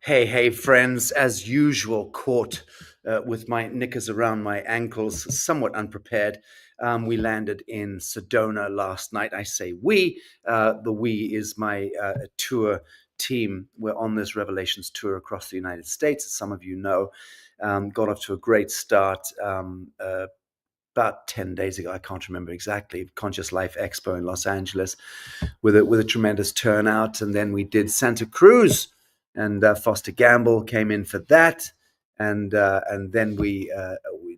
Hey, friends, as usual, caught with my knickers around my ankles, somewhat unprepared. We landed in Sedona last night. I say we. The we is my tour team. We're on this Revelations tour across the United States, as some of you know. Got off to a great start about 10 days ago. I can't remember exactly. Conscious Life Expo in Los Angeles with a tremendous turnout. And then we did Santa Cruz, and Foster Gamble came in for that, and then we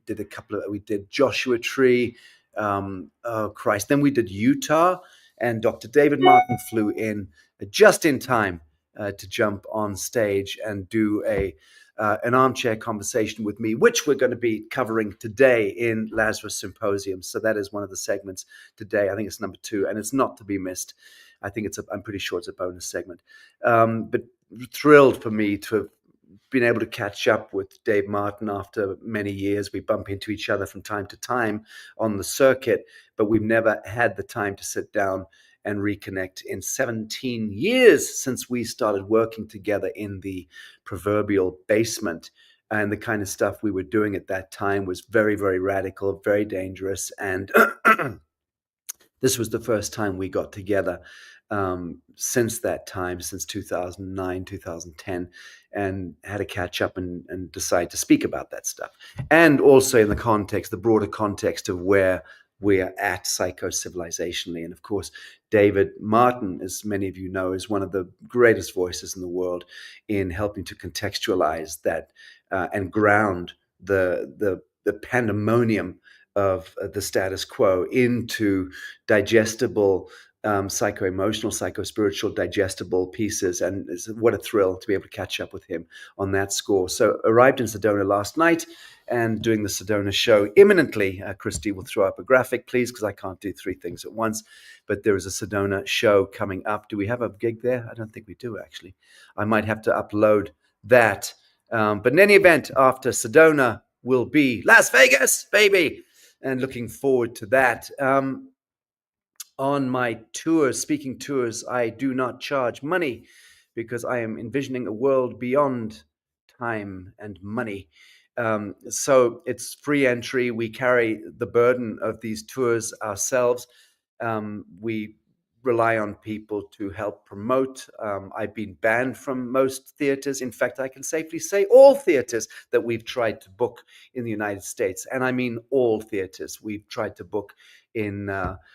did Joshua Tree. Oh Christ! Then we did Utah, and Dr. David Martin flew in just in time to jump on stage and do an armchair conversation with me, which we're going to be covering today in Lazarus Symposium. So that is one of the segments today. I think it's number 2, and it's not to be missed. I think I'm pretty sure it's a bonus segment. But thrilled for me to have been able to catch up with Dave Martin after many years. We bump into each other from time to time on the circuit, but we've never had the time to sit down and reconnect in 17 years since we started working together in the proverbial basement. And the kind of stuff we were doing at that time was very, very radical, very dangerous. And this was the first time we got together since that time, since 2009, 2010, and had to catch up and decide to speak about that stuff. And also in the broader context of where we're at psycho-civilizationally. And of course, David Martin, as many of you know, is one of the greatest voices in the world in helping to contextualize that and ground the pandemonium of the status quo into digestible, psycho-emotional, psycho-spiritual, digestible pieces. And what a thrill to be able to catch up with him on that score. So arrived in Sedona last night and doing the Sedona show imminently. Christy will throw up a graphic, please, because I can't do 3 things at once. But there is a Sedona show coming up. Do we have a gig there? I don't think we do, actually. I might have to upload that. But in any event, after Sedona will be Las Vegas, baby. And looking forward to that. On my tours, speaking tours, I do not charge money because I am envisioning a world beyond time and money. So it's free entry. We carry the burden of these tours ourselves. We rely on people to help promote. I've been banned from most theaters. In fact, I can safely say all theaters that we've tried to book in the United States. And I mean all theaters we've tried to book in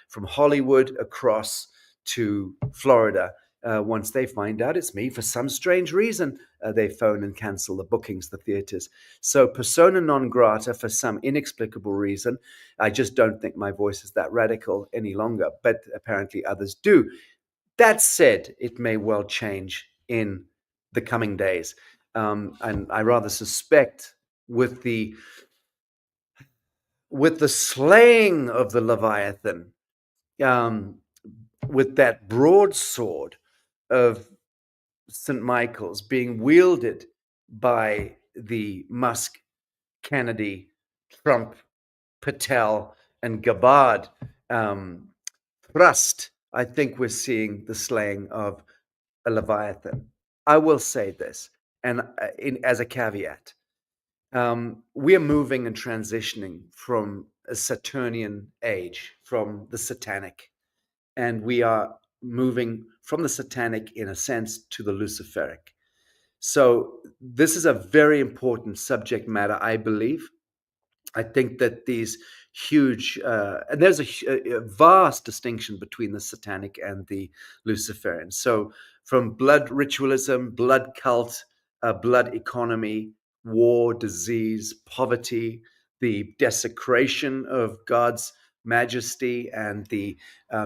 from Hollywood across to Florida. Once they find out it's me, for some strange reason, they phone and cancel the bookings, the theaters. So persona non grata for some inexplicable reason. I just don't think my voice is that radical any longer, but apparently others do. That said, it may well change in the coming days. And I rather suspect with the slaying of the Leviathan, with that broadsword of St. Michael's being wielded by the Musk, Kennedy, Trump, Patel, and Gabbard thrust, I think we're seeing the slaying of a Leviathan. I will say this, and as a caveat, we are moving and transitioning from a Saturnian age, from the satanic, and we are moving from the satanic, in a sense, to the Luciferic. So this is a very important subject matter, I believe. I think that these huge, and there's a vast distinction between the satanic and the Luciferian. So from blood ritualism, blood cult, blood economy, war, disease, poverty, the desecration of God's majesty, and the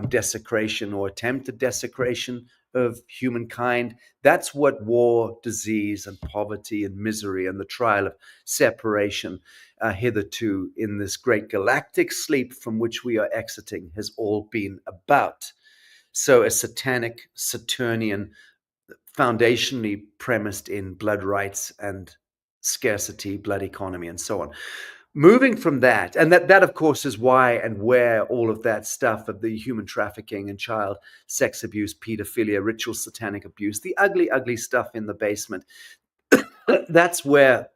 desecration or attempted desecration of humankind. That's what war, disease, and poverty and misery and the trial of separation hitherto in this great galactic sleep from which we are exiting has all been about. So a satanic, Saturnian, foundationally premised in blood rights and scarcity, blood economy, and so on. Moving from that, and that of course is why and where all of that stuff of the human trafficking and child sex abuse, pedophilia, ritual satanic abuse, the ugly, ugly stuff in the basement, That's where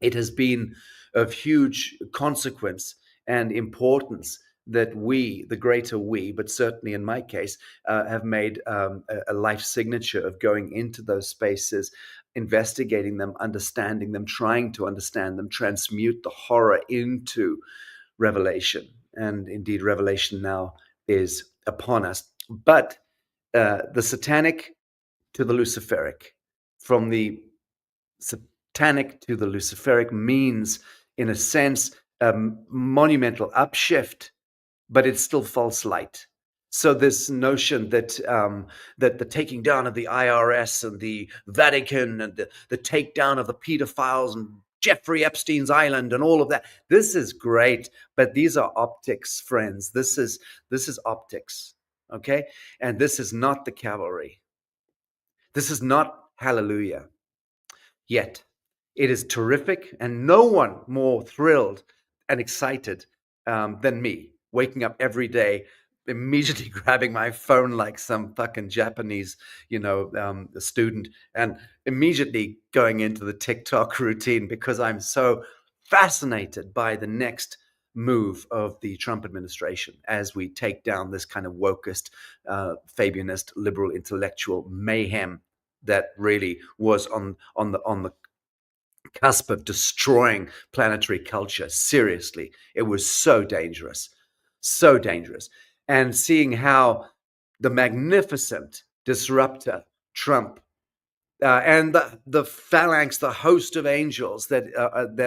it has been of huge consequence and importance that we, the greater we, but certainly in my case, have made a life signature of going into those spaces, investigating them, understanding them, trying to understand them, transmute the horror into revelation. And indeed, revelation now is upon us. But the satanic to the luciferic, from the satanic to the luciferic, means, in a sense, a monumental upshift, but it's still false light. So this notion that that the taking down of the IRS and the Vatican and the takedown of the pedophiles and Jeffrey Epstein's island and all of that, this is great, but these are optics, friends. This is optics, okay? And this is not the cavalry. This is not hallelujah yet. It is terrific, and no one more thrilled and excited than me, waking up every day, immediately grabbing my phone like some fucking Japanese, student, and immediately going into the TikTok routine because I'm so fascinated by the next move of the Trump administration as we take down this kind of wokest, Fabianist, liberal intellectual mayhem that really was on the cusp of destroying planetary culture. Seriously, it was so dangerous, and seeing how the magnificent disruptor Trump and the phalanx, the host of angels that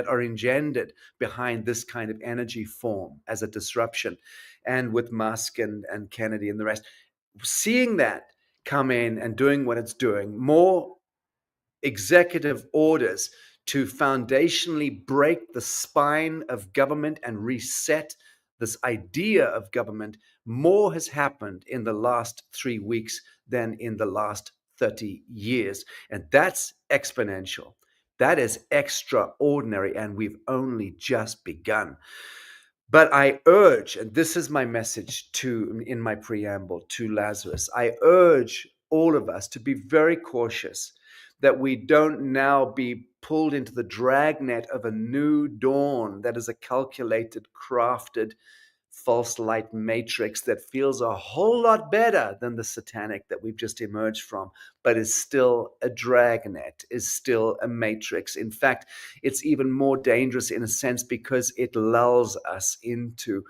are engendered behind this kind of energy form as a disruption, and with Musk and Kennedy and the rest, seeing that come in and doing what it's doing, more executive orders to foundationally break the spine of government and reset this idea of government. More has happened in the last 3 weeks than in the last 30 years. And that's exponential. That is extraordinary. And we've only just begun. But I urge, and this is my message in my preamble to Lazarus, I urge all of us to be very cautious that we don't now be pulled into the dragnet of a new dawn that is a calculated, crafted, false light matrix that feels a whole lot better than the satanic that we've just emerged from, but is still a dragnet, is still a matrix. In fact, it's even more dangerous in a sense because it lulls us into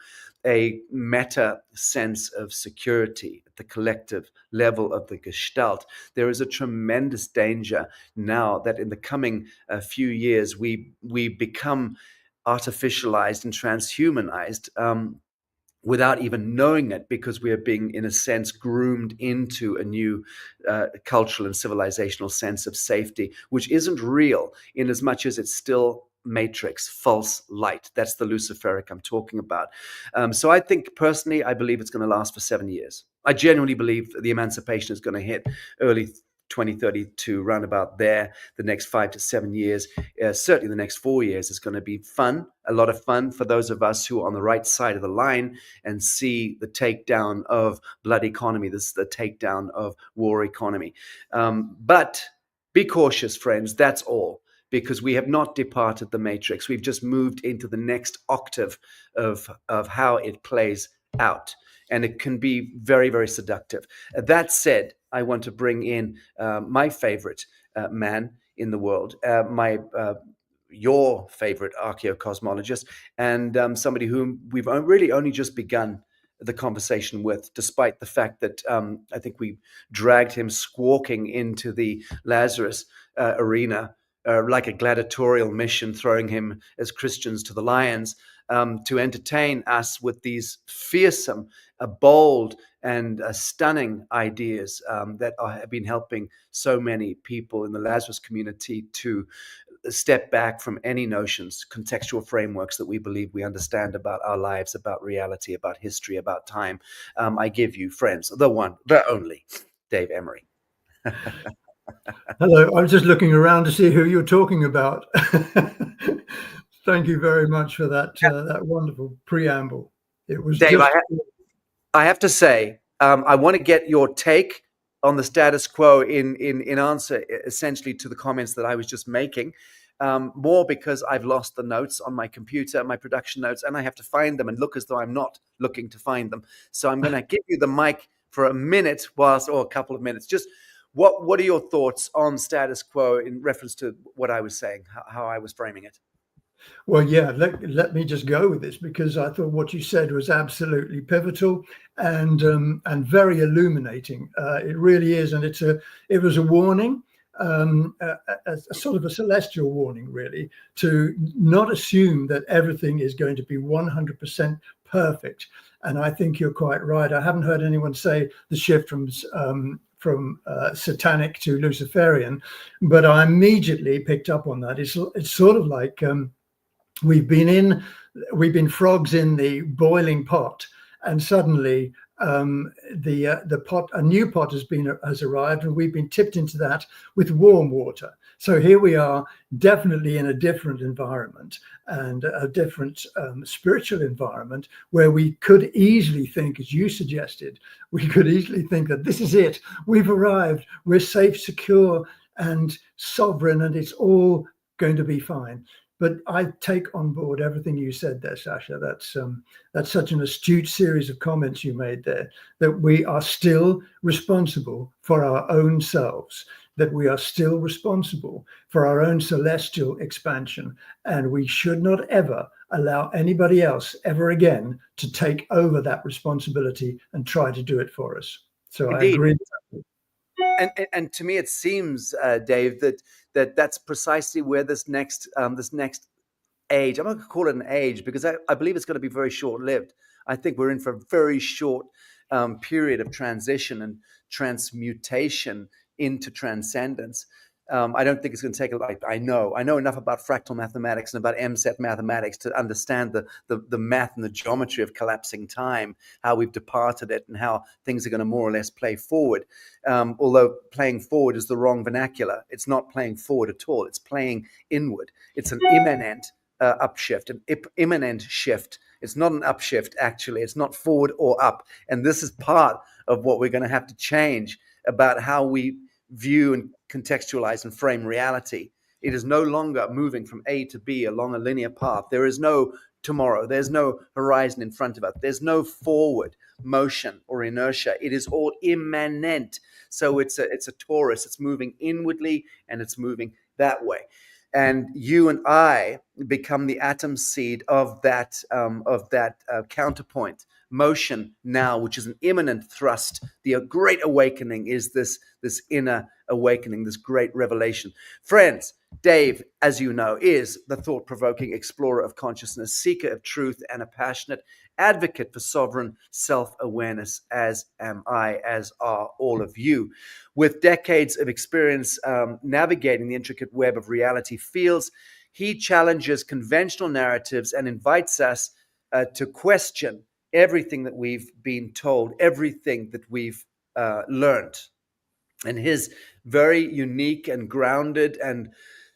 a meta sense of security at the collective level of the Gestalt. There is a tremendous danger now that in the coming few years we become artificialized and transhumanized, without even knowing it, because we are being, in a sense, groomed into a new cultural and civilizational sense of safety, which isn't real in as much as it's still matrix, false light. That's the luciferic I'm talking about. So I think, personally, I believe it's going to last for 7 years. I genuinely believe the emancipation is going to hit early 2032, round about there. The next 5 to 7 years, certainly the next 4 years, is going to be fun, a lot of fun for those of us who are on the right side of the line and see the takedown of blood economy, the takedown of war economy. But be cautious, friends, that's all, because we have not departed the matrix. We've just moved into the next octave of how it plays out. And it can be very, very seductive. That said, I want to bring in my favorite man in the world, your favorite archaeocosmologist, and somebody whom we've really only just begun the conversation with, despite the fact that I think we dragged him squawking into the Lazarus arena like a gladiatorial mission, throwing him as Christians to the lions, to entertain us with these fearsome, bold, and stunning ideas that have been helping so many people in the Lazarus community to step back from any notions, contextual frameworks that we believe we understand about our lives, about reality, about history, about time. I give you, friends, the one, the only, Dave Emery. Hello, I was just looking around to see who you're talking about. Thank you very much for that that wonderful preamble. It was Dave, just... I have to say, I want to get your take on the status quo in answer essentially to the comments that I was just making. More because I've lost the notes on my computer, my production notes, and I have to find them and look as though I'm not looking to find them. So I'm going to give you the mic for a minute, or a couple of minutes. Just what are your thoughts on status quo in reference to what I was saying, how I was framing it? Well, yeah, let me just go with this, because I thought what you said was absolutely pivotal and very illuminating. It really is, and it was a warning, a sort of a celestial warning, really, to not assume that everything is going to be 100% perfect. And I think you're quite right. I haven't heard anyone say the shift from satanic to Luciferian, but I immediately picked up on that. It's sort of like we've been frogs in the boiling pot, and suddenly the pot, a new pot has arrived, and we've been tipped into that with warm water. So here we are, definitely in a different environment, and a different spiritual environment, where we could easily think, as you suggested, we could easily think that this is it. We've arrived. We're safe, secure, and sovereign, and it's all going to be fine. But I take on board everything you said there, Sacha. That's such an astute series of comments you made there, that we are still responsible for our own selves, that we are still responsible for our own celestial expansion, and we should not ever allow anybody else ever again to take over that responsibility and try to do it for us. So indeed. I agree with that. And to me, it seems, Dave, that's precisely where this next age, I'm not going to call it an age, because I believe it's going to be very short-lived. I think we're in for a very short period of transition and transmutation into transcendence. I don't think it's going to take a lot. I know enough about fractal mathematics and about MSET mathematics to understand the math and the geometry of collapsing time, how we've departed it, and how things are going to more or less play forward. Although playing forward is the wrong vernacular. It's not playing forward at all. It's playing inward. It's an immanent upshift, an immanent shift. It's not an upshift, actually. It's not forward or up. And this is part of what we're going to have to change about how we view and contextualize and frame reality. It is no longer moving from A to B along a linear path. There is no tomorrow. There's no horizon in front of us. There's no forward motion or inertia. It is all immanent. So it's a torus. It's moving inwardly, and it's moving that way. And you and I become the atom seed of that counterpoint motion now, which is an imminent thrust. The great awakening is this inner awakening, this great revelation. Friends, Dave, as you know, is the thought-provoking explorer of consciousness, seeker of truth, and a passionate advocate for sovereign self-awareness, as am I, as are all of you. With decades of experience navigating the intricate web of reality fields, he challenges conventional narratives and invites us to question everything that we've been told, everything that we've learned. And his very unique and grounded and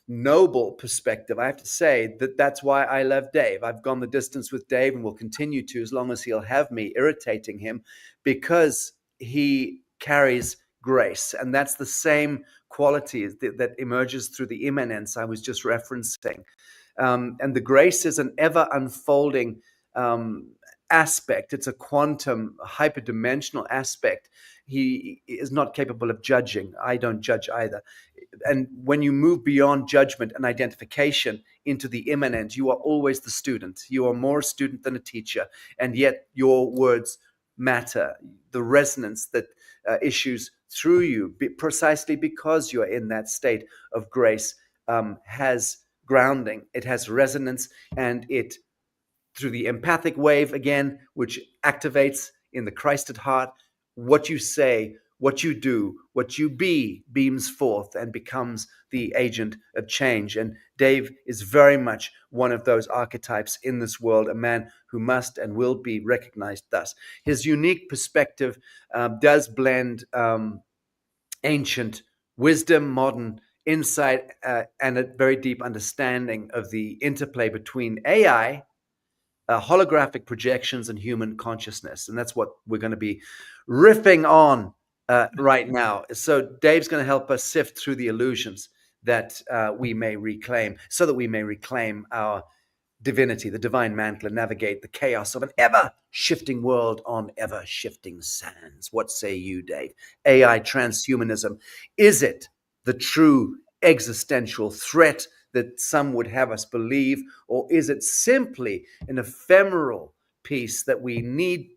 noble perspective, I have to say that's why I love Dave. I've gone the distance with Dave and will continue to, as long as he'll have me irritating him, because he carries grace. And that's the same quality that emerges through the immanence I was just referencing. And the grace is an ever unfolding aspect. It's a quantum, hyperdimensional aspect. He is not capable of judging. I don't judge either. And when you move beyond judgment and identification into the immanent, you are always the student. You are more a student than a teacher, and yet your words matter. The resonance that issues through you, precisely because you are in that state of grace, has grounding. It has resonance, and it, through the empathic wave again, which activates in the Christ at heart, what you say, what you do, what you be, beams forth and becomes the agent of change. And Dave is very much one of those archetypes in this world, a man who must and will be recognized thus. His unique perspective does blend ancient wisdom, modern insight, and a very deep understanding of the interplay between AI, holographic projections, and human consciousness. And that's what we're going to be riffing on right now. So Dave's going to help us sift through the illusions that we may reclaim, so that we may reclaim our divinity, the divine mantle, and navigate the chaos of an ever-shifting world on ever-shifting sands. What say you, Dave? AI transhumanism, is it the true existential threat that some would have us believe, or is it simply an ephemeral piece that we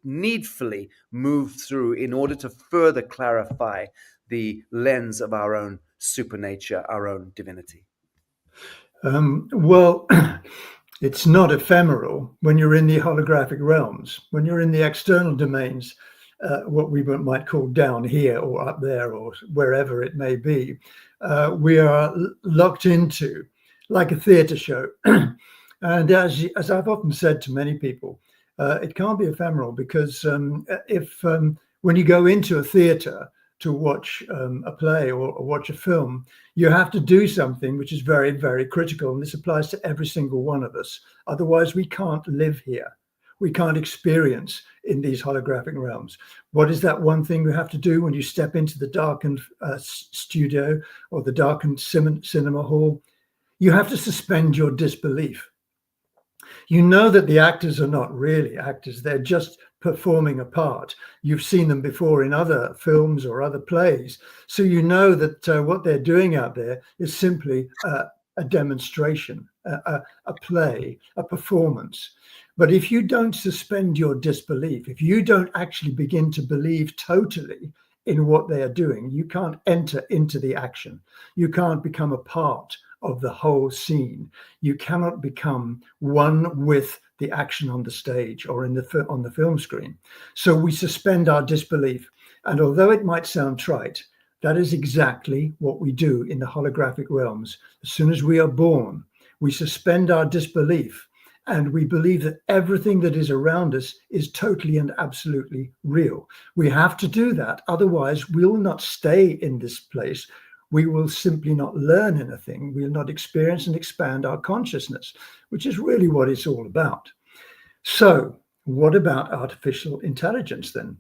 needfully move through in order to further clarify the lens of our own supernature, our own divinity? Well, it's not ephemeral when you're in the holographic realms. When you're in the external domains, what we might call down here or up there or wherever it may be, we are locked into like a theatre show. And as I've often said to many people, it can't be ephemeral because when you go into a theatre to watch a play or watch a film, you have to do something which is very, very critical. And this applies to every single one of us. Otherwise, we can't live here. We can't experience in these holographic realms. What is that one thing we have to do when you step into the darkened studio or the darkened cinema hall? You have to suspend your disbelief. You know that the actors are not really actors. They're just performing a part. You've seen them before in other films or other plays. So you know that what they're doing out there is simply a demonstration, a play, a performance. But if you don't suspend your disbelief, if you don't actually begin to believe totally in what they are doing, you can't enter into the action. You can't become a part of the whole scene. You cannot become one with the action on the stage or on the film screen. So we suspend our disbelief. And although it might sound trite, that is exactly what we do in the holographic realms. As soon as we are born, we suspend our disbelief and we believe that everything that is around us is totally and absolutely real. We have to do that. Otherwise, we'll not stay in this place. We will simply not learn anything. We will not experience and expand our consciousness, which is really what it's all about. So what about artificial intelligence then?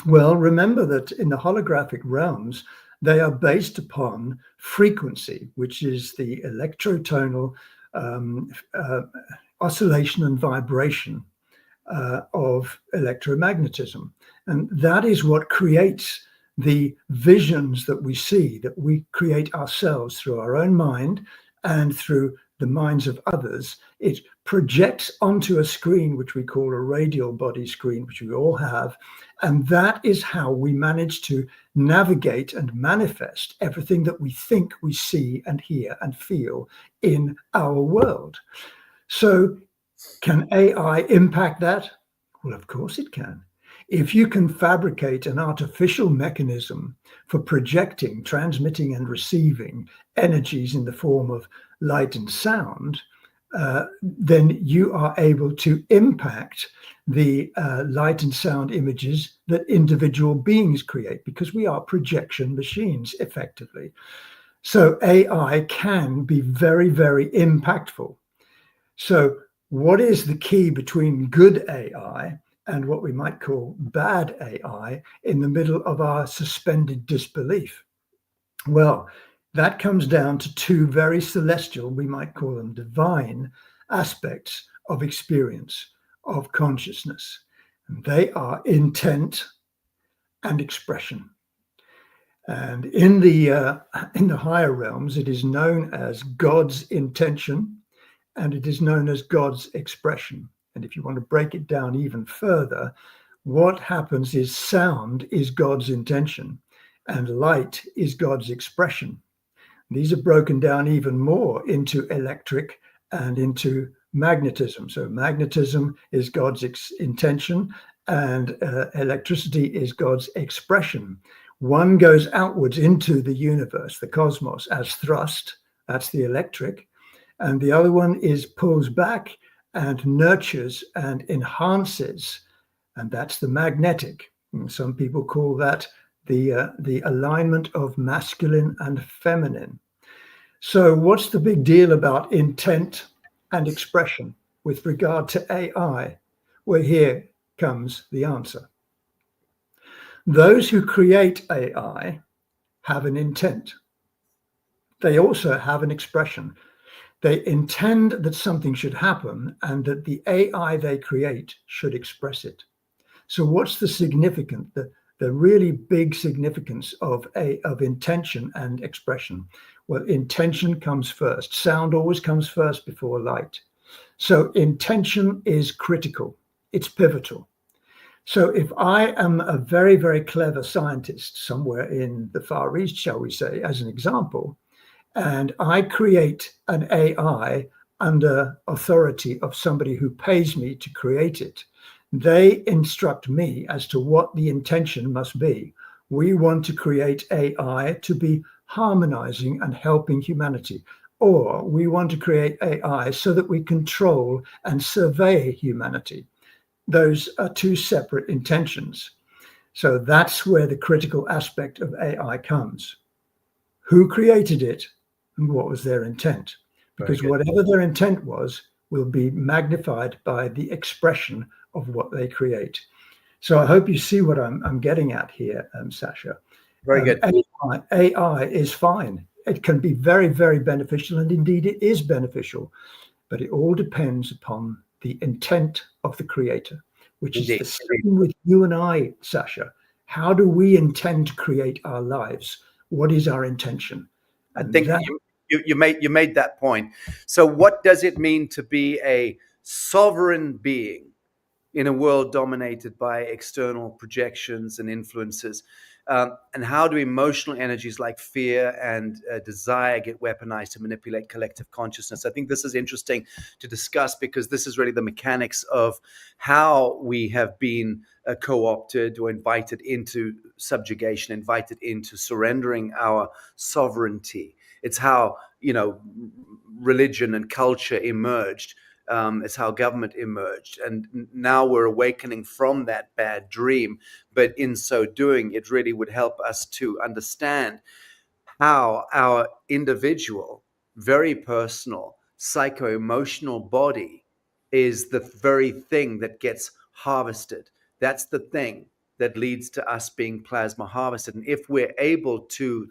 Well, remember that in the holographic realms, they are based upon frequency, which is the electrotonal oscillation and vibration of electromagnetism. And that is what creates the visions that we see, that we create ourselves through our own mind and through the minds of others. It projects onto a screen, which we call a radial body screen, which we all have. And that is how we manage to navigate and manifest everything that we think we see and hear and feel in our world. So can AI impact that? Well, of course it can. If you can fabricate an artificial mechanism for projecting, transmitting, and receiving energies in the form of light and sound, then you are able to impact the light and sound images that individual beings create, because we are projection machines, effectively. So AI can be very, very impactful. So what is the key between good AI and what we might call bad AI in the middle of our suspended disbelief? Well, that comes down to two very celestial, we might call them divine, aspects of experience, of consciousness. And they are intent and expression. And in the higher realms, it is known as God's intention, and it is known as God's expression. And if you want to break it down even further, what happens is sound is God's intention and light is God's expression. These are broken down even more into electric and into magnetism. So magnetism is God's intention and electricity is God's expression. One goes outwards into the universe, the cosmos, as thrust, that's the electric, and the other one is pulls back and nurtures and enhances, and that's the magnetic. And some people call that the alignment of masculine and feminine. So what's the big deal about intent and expression with regard to AI? Well, here comes the answer. Those who create AI have an intent. They also have an expression. They intend that something should happen and that the AI they create should express it. So what's the significance, the really big significance of intention and expression? Well, intention comes first. Sound always comes first before light. So intention is critical. It's pivotal. So if I am a very, very clever scientist somewhere in the Far East, shall we say, as an example, and I create an AI under authority of somebody who pays me to create it, they instruct me as to what the intention must be. We want to create AI to be harmonizing and helping humanity, or we want to create AI so that we control and survey humanity. Those are two separate intentions. So that's where the critical aspect of AI comes. Who created it and what was their intent? Because whatever their intent was will be magnified by the expression of what they create. So I hope you see what I'm getting at here, Sacha. Very good. AI is fine. It can be very, very beneficial, and indeed it is beneficial, but it all depends upon the intent of the creator, which is the same with you and I, Sacha. How do we intend to create our lives? What is our intention? I think you made that point. So what does it mean to be a sovereign being in a world dominated by external projections and influences? And how do emotional energies like fear and desire get weaponized to manipulate collective consciousness? I think this is interesting to discuss, because this is really the mechanics of how we have been co-opted or invited into subjugation, invited into surrendering our sovereignty. It's how, religion and culture emerged. It's how government emerged. And now we're awakening from that bad dream. But in so doing, it really would help us to understand how our individual, very personal, psycho-emotional body is the very thing that gets harvested. That's the thing that leads to us being plasma harvested. And if we're able to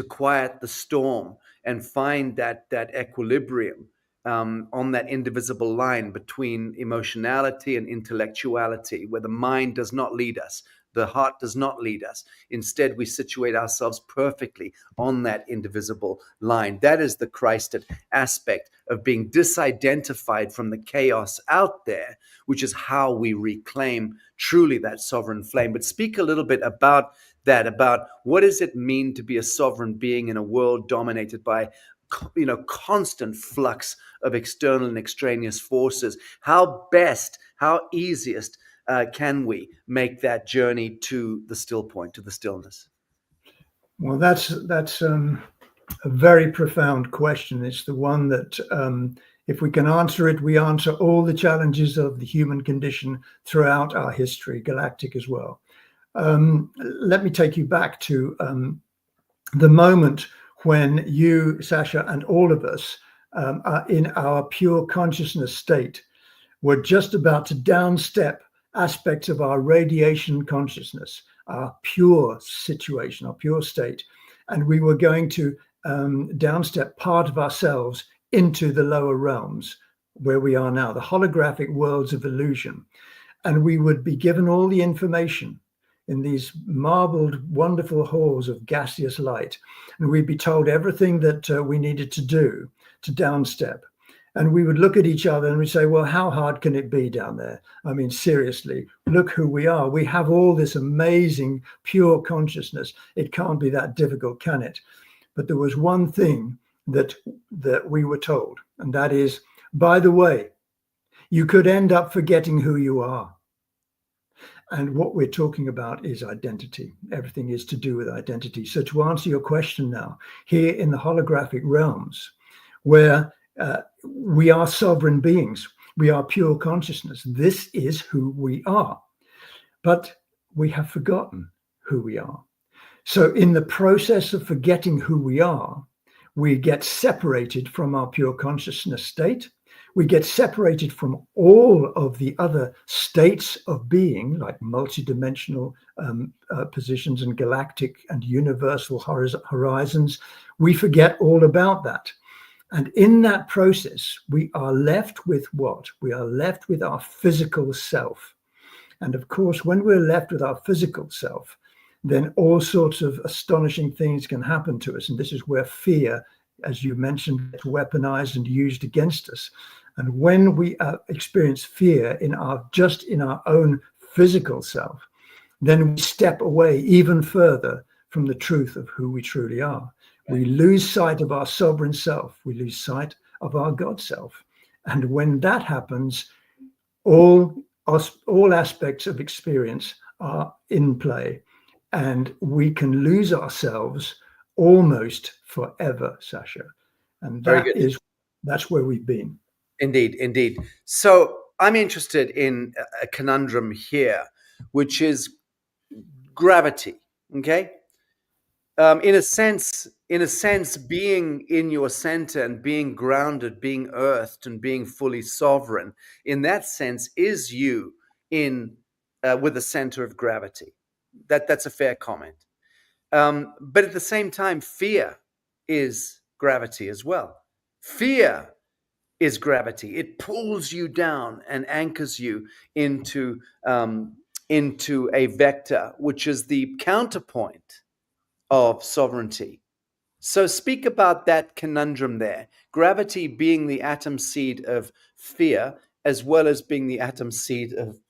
quiet the storm and find that equilibrium on that indivisible line between emotionality and intellectuality, where the mind does not lead us, the heart does not lead us. Instead, we situate ourselves perfectly on that indivisible line. That is the Christed aspect of being disidentified from the chaos out there, which is how we reclaim truly that sovereign flame. But speak a little bit about that, about what does it mean to be a sovereign being in a world dominated by constant flux of external and extraneous forces. How easiest can we make that journey to the still point, to the stillness? Well, that's a very profound question. It's the one that if we can answer it, we answer all the challenges of the human condition throughout our history, galactic as well. Let me take you back to the moment when you, Sacha, and all of us are in our pure consciousness state. We're just about to downstep aspects of our radiation consciousness, our pure situation, our pure state. And we were going to downstep part of ourselves into the lower realms where we are now, the holographic worlds of illusion. And we would be given all the information in these marbled, wonderful halls of gaseous light. And we'd be told everything that we needed to do to downstep. And we would look at each other and we'd say, well, how hard can it be down there? I mean, seriously, look who we are. We have all this amazing, pure consciousness. It can't be that difficult, can it? But there was one thing that we were told, and that is, by the way, you could end up forgetting who you are. And what we're talking about is identity. Everything is to do with identity. So to answer your question now, here in the holographic realms, where we are sovereign beings, we are pure consciousness, this is who we are. But we have forgotten who we are. So in the process of forgetting who we are, we get separated from our pure consciousness state. We get separated from all of the other states of being, like multidimensional positions and galactic and universal horizons. We forget all about that. And in that process, we are left with what? We are left with our physical self. And of course, when we're left with our physical self, then all sorts of astonishing things can happen to us. And this is where fear, as you mentioned, gets weaponized and used against us. And when we experience fear in our own physical self, then we step away even further from the truth of who we truly are. We lose sight of our sovereign self. We lose sight of our God self. And when that happens, all aspects of experience are in play, and we can lose ourselves almost forever, Sacha. And that's where we've been. Indeed, indeed. So I'm interested in a conundrum here, which is gravity. Okay. In a sense, being in your center and being grounded, being earthed, and being fully sovereign, in that sense, is you in with the center of gravity. That's a fair comment. But at the same time, fear is gravity as well. Fear is gravity. It pulls you down and anchors you into a vector, which is the counterpoint of sovereignty. So speak about that conundrum there. Gravity being the atom seed of fear, as well as being the atom seed of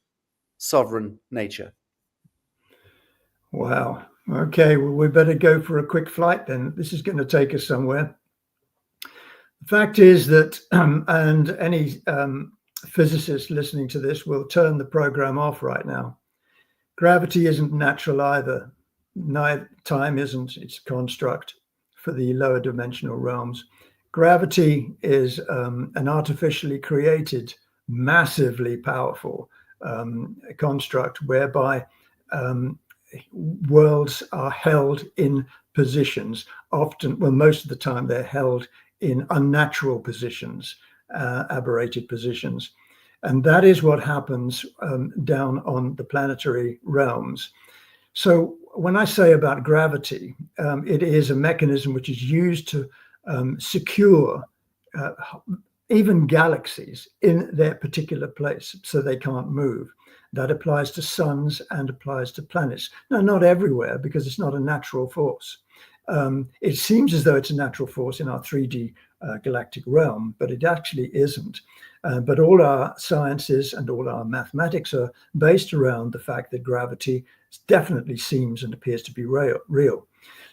sovereign nature. Wow. Okay, well, we better go for a quick flight then. This is going to take us somewhere. The fact is that, and any physicist listening to this will turn the program off right now. Gravity isn't natural either. Time isn't. It's a construct for the lower dimensional realms. Gravity is an artificially created, massively powerful construct whereby worlds are held in positions. Often, well, most of the time they're held in unnatural positions, aberrated positions. And that is what happens down on the planetary realms. So when I say about gravity, it is a mechanism which is used to secure even galaxies in their particular place so they can't move. That applies to suns and applies to planets. Now, not everywhere, because it's not a natural force. It seems as though it's a natural force in our 3D galactic realm, but it actually isn't. But all our sciences and all our mathematics are based around the fact that gravity definitely seems and appears to be real.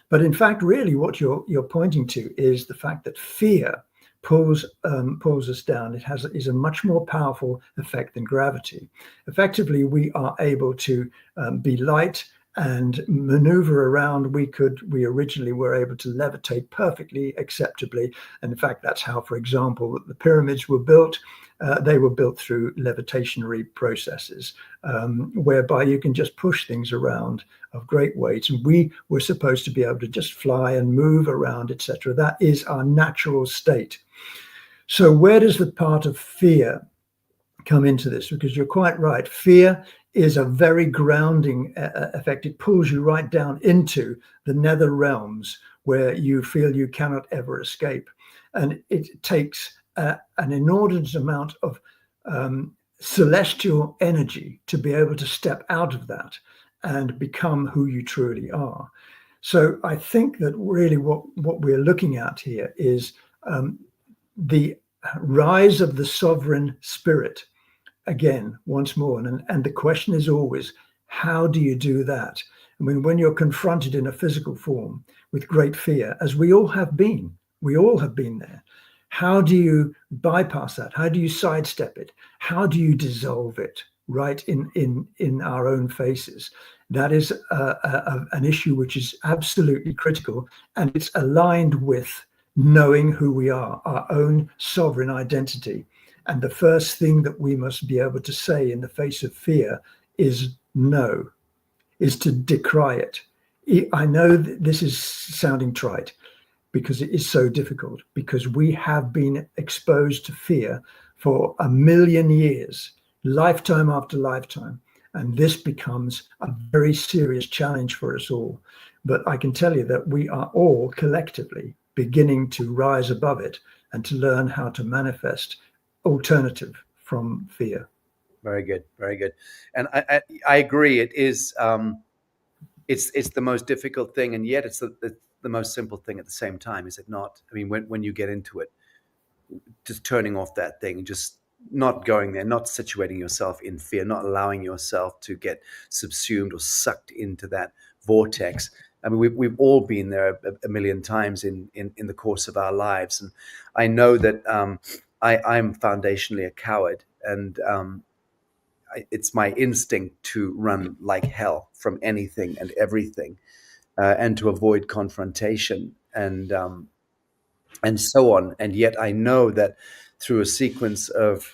But in fact, really what you're pointing to is the fact that fear pulls us down. It is a much more powerful effect than gravity. Effectively, we are able to be light and maneuver around. We originally were able to levitate perfectly acceptably. And in fact, that's how, for example, the pyramids were built. They were built through levitationary processes, whereby you can just push things around of great weight. And we were supposed to be able to just fly and move around, etc. That is our natural state. So where does the part of fear come into this? Because you're quite right. Fear is a very grounding effect. It pulls you right down into the nether realms where you feel you cannot ever escape. And it takes an inordinate amount of celestial energy to be able to step out of that and become who you truly are. So I think that really what we're looking at here is the rise of the sovereign spirit. Again, once more, and the question is always, how do you do that? I mean, when you're confronted in a physical form with great fear, as we all have been there, how do you bypass that? How do you sidestep it? How do you dissolve it right in our own faces? That is an issue which is absolutely critical, and it's aligned with knowing who we are, our own sovereign identity. And the first thing that we must be able to say in the face of fear is no, is to decry it. I know that this is sounding trite because it is so difficult, because we have been exposed to fear for 1,000,000 years, lifetime after lifetime. And this becomes a very serious challenge for us all. But I can tell you that we are all collectively beginning to rise above it and to learn how to manifest alternative from fear. Very good, very good. And I agree. It is it's the most difficult thing, and yet it's the most simple thing at the same time, is it not? I mean, when you get into it, just turning off that thing, just not going there, not situating yourself in fear, not allowing yourself to get subsumed or sucked into that vortex. I mean, we've all been there a million times in the course of our lives, and I know that I'm foundationally a coward, and it's my instinct to run like hell from anything and everything, and to avoid confrontation and so on. And yet I know that through a sequence of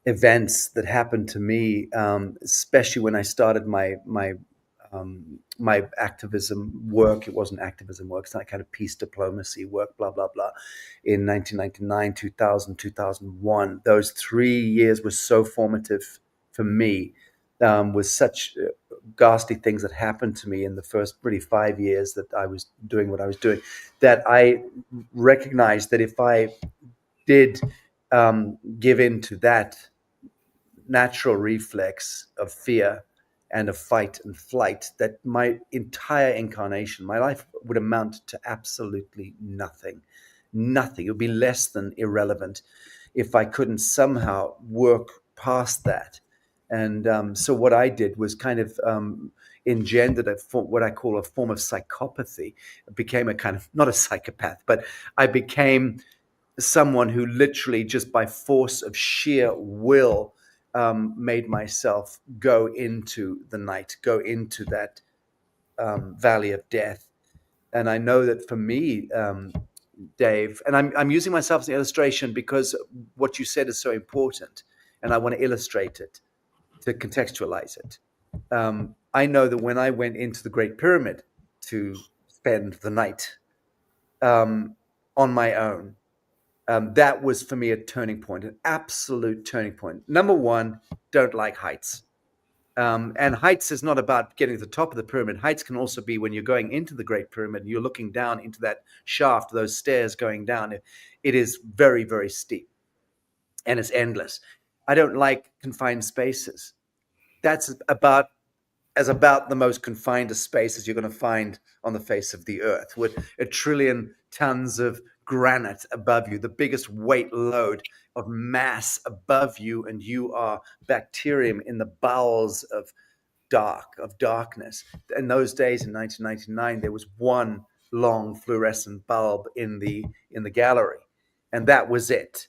events that happened to me, especially when I started my activism work. It wasn't activism work, it's not kind of peace diplomacy work, blah, blah, blah. In 1999, 2000, 2001, those 3 years were so formative for me, with such ghastly things that happened to me in the first really 5 years that I was doing what I was doing, that I recognized that if I did give in to that natural reflex of fear and of fight and flight, that my entire incarnation, my life, would amount to absolutely nothing. Nothing. It would be less than irrelevant if I couldn't somehow work past that. And so what I did was kind of engendered what I call a form of psychopathy. I became a kind of, not a psychopath, but I became someone who literally, just by force of sheer will, made myself go into the night, go into that valley of death. And I know that for me, Dave, and I'm using myself as an illustration because what you said is so important, and I want to illustrate it, to contextualize it. I know that when I went into the Great Pyramid to spend the night on my own, that was for me a turning point, an absolute turning point. Number one, don't like heights. And heights is not about getting to the top of the pyramid. Heights can also be when you're going into the Great Pyramid and you're looking down into that shaft, those stairs going down. It is very, very steep and it's endless. I don't like confined spaces. That's about the most confined a space as you're going to find on the face of the earth, with 1 trillion tons of granite above you, the biggest weight load of mass above you, and you are bacterium in the bowels of darkness. In those days in 1999, there was one long fluorescent bulb in the gallery, and that was it.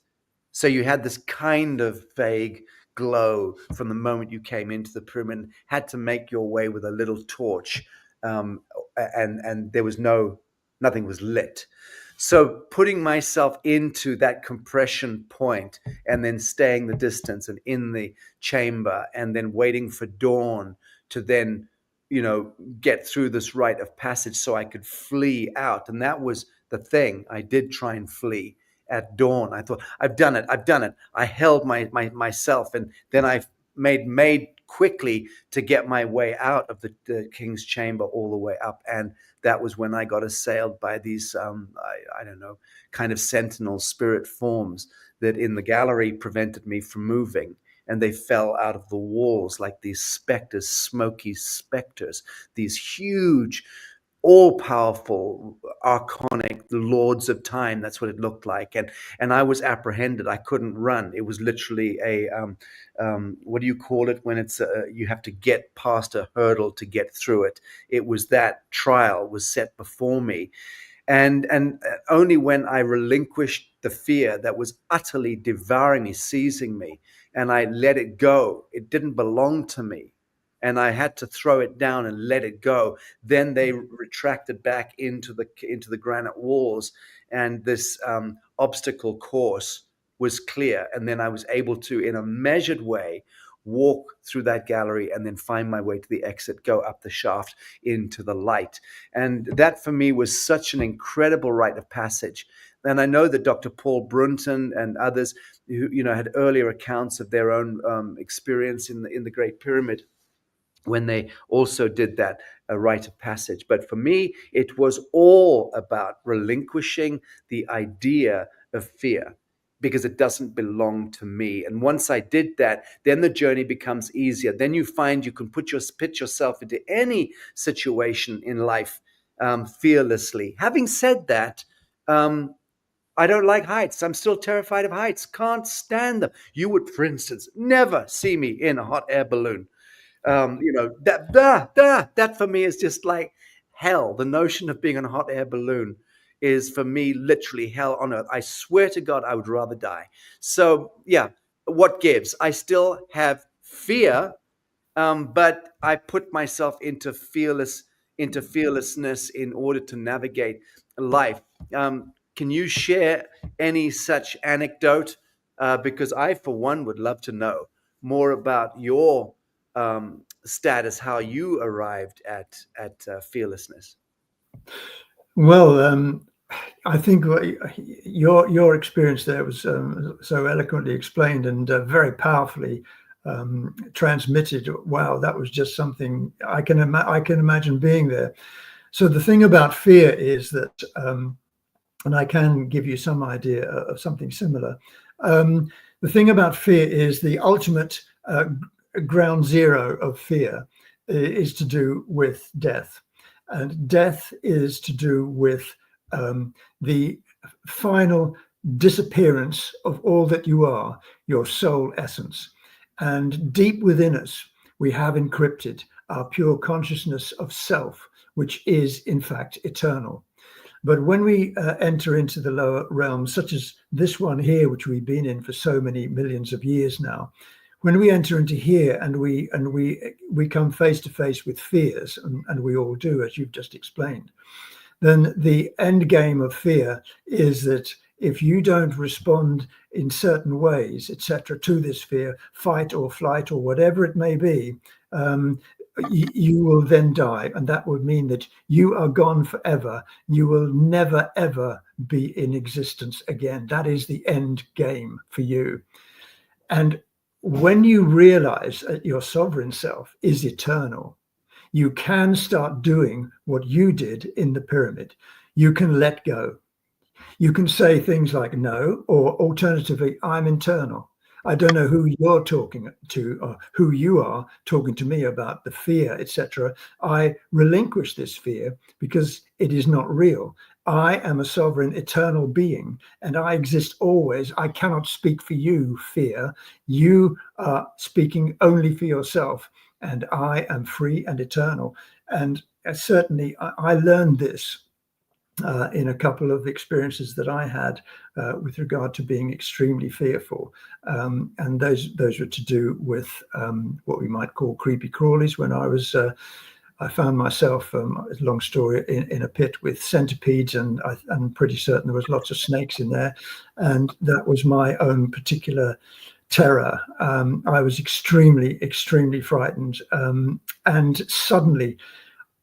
So you had this kind of vague glow from the moment you came into the pyramid, had to make your way with a little torch, and there was nothing was lit. So putting myself into that compression point and then staying the distance and in the chamber and then waiting for dawn to then, get through this rite of passage so I could flee out. And that was the thing. I did try and flee at dawn. I thought, I've done it. I held myself, and then I made quickly to get my way out of the king's chamber all the way up. And that was when I got assailed by these, I don't know, kind of sentinel spirit forms that in the gallery prevented me from moving. And they fell out of the walls like these specters, smoky specters, these huge, all-powerful, archonic lords of time. That's what it looked like. And I was apprehended. I couldn't run. It was literally a, what do you call it when it's you have to get past a hurdle to get through it? It was that trial was set before me. And only when I relinquished the fear that was utterly devouring me, seizing me, and I let it go, it didn't belong to me, and I had to throw it down and let it go. Then they retracted back into the granite walls, and this obstacle course was clear. And then I was able to, in a measured way, walk through that gallery and then find my way to the exit, go up the shaft into the light. And that for me was such an incredible rite of passage And I know that Dr. Paul Brunton and others who, had earlier accounts of their own experience in the Great Pyramid, when they also did that rite of passage. But for me, it was all about relinquishing the idea of fear, because it doesn't belong to me. And once I did that, then the journey becomes easier. Then you find you can pitch yourself into any situation in life fearlessly. Having said that, I don't like heights. I'm still terrified of heights. Can't stand them. You would, for instance, never see me in a hot air balloon. That for me is just like hell. The notion of being on a hot air balloon is for me literally hell on earth. I swear to God, I would rather die. So yeah, what gives? I still have fear, but I put myself into fearlessness in order to navigate life. Can you share any such anecdote? Because I, for one, would love to know more about your status, how you arrived at fearlessness. Well, I think your experience there was so eloquently explained and very powerfully transmitted. Wow, that was just something I can imagine being there. So the thing about fear is that, and I can give you some idea of something similar. The thing about fear is the ultimate ground zero of fear is to do with death. And death is to do with the final disappearance of all that you are, your soul essence. And deep within us, we have encrypted our pure consciousness of self, which is in fact eternal. But when we enter into the lower realms, such as this one here, which we've been in for so many millions of years now, when we enter into here and we come face to face with fears, and we all do, as you've just explained, then the end game of fear is that if you don't respond in certain ways, etc., to this fear, fight or flight or whatever it may be, you will then die. And that would mean that you are gone forever. You will never, ever be in existence again. That is the end game for you. And when you realize that your sovereign self is eternal, you can start doing what you did in the pyramid. You can let go. You can say things like no, or alternatively, I'm internal. I don't know who you're talking to or who you are talking to me about the fear, etc. I relinquish this fear because it is not real. I am a sovereign, eternal being, and I exist always. I cannot speak for you, fear. You are speaking only for yourself, and I am free and eternal. And certainly, I learned this in a couple of experiences that I had with regard to being extremely fearful. And those were to do with what we might call creepy crawlies. When I found myself, long story, in a pit with centipedes, and I'm pretty certain there was lots of snakes in there. And that was my own particular terror. I was extremely, extremely frightened. And suddenly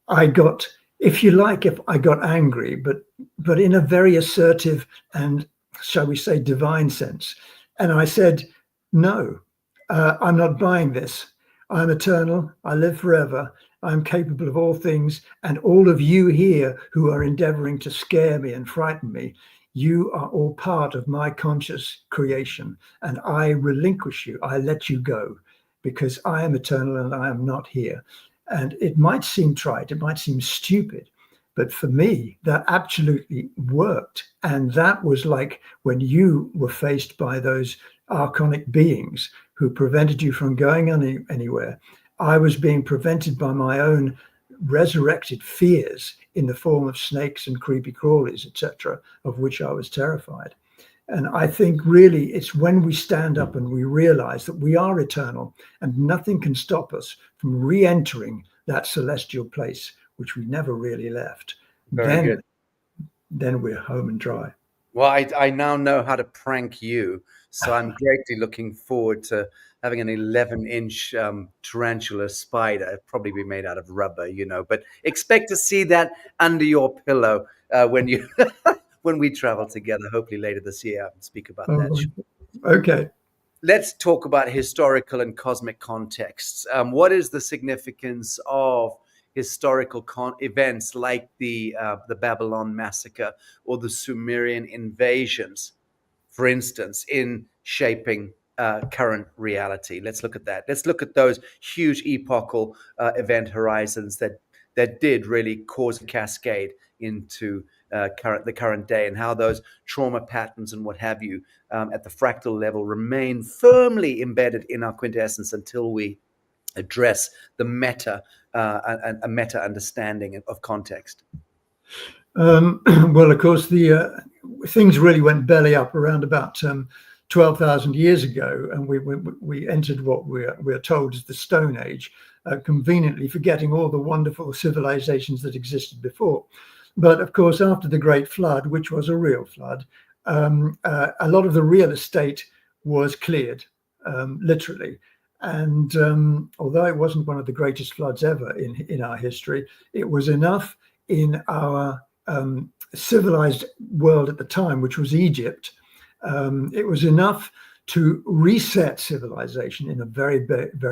I got, if you like, if I got angry, but in a very assertive and, shall we say, divine sense. And I said, no, I'm not buying this. I'm eternal. I live forever. I'm capable of all things. And all of you here who are endeavoring to scare me and frighten me, you are all part of my conscious creation. And I relinquish you. I let you go because I am eternal and I am not here. And it might seem trite, it might seem stupid, but for me, that absolutely worked. And that was like when you were faced by those archonic beings who prevented you from going anywhere. I was being prevented by my own resurrected fears in the form of snakes and creepy crawlies, etc., of which I was terrified. And I think really it's when we stand up and we realize that we are eternal and nothing can stop us from re-entering that celestial place, which we never really left. Very good. Then we're home and dry. Well, I now know how to prank you, so I'm greatly looking forward to having an 11-inch tarantula spider. It'd probably be made out of rubber, but expect to see that under your pillow when you when we travel together, hopefully later this year, and speak about Oh, that. okay. Let's talk about historical and cosmic contexts. What is the significance of historical events like the Babylon massacre or the Sumerian invasions, for instance, in shaping current reality? Let's look at that. Let's look at those huge epochal event horizons that did really cause a cascade into the current day, and how those trauma patterns and what have you at the fractal level remain firmly embedded in our quintessence until we address the meta and a meta understanding of context. Well, of course, the things really went belly up around about 12,000 years ago, and we entered what we're told is the Stone Age, conveniently forgetting all the wonderful civilizations that existed before. But of course, after the Great Flood, which was a real flood, a lot of the real estate was cleared, literally. And although it wasn't one of the greatest floods ever in our history, it was enough in our civilized world at the time, which was Egypt. It was enough to reset civilization in a very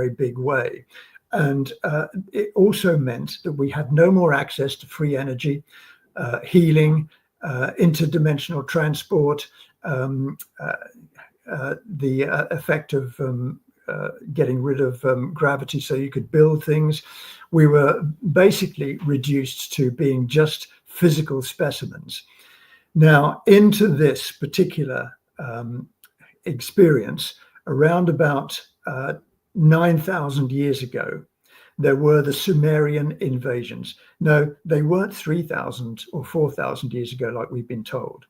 big way. And it also meant that we had no more access to free energy, healing, interdimensional transport, the effect of getting rid of gravity so you could build things. We were basically reduced to being just physical specimens. Now, into this particular experience, around about 9,000 years ago, there were the Sumerian invasions. No, they weren't 3,000 or 4,000 years ago, like we've been told.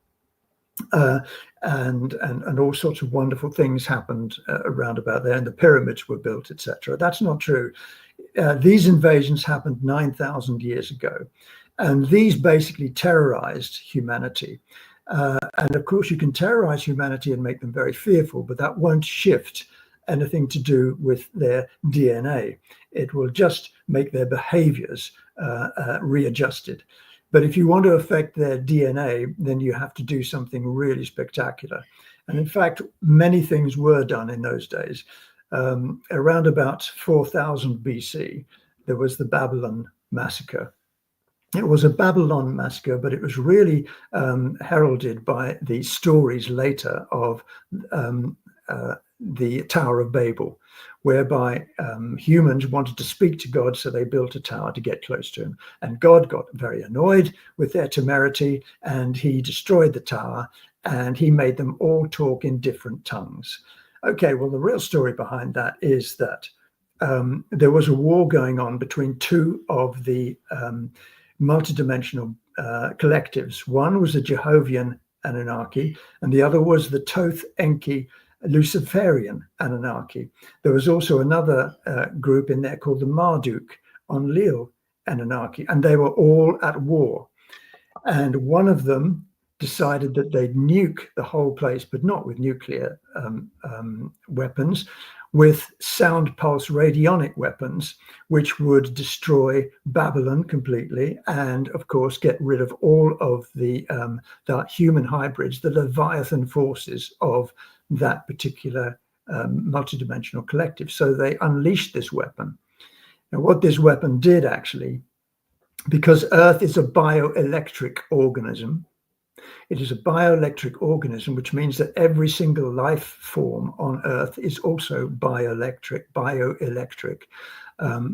And all sorts of wonderful things happened around about there, and the pyramids were built, etc. That's not true. These invasions happened 9,000 years ago, and these basically terrorized humanity. And of course, you can terrorize humanity and make them very fearful, but that won't shift anything to do with their DNA. It will just make their behaviors readjusted. But if you want to affect their DNA, then you have to do something really spectacular. And in fact, many things were done in those days. Around about 4000 BC, there was the Babylon massacre. It was a Babylon massacre, but it was really heralded by the stories later of the Tower of Babel, whereby humans wanted to speak to God, so they built a tower to get close to him. And God got very annoyed with their temerity, and he destroyed the tower, and he made them all talk in different tongues. Okay, well, the real story behind that is that there was a war going on between two of the multidimensional collectives. One was the Jehovah's Anunnaki, and the other was the Thoth Enki Luciferian Anunnaki. There was also another group in there called the Marduk Enlil Anunnaki, and they were all at war. And one of them decided that they'd nuke the whole place, but not with nuclear weapons, with sound pulse radionic weapons, which would destroy Babylon completely, and of course get rid of all of the human hybrids, the Leviathan forces of that particular multidimensional collective. So they unleashed this weapon. Now, what this weapon did actually, because Earth is a bioelectric organism, it is a bioelectric organism, which means that every single life form on Earth is also bioelectric,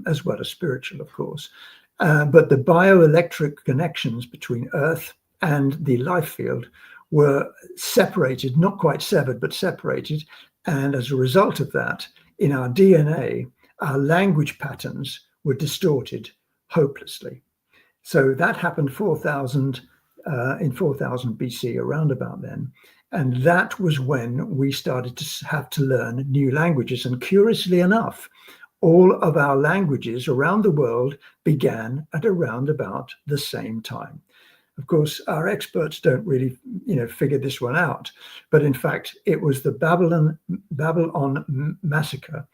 as well as spiritual, of course. But the bioelectric connections between Earth and the life field were separated, not quite severed, but separated. And as a result of that, in our DNA, our language patterns were distorted hopelessly. So that happened in 4000 BC, around about then. And that was when we started to have to learn new languages. And curiously enough, all of our languages around the world began at around about the same time. Of course, our experts don't really, figure this one out. But in fact, it was the Babylon massacre,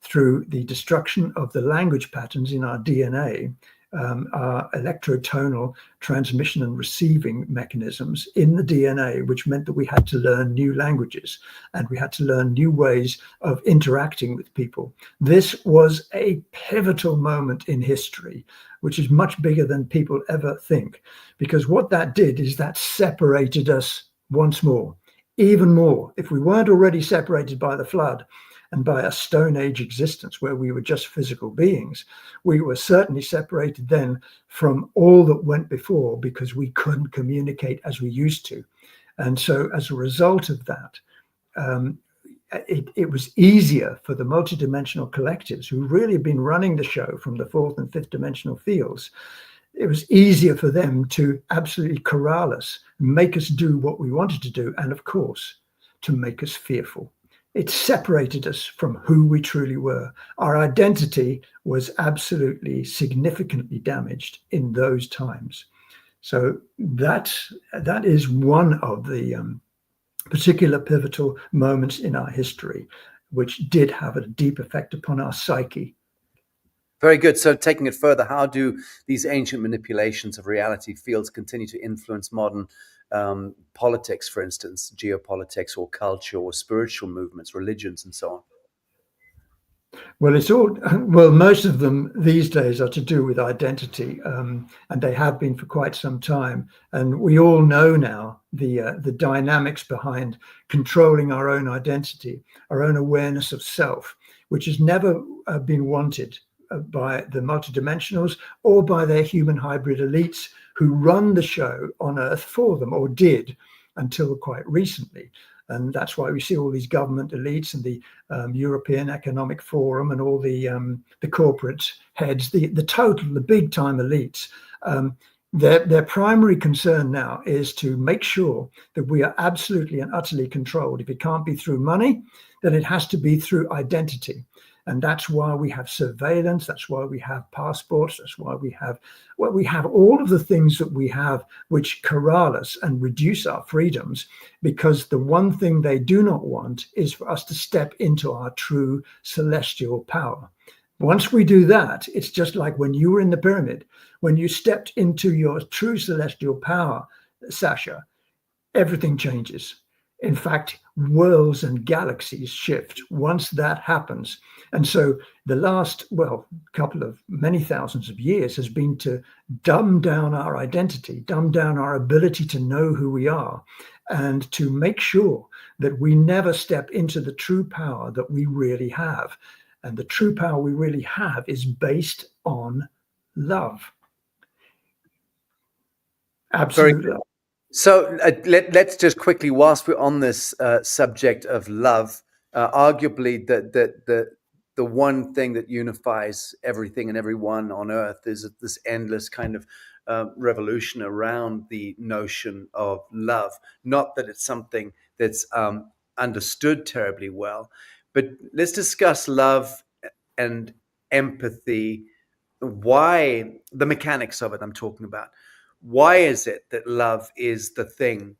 through the destruction of the language patterns in our DNA, our electrotonal transmission and receiving mechanisms in the DNA, which meant that we had to learn new languages and we had to learn new ways of interacting with people. This was a pivotal moment in history, which is much bigger than people ever think, because what that did is that separated us once more, even more. If we weren't already separated by the flood and by a Stone Age existence where we were just physical beings, we were certainly separated then from all that went before, because we couldn't communicate as we used to. And so as a result of that, it was easier for the multidimensional collectives who really have been running the show from the fourth and fifth dimensional fields. It was easier for them to absolutely corral us, make us do what we wanted to do, and of course, to make us fearful. It separated us from who we truly were. Our identity was absolutely significantly damaged in those times. So that is one of the particular pivotal moments in our history, which did have a deep effect upon our psyche. Very good. So taking it further, how do these ancient manipulations of reality fields continue to influence modern politics, for instance, geopolitics or culture or spiritual movements, religions, and so on? Well, most of them these days are to do with identity, and they have been for quite some time. And we all know now the dynamics behind controlling our own identity, our own awareness of self, which has never been wanted by the multidimensionals or by their human hybrid elites who run the show on Earth for them, or did until quite recently. And that's why we see all these government elites and the European Economic Forum and all the corporate heads, the big time elites. Their primary concern now is to make sure that we are absolutely and utterly controlled. If it can't be through money, then it has to be through identity. And that's why we have surveillance. That's why we have passports. That's why we have all of the things that we have, which corral us and reduce our freedoms, because the one thing they do not want is for us to step into our true celestial power. Once we do that, it's just like when you were in the pyramid. When you stepped into your true celestial power, Sasha, everything changes. In fact, worlds and galaxies shift once that happens. And so the last, couple of many thousands of years has been to dumb down our identity, dumb down our ability to know who we are, and to make sure that we never step into the true power that we really have. And the true power we really have is based on love. Absolute love. So let's just quickly, whilst we're on this subject of love, arguably the one thing that unifies everything and everyone on Earth is this endless kind of revolution around the notion of love. Not that it's something that's understood terribly well, but let's discuss love and empathy. Why, the mechanics of it I'm talking about. Why is it that love is the thing,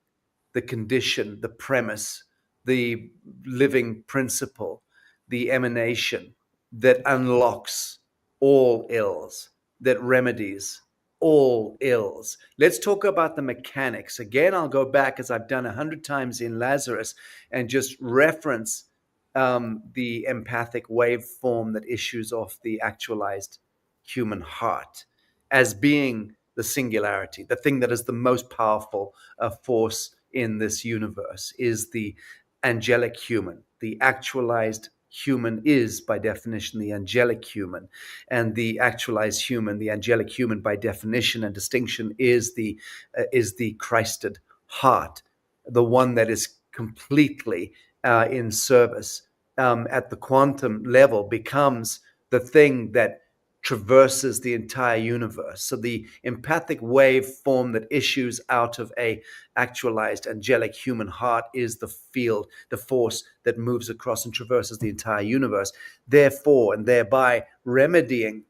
the condition, the premise, the living principle, the emanation that unlocks all ills, that remedies all ills? Let's talk about the mechanics. Again, I'll go back, as I've done 100 times in Lazarus, and just reference the empathic waveform that issues off the actualized human heart as being the singularity, the thing that is the most powerful force in this universe, is the angelic human. The actualized human is, by definition, the angelic human. And the actualized human, the angelic human, by definition and distinction, is the Christed heart, the one that is completely in service at the quantum level, becomes the thing that traverses the entire universe. So the empathic wave form that issues out of a actualized angelic human heart is the field, the force that moves across and traverses the entire universe, therefore and thereby remedying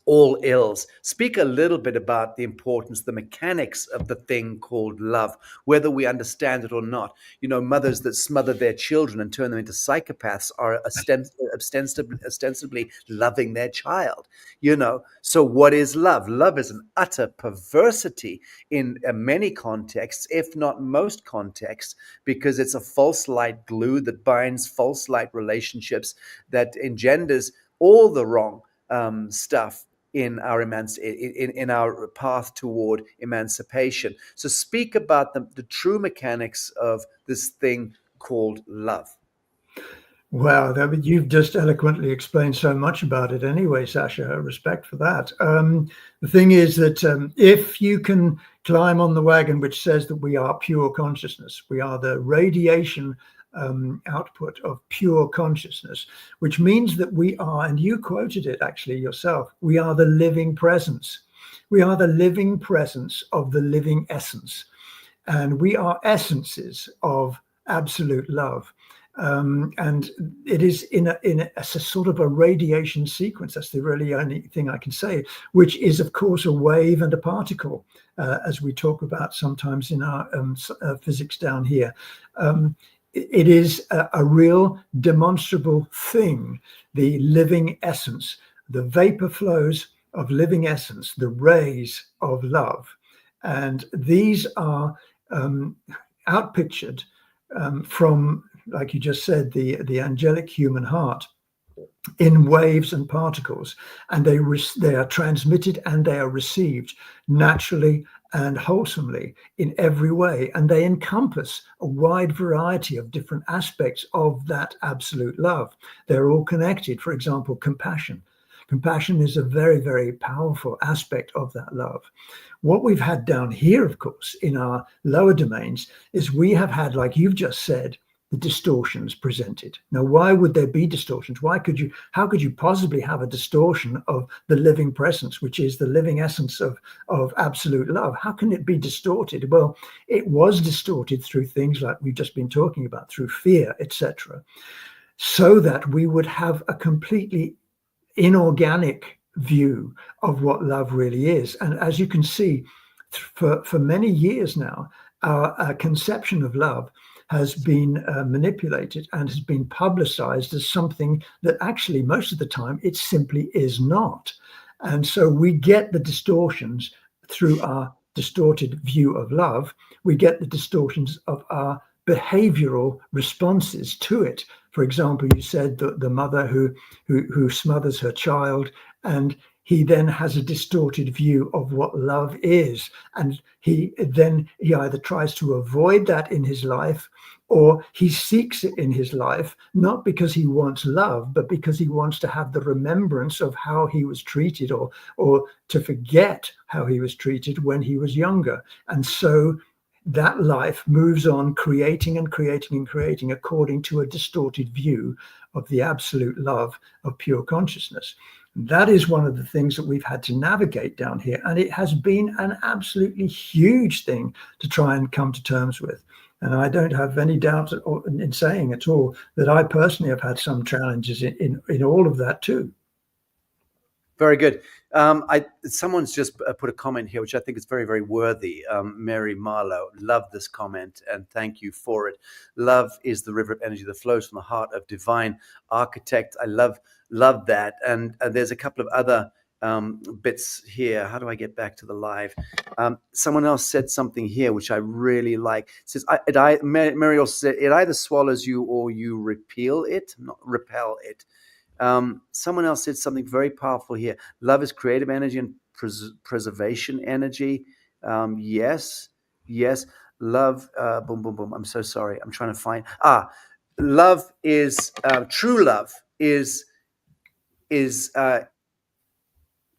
all ills. Speak a little bit about the importance, the mechanics of the thing called love, whether we understand it or not. You know, mothers that smother their children and turn them into psychopaths are ostensibly loving their child, you know. So what is love? Love is an utter perversity in many contexts, if not most contexts, because it's a false light glue that binds false light relationships, that engenders all the wrong stuff in our in our path toward emancipation. So speak about the true mechanics of this thing called love. Wow, you've just eloquently explained so much about it anyway, Sacha. Respect for that. The thing is that if you can climb on the wagon which says that we are pure consciousness, we are the radiation output of pure consciousness, which means that we are, and you quoted it actually yourself, we are the living presence. We are the living presence of the living essence. And we are essences of absolute love. And it is in a sort of a radiation sequence. That's the really only thing I can say, which is, of course, a wave and a particle, as we talk about sometimes in our physics down here. It is a real demonstrable thing, the living essence, the vapor flows of living essence, the rays of love. And these are outpictured from, like you just said, the angelic human heart in waves and particles, and they are transmitted and they are received naturally and wholesomely in every way, and they encompass a wide variety of different aspects of that absolute love. They're all connected. For example, compassion. Compassion is a very, very powerful aspect of that love. What we've had down here, of course, in our lower domains, is we have had, like you've just said, the distortions presented. Now, why would there be distortions? How could you possibly have a distortion of the living presence, which is the living essence of absolute love? How can it be distorted? Well, it was distorted through things like we've just been talking about, through fear, etc., so that we would have a completely inorganic view of what love really is. And as you can see, for many years now, our conception of love has been manipulated and has been publicized as something that actually most of the time it simply is not. And so we get the distortions through our distorted view of love. We get the distortions of our behavioral responses to it. For example, you said that the mother who smothers her child, and he then has a distorted view of what love is. And he either tries to avoid that in his life, or he seeks it in his life, not because he wants love, but because he wants to have the remembrance of how he was treated, or to forget how he was treated when he was younger. And so that life moves on, creating and creating and creating according to a distorted view of the absolute love of pure consciousness. That is one of the things that we've had to navigate down here. And it has been an absolutely huge thing to try and come to terms with. And I don't have any doubt in saying at all that I personally have had some challenges in all of that too. Very good. Someone's just put a comment here, which I think is very, very worthy. Mary Marlowe, love this comment and thank you for it. Love is the river of energy that flows from the heart of divine architect. I love that. And there's a couple of other bits here. How do I get back to the live? Someone else said something here which I really like. It says, Mary also said, it either swallows you or you repel it. Someone else said something very powerful here. Love is creative energy and preservation energy. Yes. Love, boom, boom, boom. I'm so sorry. I'm trying to find. Love is, true love is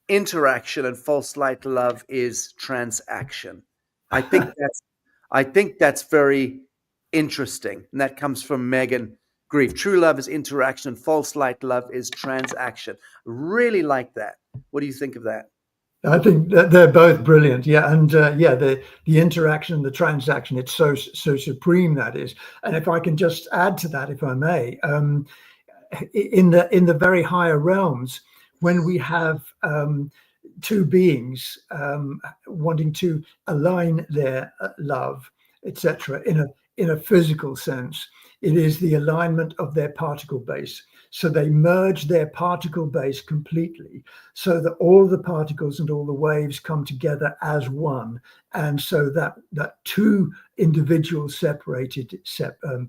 interaction, and false light love is transaction. I think that's very interesting. And that comes from Megan Grief. True love is interaction, false light love is transaction. Really like that. What do you think of that? I think that they're both brilliant. Yeah. And the interaction, the transaction, it's so supreme, that is. And if I can just add to that, if I may, in the very higher realms, when we have two beings wanting to align their love, etc., in a physical sense, it is the alignment of their particle base. So they merge their particle base completely, so that all the particles and all the waves come together as one, and so that two individual separated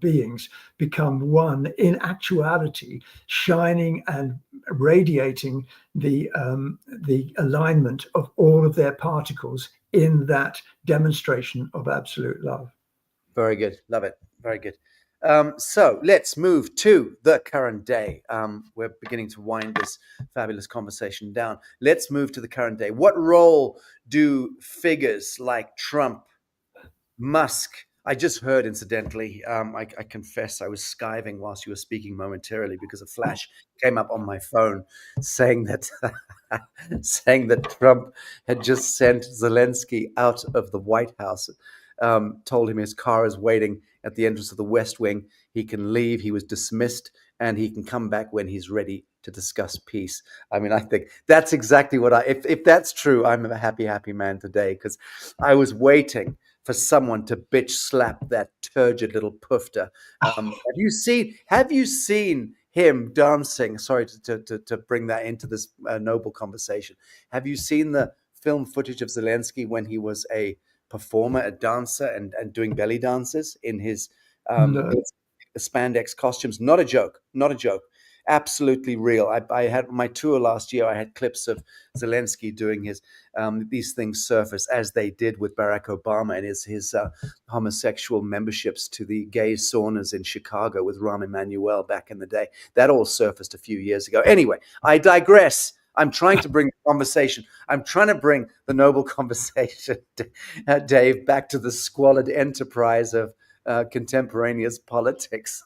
beings become one in actuality, shining and radiating the alignment of all of their particles in that demonstration of absolute love. Very good. Love it. Very good. So let's move to the current day. We're beginning to wind this fabulous conversation down. Let's move to the current day. What role do figures like Trump, Musk? I just heard, incidentally, I confess I was skiving whilst you were speaking momentarily because a flash came up on my phone saying that saying that Trump had just sent Zelensky out of the White House. Told him his car is waiting at the entrance of the West Wing. He can leave. He was dismissed, and he can come back when he's ready to discuss peace. I mean, I think that's exactly what if that's true, I'm a happy man today, because I was waiting for someone to bitch slap that turgid little poofter. Have you seen him dancing? Sorry to bring that into this noble conversation. Have you seen the film footage of Zelensky when he was a performer, a dancer, and doing belly dances in his spandex costumes? Not a joke. Absolutely real. I had my tour last year. I had clips of Zelensky doing his these things surface, as they did with Barack Obama and his homosexual memberships to the gay saunas in Chicago with Rahm Emanuel back in the day. That all surfaced a few years ago. Anyway, I digress. I'm trying to bring the conversation. I'm trying to bring the noble conversation, Dave, back to the squalid enterprise of contemporaneous politics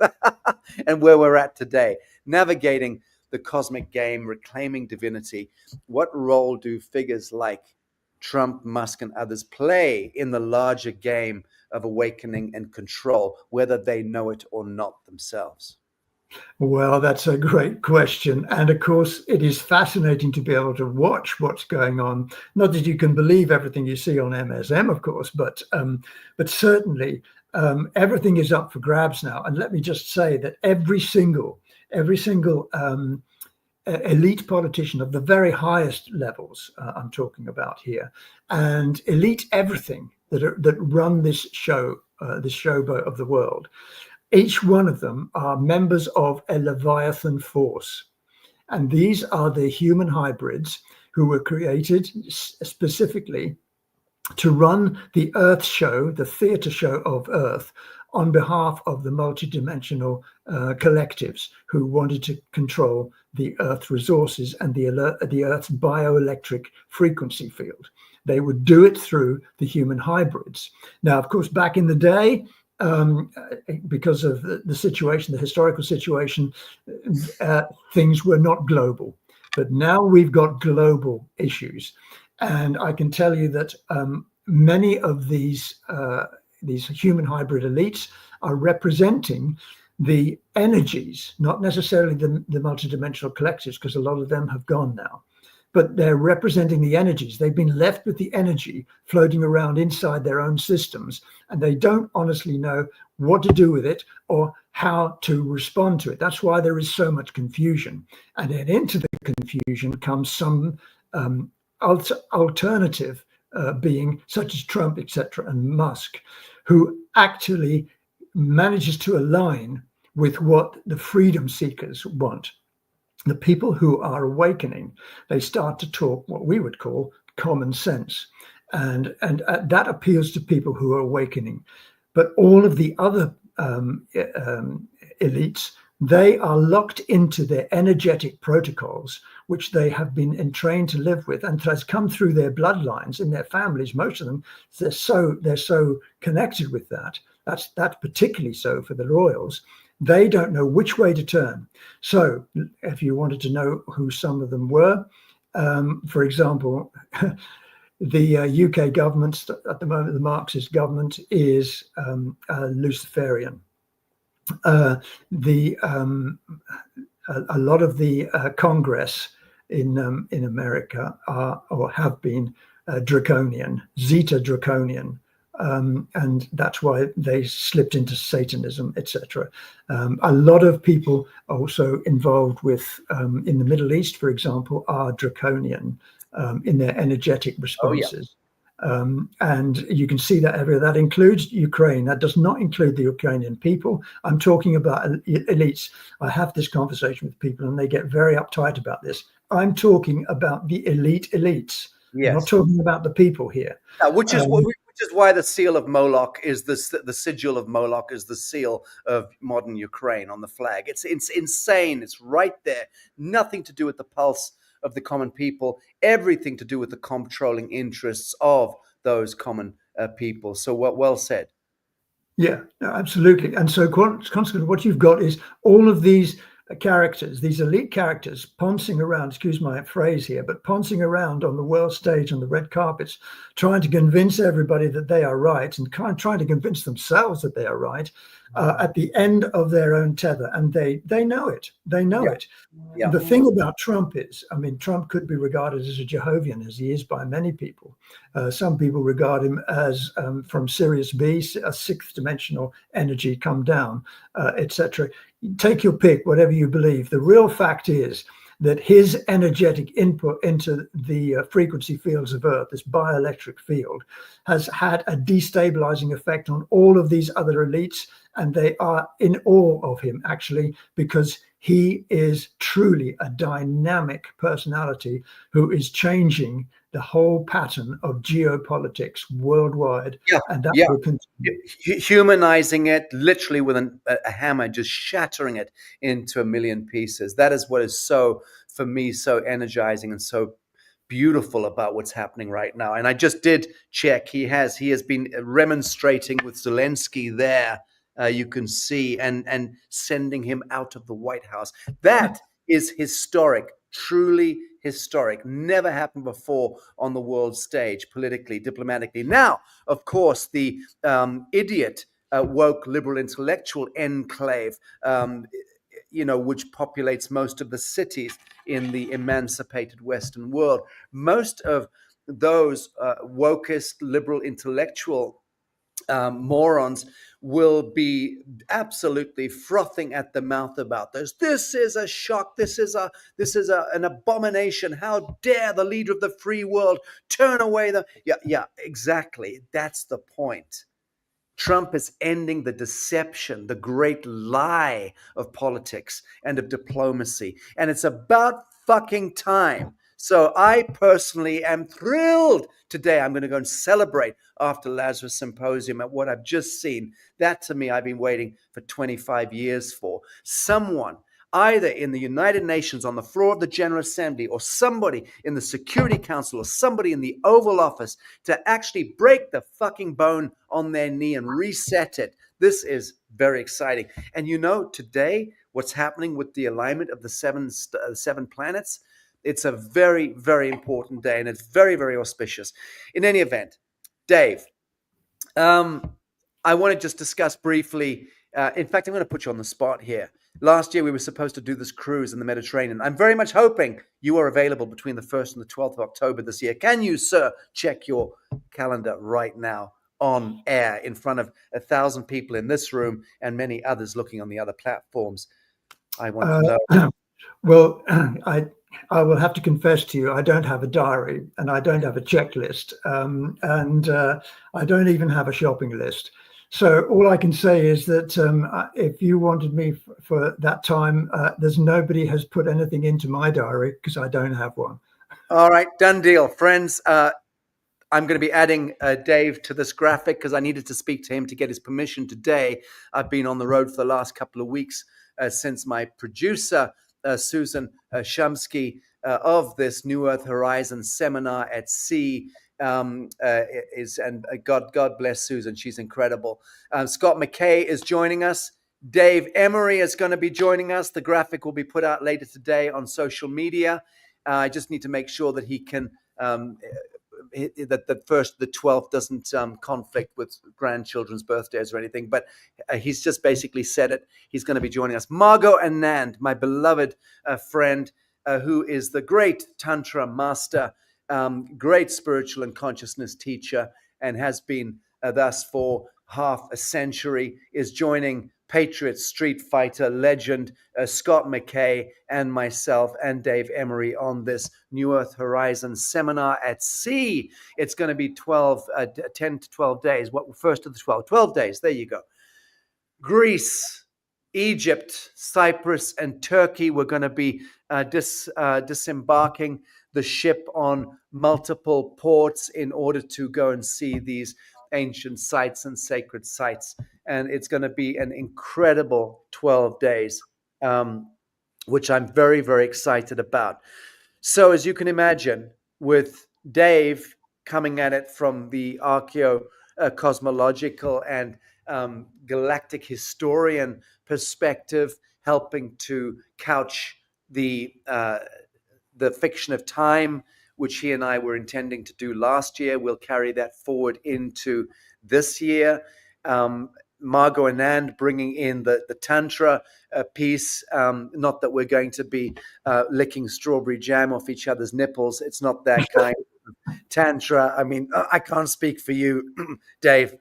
and where we're at today, navigating the cosmic game, reclaiming divinity. What role do figures like Trump, Musk, and others play in the larger game of awakening and control, whether they know it or not themselves? Well, that's a great question. And of course, it is fascinating to be able to watch what's going on. Not that you can believe everything you see on MSM, of course, but certainly everything is up for grabs now. And let me just say that every single elite politician of the very highest levels I'm talking about here, and elite everything that run this showboat of the world, each one of them are members of a Leviathan force. And these are the human hybrids who were created specifically to run the Earth show, the theater show of Earth, on behalf of the multidimensional collectives who wanted to control the Earth resources and the Earth's bioelectric frequency field. They would do it through the human hybrids. Now, of course, back in the day, because of the situation, the historical situation, things were not global. But now we've got global issues. And I can tell you that many of these human hybrid elites are representing the energies, not necessarily the multidimensional collectives, because a lot of them have gone now. But they're representing the energies. They've been left with the energy floating around inside their own systems, and they don't honestly know what to do with it or how to respond to it. That's why there is so much confusion. And then into the confusion comes some alternative being, such as Trump, etc., and Musk, who actually manages to align with what the freedom seekers want. The people who are awakening, they start to talk what we would call common sense. And that appeals to people who are awakening. But all of the other elites, they are locked into their energetic protocols, which they have been entrained to live with, and has come through their bloodlines in their families. Most of them, they're so connected with that. That's particularly so for the royals. They don't know which way to turn. So if you wanted to know who some of them were, for example, the UK government at the moment, the Marxist government, is Luciferian. A lot of the Congress in America are or have been draconian, Zeta draconian. And that's why they slipped into Satanism, etc. A lot of people also involved with in the Middle East, for example, are draconian in their energetic responses. And you can see that everywhere. That includes Ukraine. That does not include the Ukrainian people. I'm talking about elites. I have this conversation with people and they get very uptight about this. I'm talking about the elites. Yes. I'm not talking about the people here. Which is why the seal of Moloch is the sigil of Moloch is the seal of modern Ukraine on the flag. It's insane. It's right there. Nothing to do with the pulse of the common people. Everything to do with the controlling interests of those common people. So well said. Yeah, no, absolutely. And so consequently, what you've got is all of these characters, these elite characters, poncing around, excuse my phrase here, but poncing around on the world stage on the red carpets, trying to convince everybody that they are right and trying to convince themselves that they are right at the end of their own tether. And they know it. They know it. Yeah. The thing about Trump is, I mean, Trump could be regarded as a Jehovian, as he is by many people. Some people regard him as from Sirius B, a sixth dimensional energy come down, etc. Take your pick, whatever you believe. The real fact is that his energetic input into the frequency fields of Earth, this bioelectric field, has had a destabilizing effect on all of these other elites. And they are in awe of him, actually, because he is truly a dynamic personality who is changing the whole pattern of geopolitics worldwide. And that will continue. Humanizing it, literally with a hammer, just shattering it into a million pieces. That is what is so, for me, so energizing and so beautiful about what's happening right now. And I just did check. He has been remonstrating with Zelensky there. You can see, and sending him out of the White House. That is historic, truly historic. Never happened before on the world stage, politically, diplomatically. Now, of course, the idiot woke liberal intellectual enclave, which populates most of the cities in the emancipated Western world. Most of those wokest liberal intellectual morons will be absolutely frothing at the mouth about this. This is a shock. This is an abomination. How dare the leader of the free world turn away the... Yeah, exactly. That's the point. Trump is ending the deception, the great lie of politics and of diplomacy. And it's about fucking time. So I personally am thrilled today. I'm going to go and celebrate after Lazarus Symposium at what I've just seen. That, to me, I've been waiting for 25 years for. Someone, either in the United Nations on the floor of the General Assembly, or somebody in the Security Council, or somebody in the Oval Office, to actually break the fucking bone on their knee and reset it. This is very exciting. And today, what's happening with the alignment of the seven planets, it's a very, very important day, and it's very, very auspicious. In any event, Dave, I want to just discuss briefly. In fact, I'm going to put you on the spot here. Last year, we were supposed to do this cruise in the Mediterranean. I'm very much hoping you are available between the 1st and the 12th of October this year. Can you, sir, check your calendar right now on air in front of 1,000 people in this room and many others looking on the other platforms? I want to know. Well, I will have to confess to you, I don't have a diary and I don't have a checklist, and I don't even have a shopping list. So all I can say is that if you wanted me for that time, there's nobody has put anything into my diary because I don't have one. All right, done deal. Friends, I'm going to be adding Dave to this graphic because I needed to speak to him to get his permission today. I've been on the road for the last couple of weeks since my producer, Susan Shumsky, of this New Earth Horizon seminar at sea God bless Susan. She's incredible. Scott McKay is joining us. Dave Emery is going to be joining us. The graphic will be put out later today on social media. I just need to make sure that he can that first the 12th doesn't conflict with grandchildren's birthdays or anything, but he's just basically said it. He's going to be joining us. Margot Anand, my beloved friend, who is the great Tantra master, great spiritual and consciousness teacher, and has been thus for half a century, is joining Patriot Street Fighter legend Scott McKay and myself and Dave Emery on this New Earth Horizon seminar at sea. It's going to be 10 to 12 days. What first of the 12 days? There you go. Greece, Egypt, Cyprus, and Turkey. We're going to be disembarking the ship on multiple ports in order to go and see these ancient sites and sacred sites. And it's going to be an incredible 12 days, which I'm very, very excited about. So as you can imagine, with Dave coming at it from the archaeo-cosmological and galactic historian perspective, helping to couch the fiction of time, which he and I were intending to do last year. We'll carry that forward into this year. Margot Anand bringing in the Tantra piece. Not that we're going to be licking strawberry jam off each other's nipples. It's not that kind of Tantra. I mean, I can't speak for you, Dave,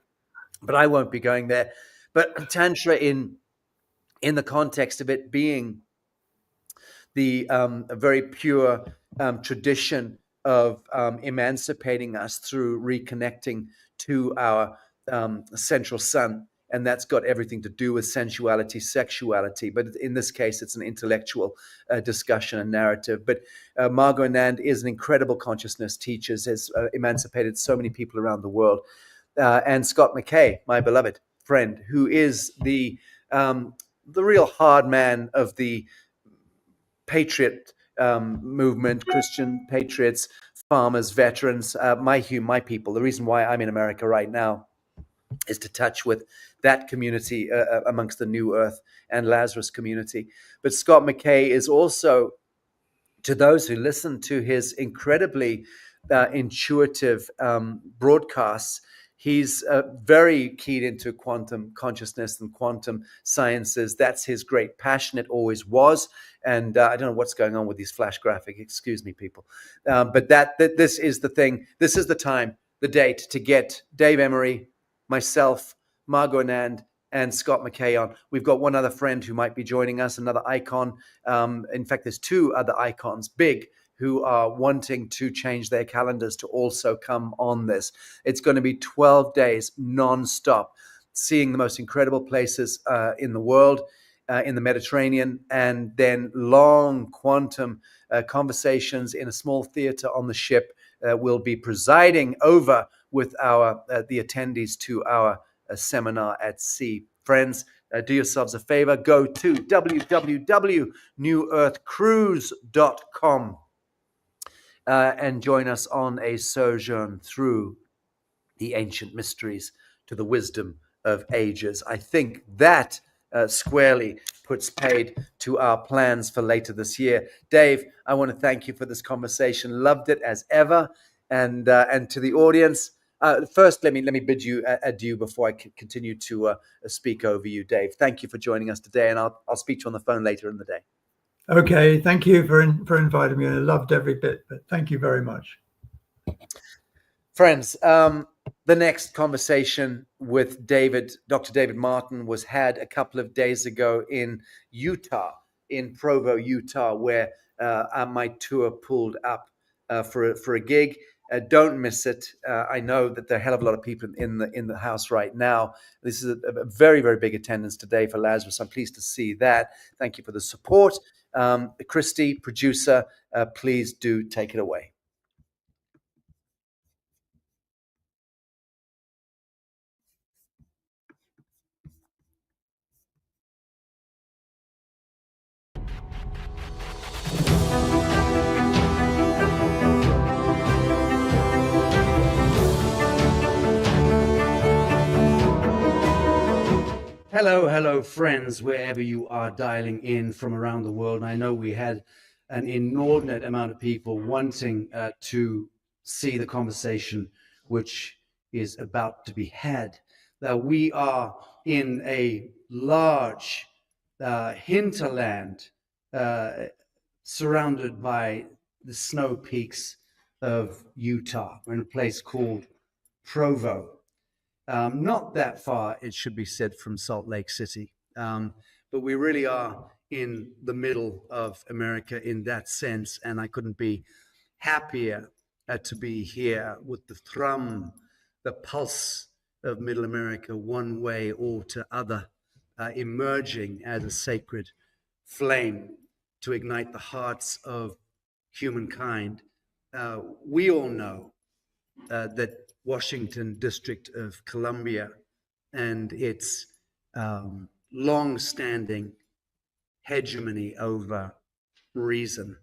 but I won't be going there. But Tantra in the context of it being the a very pure tradition of emancipating us through reconnecting to our central sun. And that's got everything to do with sensuality, sexuality. But in this case, it's an intellectual discussion and narrative. But Margot Anand is an incredible consciousness teacher, has emancipated so many people around the world. And Scott McKay, my beloved friend, who is the real hard man of the patriot movement, Christian patriots, farmers, veterans, my people. The reason why I'm in America right now is to touch with that community amongst the New Earth and Lazarus community. But Scott McKay is also, to those who listen to his incredibly intuitive broadcasts, he's very keyed into quantum consciousness and quantum sciences. That's his great passion. It always was. And I don't know what's going on with these flash graphics. Excuse me, people. But this is the thing. This is the time, the date to get Dave Emery, myself, Margot Anand, and Scott McKay on. We've got one other friend who might be joining us, another icon. In fact, there's two other icons, big, who are wanting to change their calendars to also come on this. It's going to be 12 days nonstop, seeing the most incredible places in the world, in the Mediterranean, and then long quantum conversations in a small theater on the ship. We'll be presiding over with the attendees to our seminar at sea. Friends, do yourselves a favor. Go to www.newearthcruise.com and join us on a sojourn through the ancient mysteries to the wisdom of ages. I think that squarely puts paid to our plans for later this year. Dave, I want to thank you for this conversation. Loved it as ever. And to the audience, first, let me bid you adieu before I continue to speak over you, Dave. Thank you for joining us today, and I'll speak to you on the phone later in the day. Okay, thank you for inviting me. I loved every bit, but thank you very much. Friends, the next conversation with Dr. David Martin was had a couple of days ago in Utah, in Provo, Utah, where my tour pulled up for a gig. Don't miss it. I know that there are a hell of a lot of people in the house right now. This is a very, very big attendance today for Lazarus. I'm pleased to see that. Thank you for the support. Christy, producer, please do take it away. Hello, friends, wherever you are dialing in from around the world. And I know we had an inordinate amount of people wanting to see the conversation which is about to be had. We are in a large hinterland surrounded by the snow peaks of Utah. We're in a place called Provo. Not that far, it should be said, from Salt Lake City. But we really are in the middle of America in that sense, and I couldn't be happier to be here with the thrum, the pulse of Middle America, one way or to other, emerging as a sacred flame to ignite the hearts of humankind. We all know that Washington District of Columbia and its long-standing hegemony over reason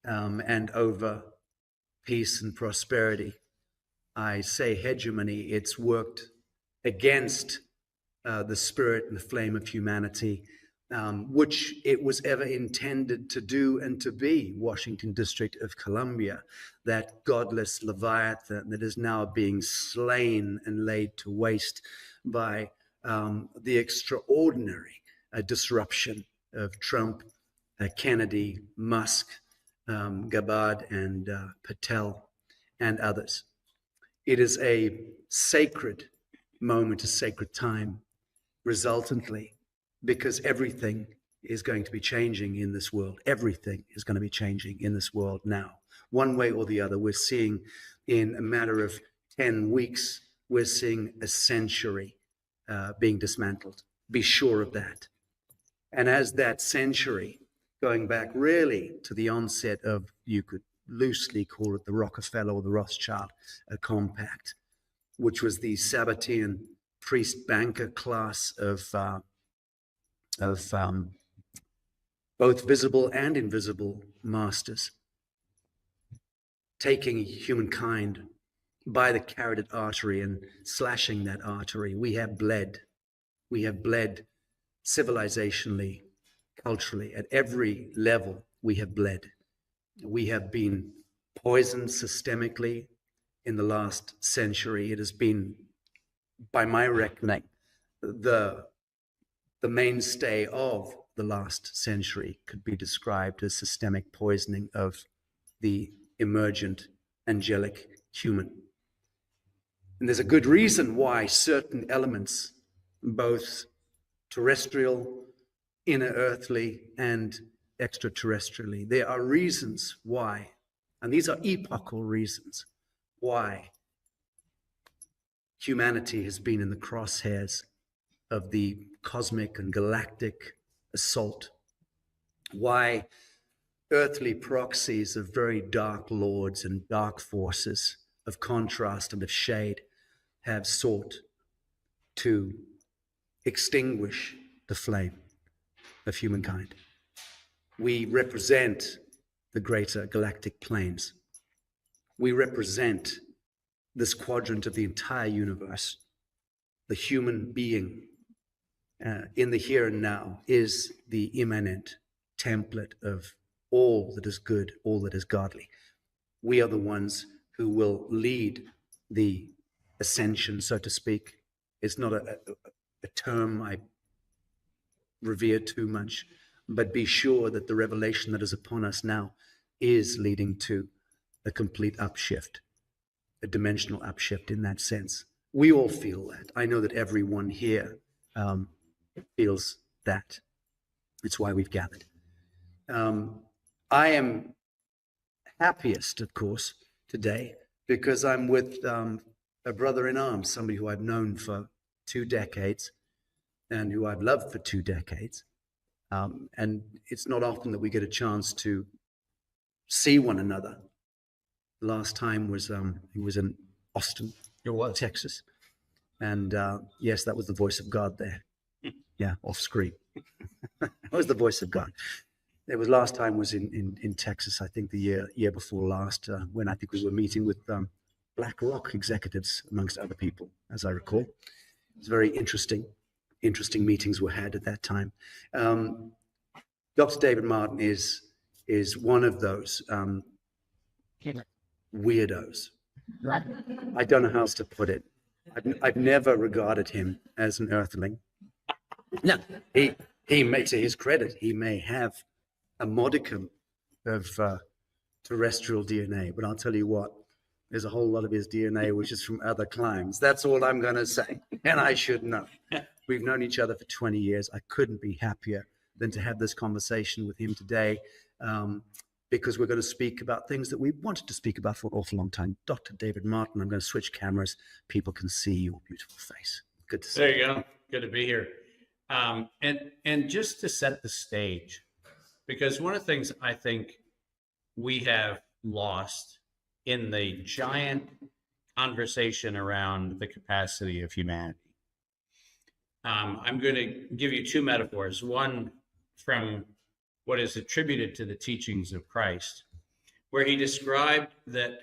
and over peace and prosperity. I say hegemony, it's worked against the spirit and the flame of humanity, which it was ever intended to do and to be. Washington District of Columbia, that godless leviathan that is now being slain and laid to waste by the extraordinary disruption of Trump, Kennedy, Musk, Gabbard, and Patel, and others. It is a sacred moment, a sacred time, resultantly, because everything is going to be changing in this world. Everything is going to be changing in this world now, one way or the other. We're seeing in a matter of 10 weeks, we're seeing a century being dismantled. Be sure of that. And as that century, going back really to the onset of, you could loosely call it the Rockefeller or the Rothschild Compact, which was the Sabbatean priest-banker class of both visible and invisible masters, taking humankind by the carotid artery and slashing that artery. We have bled civilizationally, culturally, at every level. We have bled. We have been poisoned systemically in the last century. It has been, by my reckoning, the mainstay of the last century could be described as systemic poisoning of the emergent angelic human. And there's a good reason why certain elements, both terrestrial, inner earthly, and extraterrestrially, there are reasons why, and these are epochal reasons, why humanity has been in the crosshairs of the cosmic and galactic assault, why earthly proxies of very dark lords and dark forces of contrast and of shade have sought to extinguish the flame of humankind. We represent the greater galactic planes. We represent this quadrant of the entire universe. The human being in the here and now is the immanent template of all that is good, all that is godly. We are the ones who will lead the ascension, so to speak. It's not a term I revere too much, but be sure that the revelation that is upon us now is leading to a complete upshift, a dimensional upshift in that sense. We all feel that. I know that everyone here feels that. It's why we've gathered. I am happiest, of course, today because I'm with a brother in arms, somebody who I've known for 2 decades and who I've loved for 2 decades. And it's not often that we get a chance to see one another. The last time was he was in Austin, Texas. And yes, that was the voice of God there. Yeah, off screen. That was the voice of God. It was last time was in Texas, I think the year before last, when I think we were meeting with BlackRock executives, amongst other people, as I recall. It was very interesting meetings were had at that time. Dr. David Martin is one of those weirdos. I don't know how else to put it. I've never regarded him as an earthling. No, he may, to his credit, he may have a modicum of terrestrial DNA. But I'll tell you what, there's a whole lot of his DNA which is from other climes. That's all I'm going to say. And I should know. We've known each other for 20 years. I couldn't be happier than to have this conversation with him today, because we're going to speak about things that we wanted to speak about for an awful long time. Dr. David Martin, I'm going to switch cameras. People can see your beautiful face. Good to see you. There you go. Good to be here. And just to set the stage, because one of the things I think we have lost in the giant conversation around the capacity of humanity. I'm going to give you two metaphors. One from what is attributed to the teachings of Christ, where he described that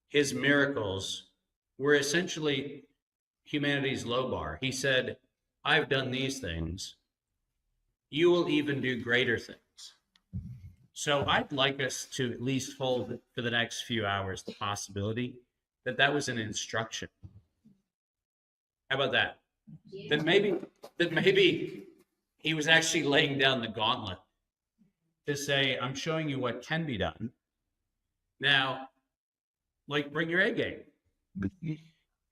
his miracles were essentially humanity's low bar. He said, I've done these things. You will even do greater things. So I'd like us to at least hold for the next few hours the possibility that that was an instruction. How about that? Yeah. That maybe he was actually laying down the gauntlet to say, I'm showing you what can be done. Now, like, bring your A game.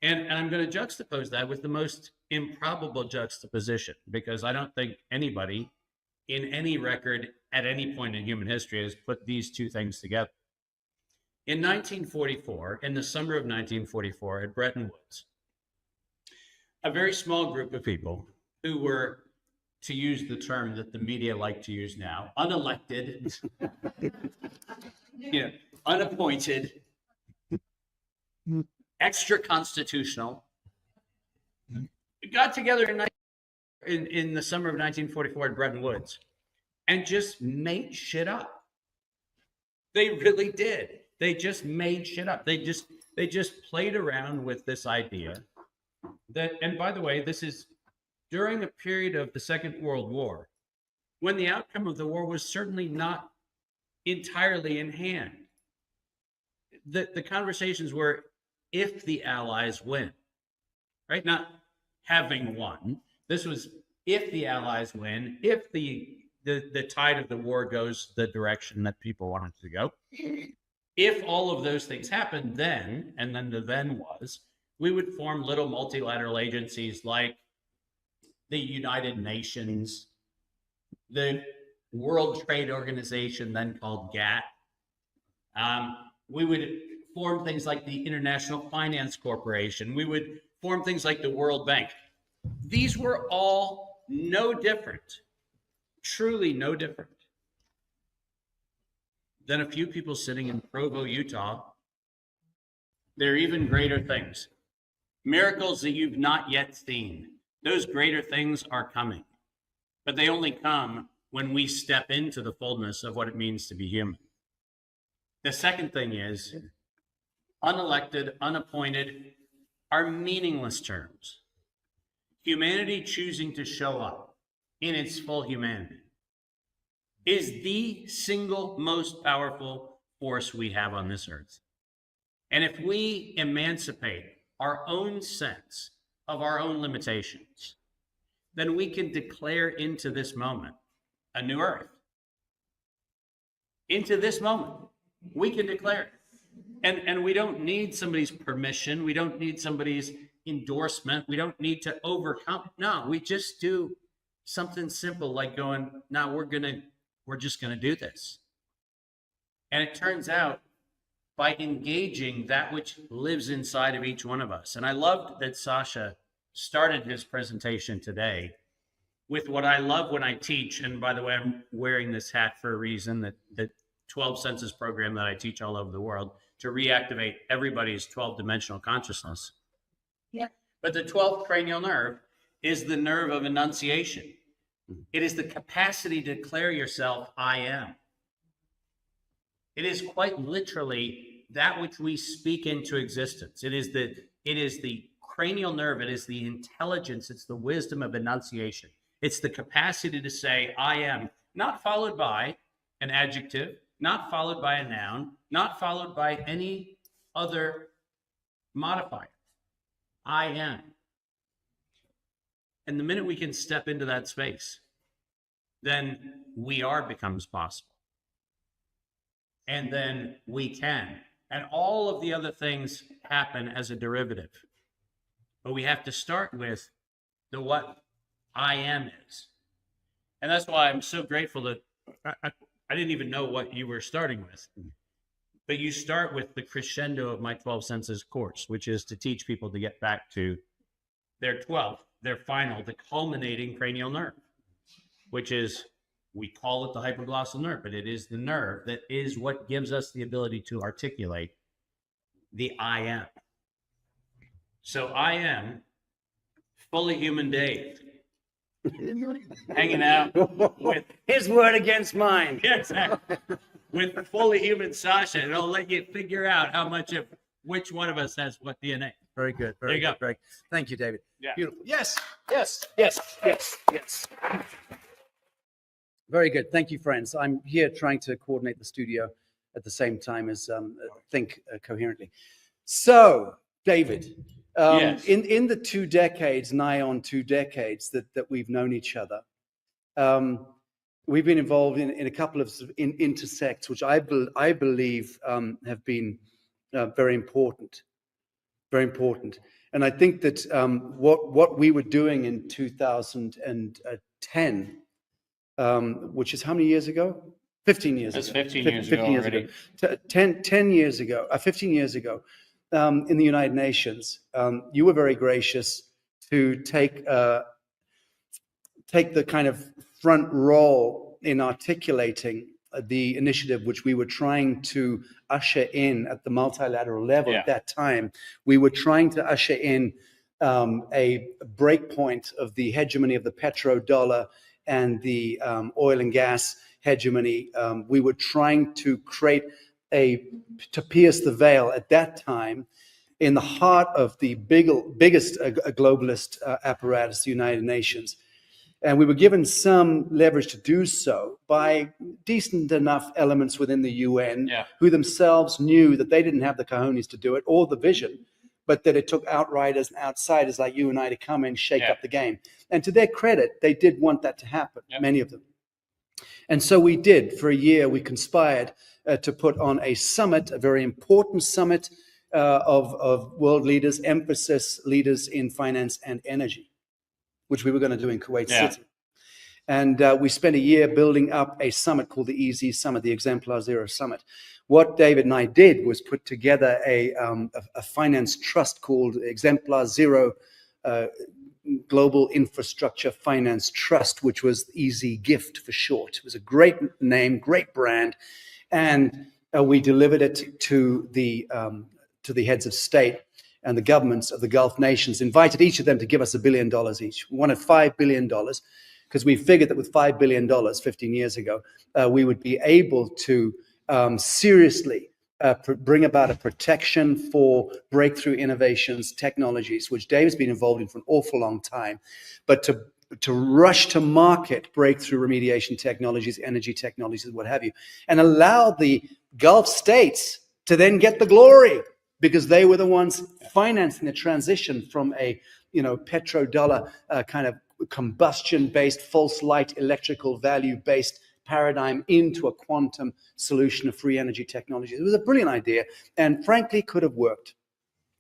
And I'm going to juxtapose that with the most improbable juxtaposition, because I don't think anybody in any record at any point in human history has put these two things together. In 1944, in the summer of 1944 at Bretton Woods, a very small group of people who were, to use the term that the media like to use now, unelected, unappointed, extra constitutional, got together in the summer of 1944 at Bretton Woods and just made shit up. They really did. They just made shit up. They just played around with this idea that, and by the way, this is during a period of the Second World War, when the outcome of the war was certainly not entirely in hand. The conversations were, if the Allies win, right? Not having won. This was if the Allies win, if the tide of the war goes the direction that people wanted to go. If all of those things happened, then, and then the then was, we would form little multilateral agencies like the United Nations, the World Trade Organization, then called GATT. We would form things like the International Finance Corporation. We would form things like the World Bank. These were all no different, truly no different than a few people sitting in Provo, Utah. There are even greater things, miracles that you've not yet seen. Those greater things are coming, but they only come when we step into the fullness of what it means to be human. The second thing is, unelected, unappointed are meaningless terms. Humanity choosing to show up in its full humanity is the single most powerful force we have on this earth. And if we emancipate our own sense of our own limitations, then we can declare into this moment a new earth. Into this moment, we can declare it. And we don't need somebody's permission. We don't need somebody's endorsement. We don't need to overcome. No, we just do something simple like going, no, we're just gonna do this. And it turns out, by engaging that which lives inside of each one of us. And I loved that SACHA started his presentation today with what I love when I teach. And by the way, I'm wearing this hat for a reason, that 12 senses program that I teach all over the world to reactivate everybody's 12-dimensional consciousness. Yeah. But the 12th cranial nerve is the nerve of enunciation. It is the capacity to declare yourself, I am. It is quite literally that which we speak into existence. It is the cranial nerve. It is the intelligence. It's the wisdom of enunciation. It's the capacity to say, I am, not followed by an adjective, not followed by a noun, not followed by any other modifier. I am. And the minute we can step into that space, then we are becomes possible. And then we can. And all of the other things happen as a derivative. But we have to start with the what I am is. And that's why I'm so grateful that I didn't even know what you were starting with. But you start with the crescendo of my 12 senses course, which is to teach people to get back to their 12th, their final, the culminating cranial nerve, which is, we call it the hypoglossal nerve, but it is the nerve that is what gives us the ability to articulate the I am. So I am fully human Dave, hanging out with his word against mine. yeah, exactly, with fully human Sasha, and it'll let you figure out how much of which one of us has what DNA. Very good. There you go. Very good. Thank you, David. Yeah. Beautiful. Yes. Very good. Thank you, friends. I'm here trying to coordinate the studio at the same time as think coherently. So, David, Yes. in the 2 decades, nigh on 2 decades that we've known each other, we've been involved in a couple of, sort of intersects, which I believe have been very important. Very important. And I think that what we were doing in 2010, which is how many years ago? 15 years That's ago. 15 years ago already. 10 years ago, 15 years ago, in the United Nations, you were very gracious to take the kind of front role in articulating the initiative which we were trying to usher in at the multilateral level at that time. We were trying to usher in a breakpoint of the hegemony of the petrodollar and the oil and gas hegemony. We were trying to create to pierce the veil at that time in the heart of the biggest globalist apparatus, the United Nations. And we were given some leverage to do so by decent enough elements within the UN who themselves knew that they didn't have the cojones to do it or the vision, but that it took outriders and outsiders like you and I to come and shake up the game. And to their credit, they did want that to happen, many of them. And so we did. For a year, we conspired to put on a summit, a very important summit of world leaders, emphasis leaders in finance and energy, which we were going to do in Kuwait City. And we spent a year building up a summit called the EZ Summit, the Exemplar Zero Summit. What David and I did was put together a finance trust called Exemplar Zero Global Infrastructure Finance Trust, which was EZ Gift for short. It was a great name, great brand. And we delivered it to the heads of state and the governments of the Gulf nations, invited each of them to give us $1 billion each. We wanted $5 billion because we figured that with $5 billion 15 years ago, we would be able to seriously bring about a protection for breakthrough innovations, technologies, which Dave's been involved in for an awful long time, but to rush to market breakthrough remediation technologies, energy technologies, what have you, and allow the Gulf states to then get the glory, because they were the ones financing the transition from a petrodollar kind of combustion-based, false light, electrical value-based paradigm into a quantum solution of free energy technologies. It was a brilliant idea, and frankly could have worked,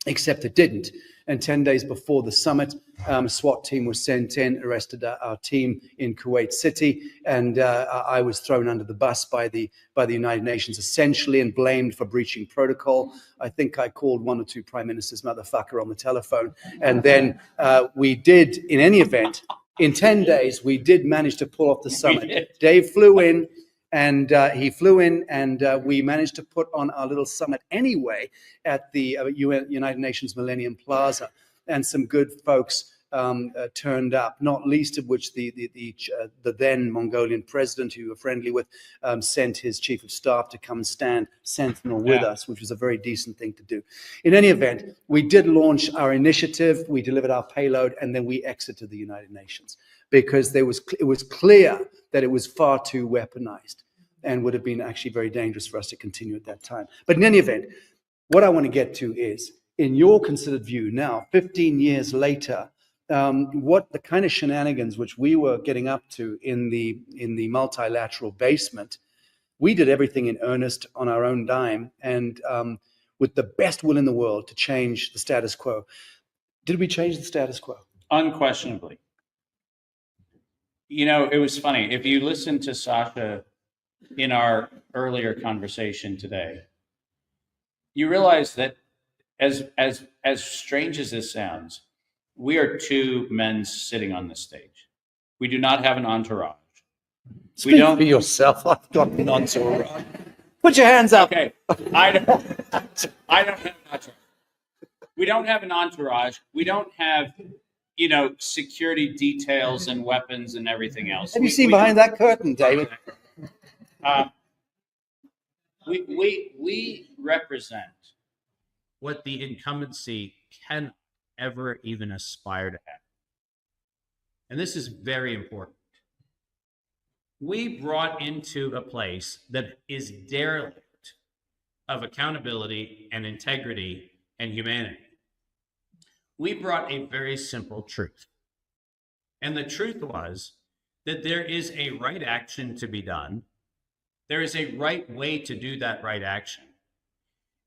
except it didn't. And 10 days before the summit, a SWAT team was sent in, arrested our team in Kuwait City, and I was thrown under the bus by the United Nations, essentially, and blamed for breaching protocol. I think I called 1 or 2 prime ministers motherfucker on the telephone, and then we did, in any event, in 10 days, we did manage to pull off the summit. Dave flew in, and we managed to put on our little summit anyway at the United Nations Millennium Plaza, and some good folks turned up, not least of which the then Mongolian president, who we were friendly with, sent his chief of staff to come and stand sentinel with us, which was a very decent thing to do. In any event, we did launch our initiative, we delivered our payload, and then we exited the United Nations because it was clear that it was far too weaponized and would have been actually very dangerous for us to continue at that time. But in any event, what I want to get to is, in your considered view now, 15 years later, what the kind of shenanigans which we were getting up to in the multilateral basement, we did everything in earnest on our own dime and with the best will in the world to change the status quo. Did we change the status quo? Unquestionably. You know, it was funny. If you listen to SACHA in our earlier conversation today, you realize that as strange as this sounds, we are two men sitting on this stage. We do not have an entourage. Speak for yourself. I've got an entourage. Put your hands up. Okay, I don't have an entourage. We don't have an entourage. We don't have, security details and weapons and everything else. Have you seen behind that curtain, David? We represent what the incumbency can ever even aspire to have. And this is very important. We brought into a place that is derelict of accountability and integrity and humanity. We brought a very simple truth. And the truth was that there is a right action to be done. There is a right way to do that right action.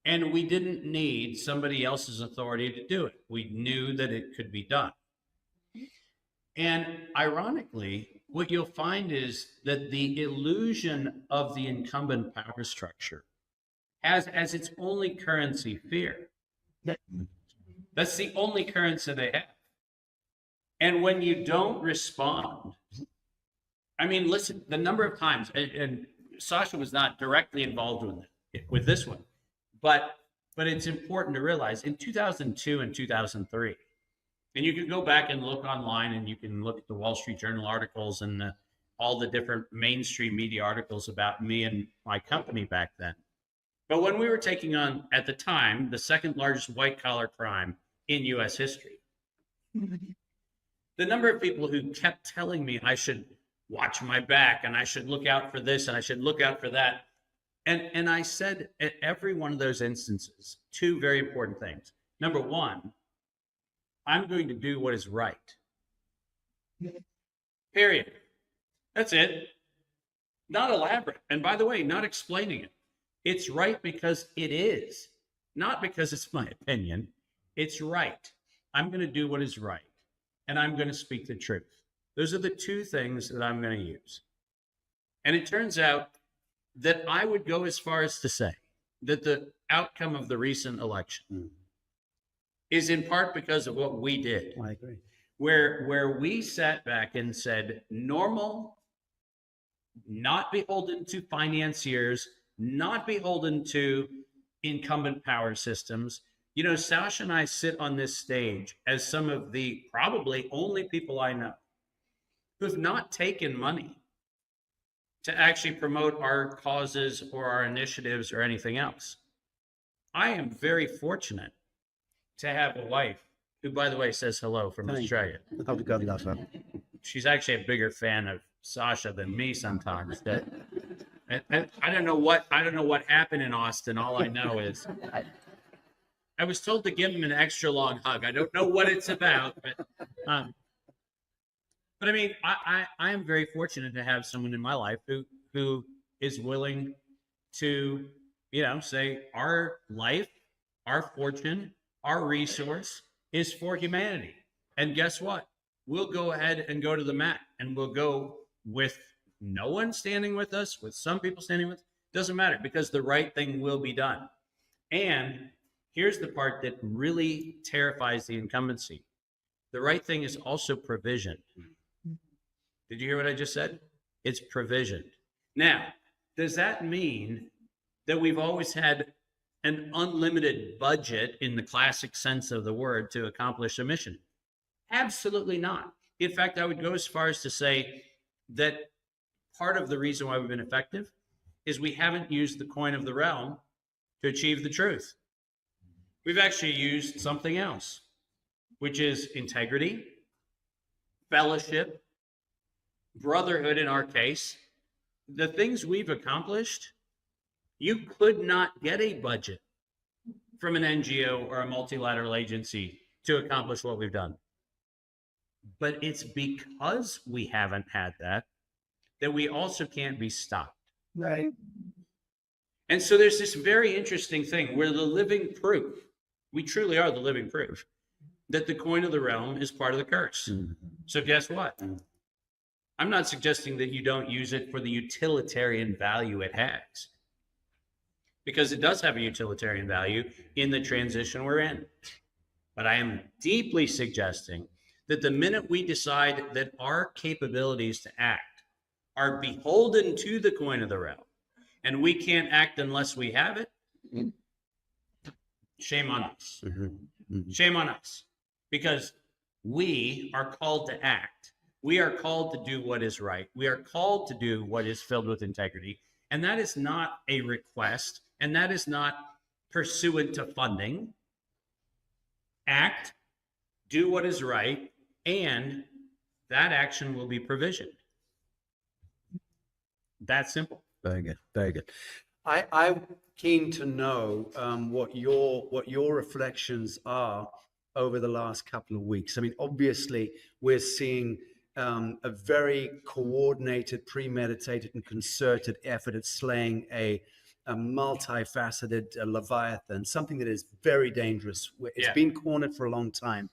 And we didn't need somebody else's authority to do it. We knew that it could be done. And ironically, what you'll find is that the illusion of the incumbent power structure has as its only currency fear. That's the only currency they have. And when you don't respond, I mean, listen, the number of times, and SACHA was not directly involved with this one, but it's important to realize in 2002 and 2003, and you can go back and look online and you can look at the Wall Street Journal articles and all the different mainstream media articles about me and my company back then. But when we were taking on, at the time, the second largest white collar crime in US history, the number of people who kept telling me I should watch my back and I should look out for this and I should look out for that. And I said at every one of those instances, two very important things. Number one, I'm going to do what is right. Period. That's it. Not elaborate. And by the way, not explaining it. It's right because it is. Not because it's my opinion. It's right. I'm going to do what is right. And I'm going to speak the truth. Those are the two things that I'm going to use. And it turns out that I would go as far as to say that the outcome of the recent election is in part because of what we did. I agree. Where we sat back and said, normal, not beholden to financiers, not beholden to incumbent power systems. You know, SACHA and I sit on this stage as some of the probably only people I know who have not taken money to actually promote our causes or our initiatives or anything else. I am very fortunate to have a wife who, by the way, says hello from Australia. How to God love her. She's actually a bigger fan of SACHA than me sometimes. And I don't know what happened in Austin. All I know is I was told to give him an extra long hug. I don't know what it's about, but I mean, I am very fortunate to have someone in my life who is willing to, say our life, our fortune, our resource is for humanity. And guess what? We'll go ahead and go to the mat, and we'll go with no one standing with us, with some people standing with us. Doesn't matter, because the right thing will be done. And here's the part that really terrifies the incumbency. The right thing is also provisioned. Did you hear what I just said? It's provisioned. Now, does that mean that we've always had an unlimited budget in the classic sense of the word to accomplish a mission? Absolutely not. In fact, I would go as far as to say that part of the reason why we've been effective is we haven't used the coin of the realm to achieve the truth. We've actually used something else, which is integrity, fellowship, brotherhood in our case. The things we've accomplished, you could not get a budget from an NGO or a multilateral agency to accomplish what we've done. But it's because we haven't had that we also can't be stopped. Right. And so there's this very interesting thing. We're the living proof. We truly are the living proof that the coin of the realm is part of the curse. Mm-hmm. So guess what? Mm-hmm. I'm not suggesting that you don't use it for the utilitarian value it has, because it does have a utilitarian value in the transition we're in. But I am deeply suggesting that the minute we decide that our capabilities to act are beholden to the coin of the realm, and we can't act unless we have it, shame on us. Mm-hmm. Mm-hmm. Shame on us. Because we are called to act. We are called to do what is right. We are called to do what is filled with integrity. And that is not a request, and that is not pursuant to funding. Act, do what is right, and that action will be provisioned. That simple. Very good. Very good. I'm keen to know what your reflections are over the last couple of weeks. I mean, obviously, we're seeing a very coordinated, premeditated, and concerted effort at slaying a multifaceted Leviathan, something that is very dangerous. It's been cornered for a long time.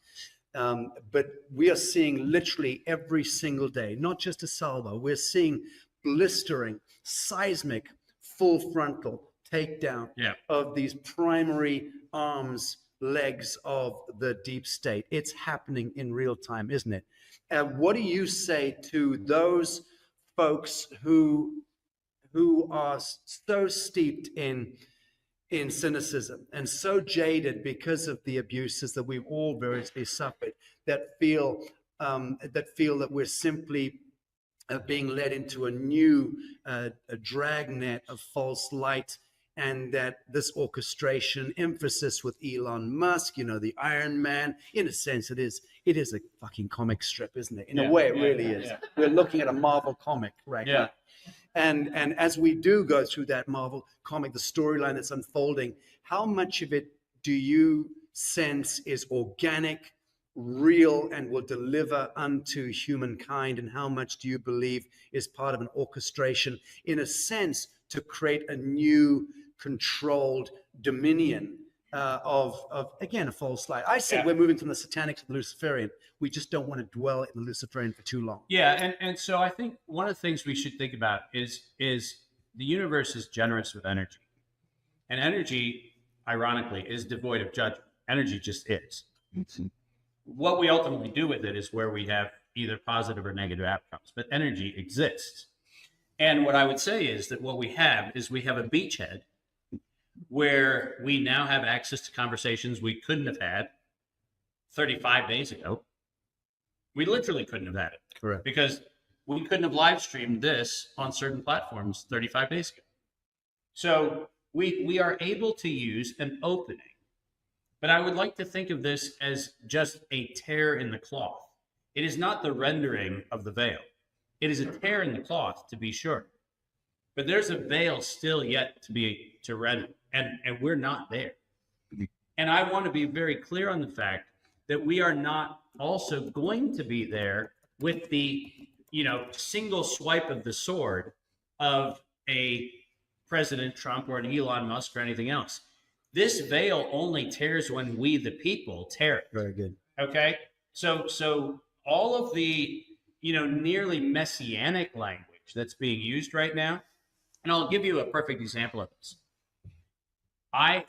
But we are seeing literally every single day, not just a salvo, we're seeing blistering, seismic, full frontal takedown of these primary arms, legs of the deep state. It's happening in real time, isn't it? What do you say to those folks who are so steeped in cynicism and so jaded because of the abuses that we've all variously suffered, that feel that we're simply being led into a new a dragnet of false light, and that this orchestration, emphasis with Elon Musk, the Iron Man, in a sense, it is a fucking comic strip, isn't it? In a way, it really is. Yeah. We're looking at a Marvel comic right now. And as we do go through that Marvel comic, the storyline that's unfolding, how much of it do you sense is organic, real, and will deliver unto humankind, and how much do you believe is part of an orchestration, in a sense, to create a new controlled dominion of again, a false light? I say we're moving from the satanic to the Luciferian. We just don't want to dwell in the Luciferian for too long. And so I think one of the things we should think about is the universe is generous with energy, and energy, ironically, is devoid of judgment. Energy just is. What we ultimately do with it is where we have either positive or negative outcomes, but energy exists. And what I would say is that what we have is we have a beachhead where we now have access to conversations we couldn't have had 35 days ago. We literally couldn't have had it. Correct. Because we couldn't have live streamed this on certain platforms 35 days ago. So we are able to use an opening. But I would like to think of this as just a tear in the cloth. It is not the rendering of the veil. It is a tear in the cloth, to be sure. But there's a veil still yet to render, and we're not there. And I want to be very clear on the fact that we are not also going to be there with the single swipe of the sword of a President Trump or an Elon Musk or anything else. This veil only tears when we, the people, tear it. Very good. Okay? So all of the, nearly messianic language that's being used right now, and I'll give you a perfect example of this. I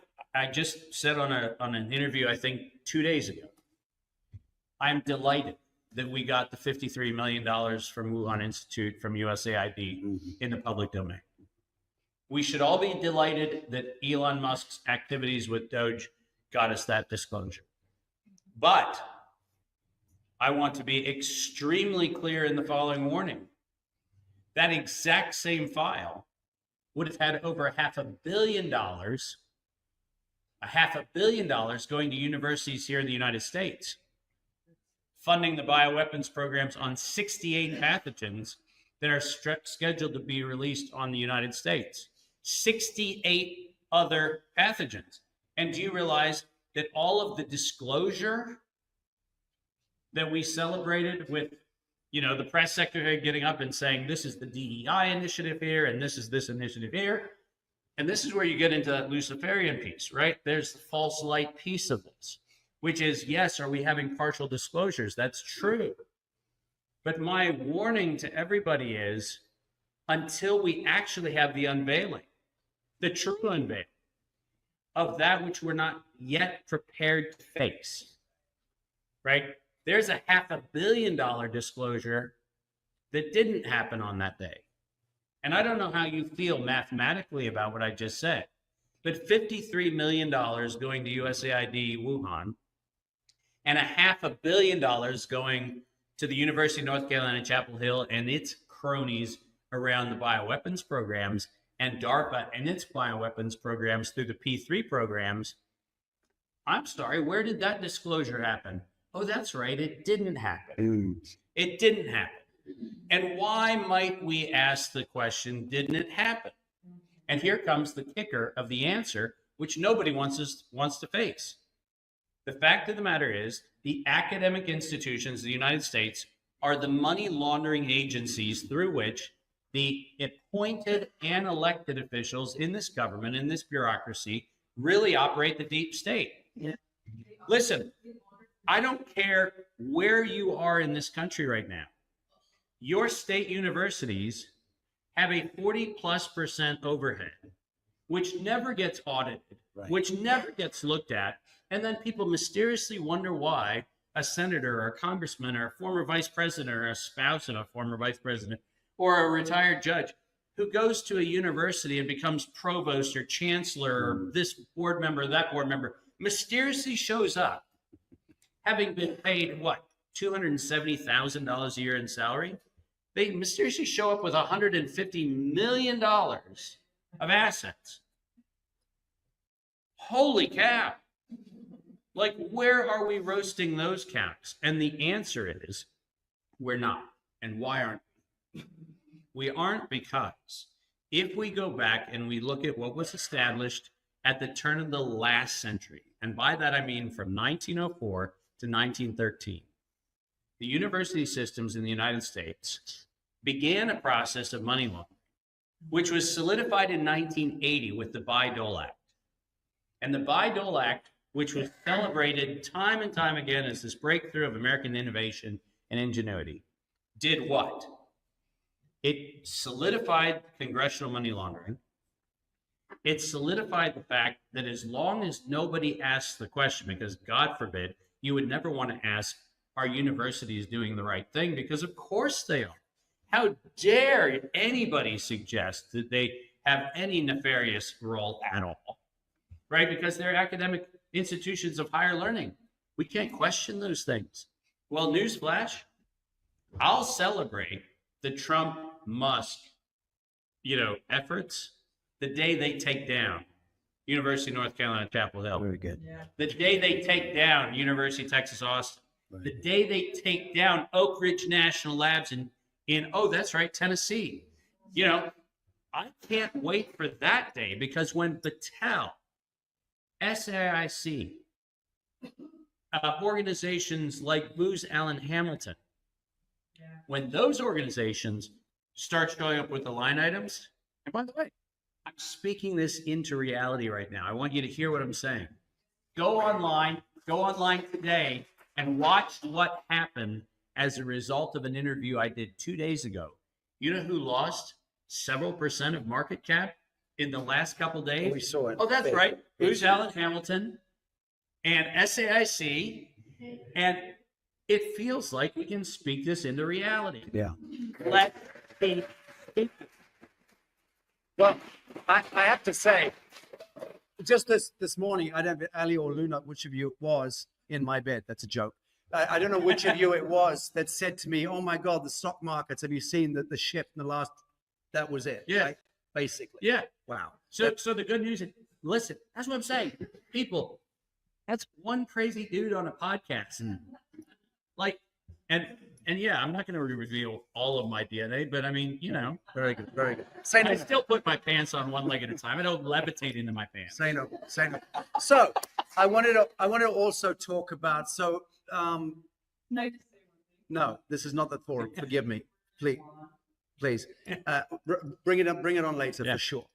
just said on an interview, I think 2 days ago, I'm delighted that we got the $53 million from Wuhan Institute from USAID in the public domain. We should all be delighted that Elon Musk's activities with Doge got us that disclosure. But I want to be extremely clear in the following warning. That exact same file would have had over $500 million going to universities here in the United States, funding the bioweapons programs on 68 pathogens that are scheduled to be released on the United States. 68 other pathogens. And do you realize that all of the disclosure that we celebrated with, the press secretary getting up and saying, this is the DEI initiative here, and this is this initiative here. And this is where you get into that Luciferian piece, right? There's the false light piece of this, which is, yes, are we having partial disclosures? That's true. But my warning to everybody is, until we actually have the unveiling, the true unveiling of that which we're not yet prepared to face, right? There's a $500 million disclosure that didn't happen on that day. And I don't know how you feel mathematically about what I just said, but $53 million going to USAID Wuhan and a $500 million going to the University of North Carolina, Chapel Hill and its cronies around the bioweapons programs, and DARPA and its bioweapons programs through the P3 programs. I'm sorry, where did that disclosure happen? Oh, that's right, it didn't happen. It didn't happen. And why might we ask the question, didn't it happen? And here comes the kicker of the answer, which nobody wants to face. The fact of the matter is, the academic institutions of the United States are the money laundering agencies through which the appointed and elected officials in this government, in this bureaucracy, really operate the deep state. Yeah. Listen, I don't care where you are in this country right now. Your state universities have a 40+% overhead, which never gets audited, right, which never gets looked at. And then people mysteriously wonder why a senator or a congressman or a former vice president or a spouse of a former vice president or a retired judge who goes to a university and becomes provost or chancellor or this board member, that board member, mysteriously shows up, having been paid, what, $270,000 a year in salary? They mysteriously show up with $150 million of assets. Holy cow. Like, where are we roasting those cows? And the answer is, we're not. And why aren't we? We aren't because if we go back and we look at what was established at the turn of the last century, and by that I mean from 1904 to 1913, the university systems in the United States began a process of money laundering, which was solidified in 1980 with the Bayh-Dole Act. And the Bayh-Dole Act, which was celebrated time and time again as this breakthrough of American innovation and ingenuity, did what? It solidified congressional money laundering. It solidified the fact that as long as nobody asks the question, because God forbid, you would never want to ask, are universities doing the right thing? Because of course they are. How dare anybody suggest that they have any nefarious role at all, right? Because they're academic institutions of higher learning. We can't question those things. Well, newsflash, I'll celebrate the Trump-Musk, efforts the day they take down University of North Carolina, Chapel Hill. Very good. Yeah. The day they take down University of Texas, Austin. Right. The day they take down Oak Ridge National Labs in Tennessee. I can't wait for that day, because when Battelle, SAIC, organizations like Booz Allen Hamilton, when those organizations start showing up with the line items, and by the way, I'm speaking this into reality right now. I want you to hear what I'm saying. Go online today and watch what happened as a result of an interview I did 2 days ago. You know who lost several percent of market cap in the last couple days? We saw it. Oh, that's right. Booz Allen Hamilton and SAIC. And it feels like we can speak this into reality. Yeah. Let me speak. Well, I have to say, just this morning, I don't know, Ali or Luna, which of you it was, in my bed. That's a joke. I don't know which of you it was that said to me, oh my God, the stock markets, have you seen the shift in the last, that was it. Yeah. Right? Basically. Yeah. Wow. So the good news is, listen, that's what I'm saying. People, that's one crazy dude on a podcast. And yeah, I'm not going to reveal all of my DNA, but I mean, Very good. Very good. I still put my pants on one leg at a time. I don't levitate into my pants. Say no. So I wanted to also talk about, No, this is not the forum. Forgive me. Please. Bring it on later for sure.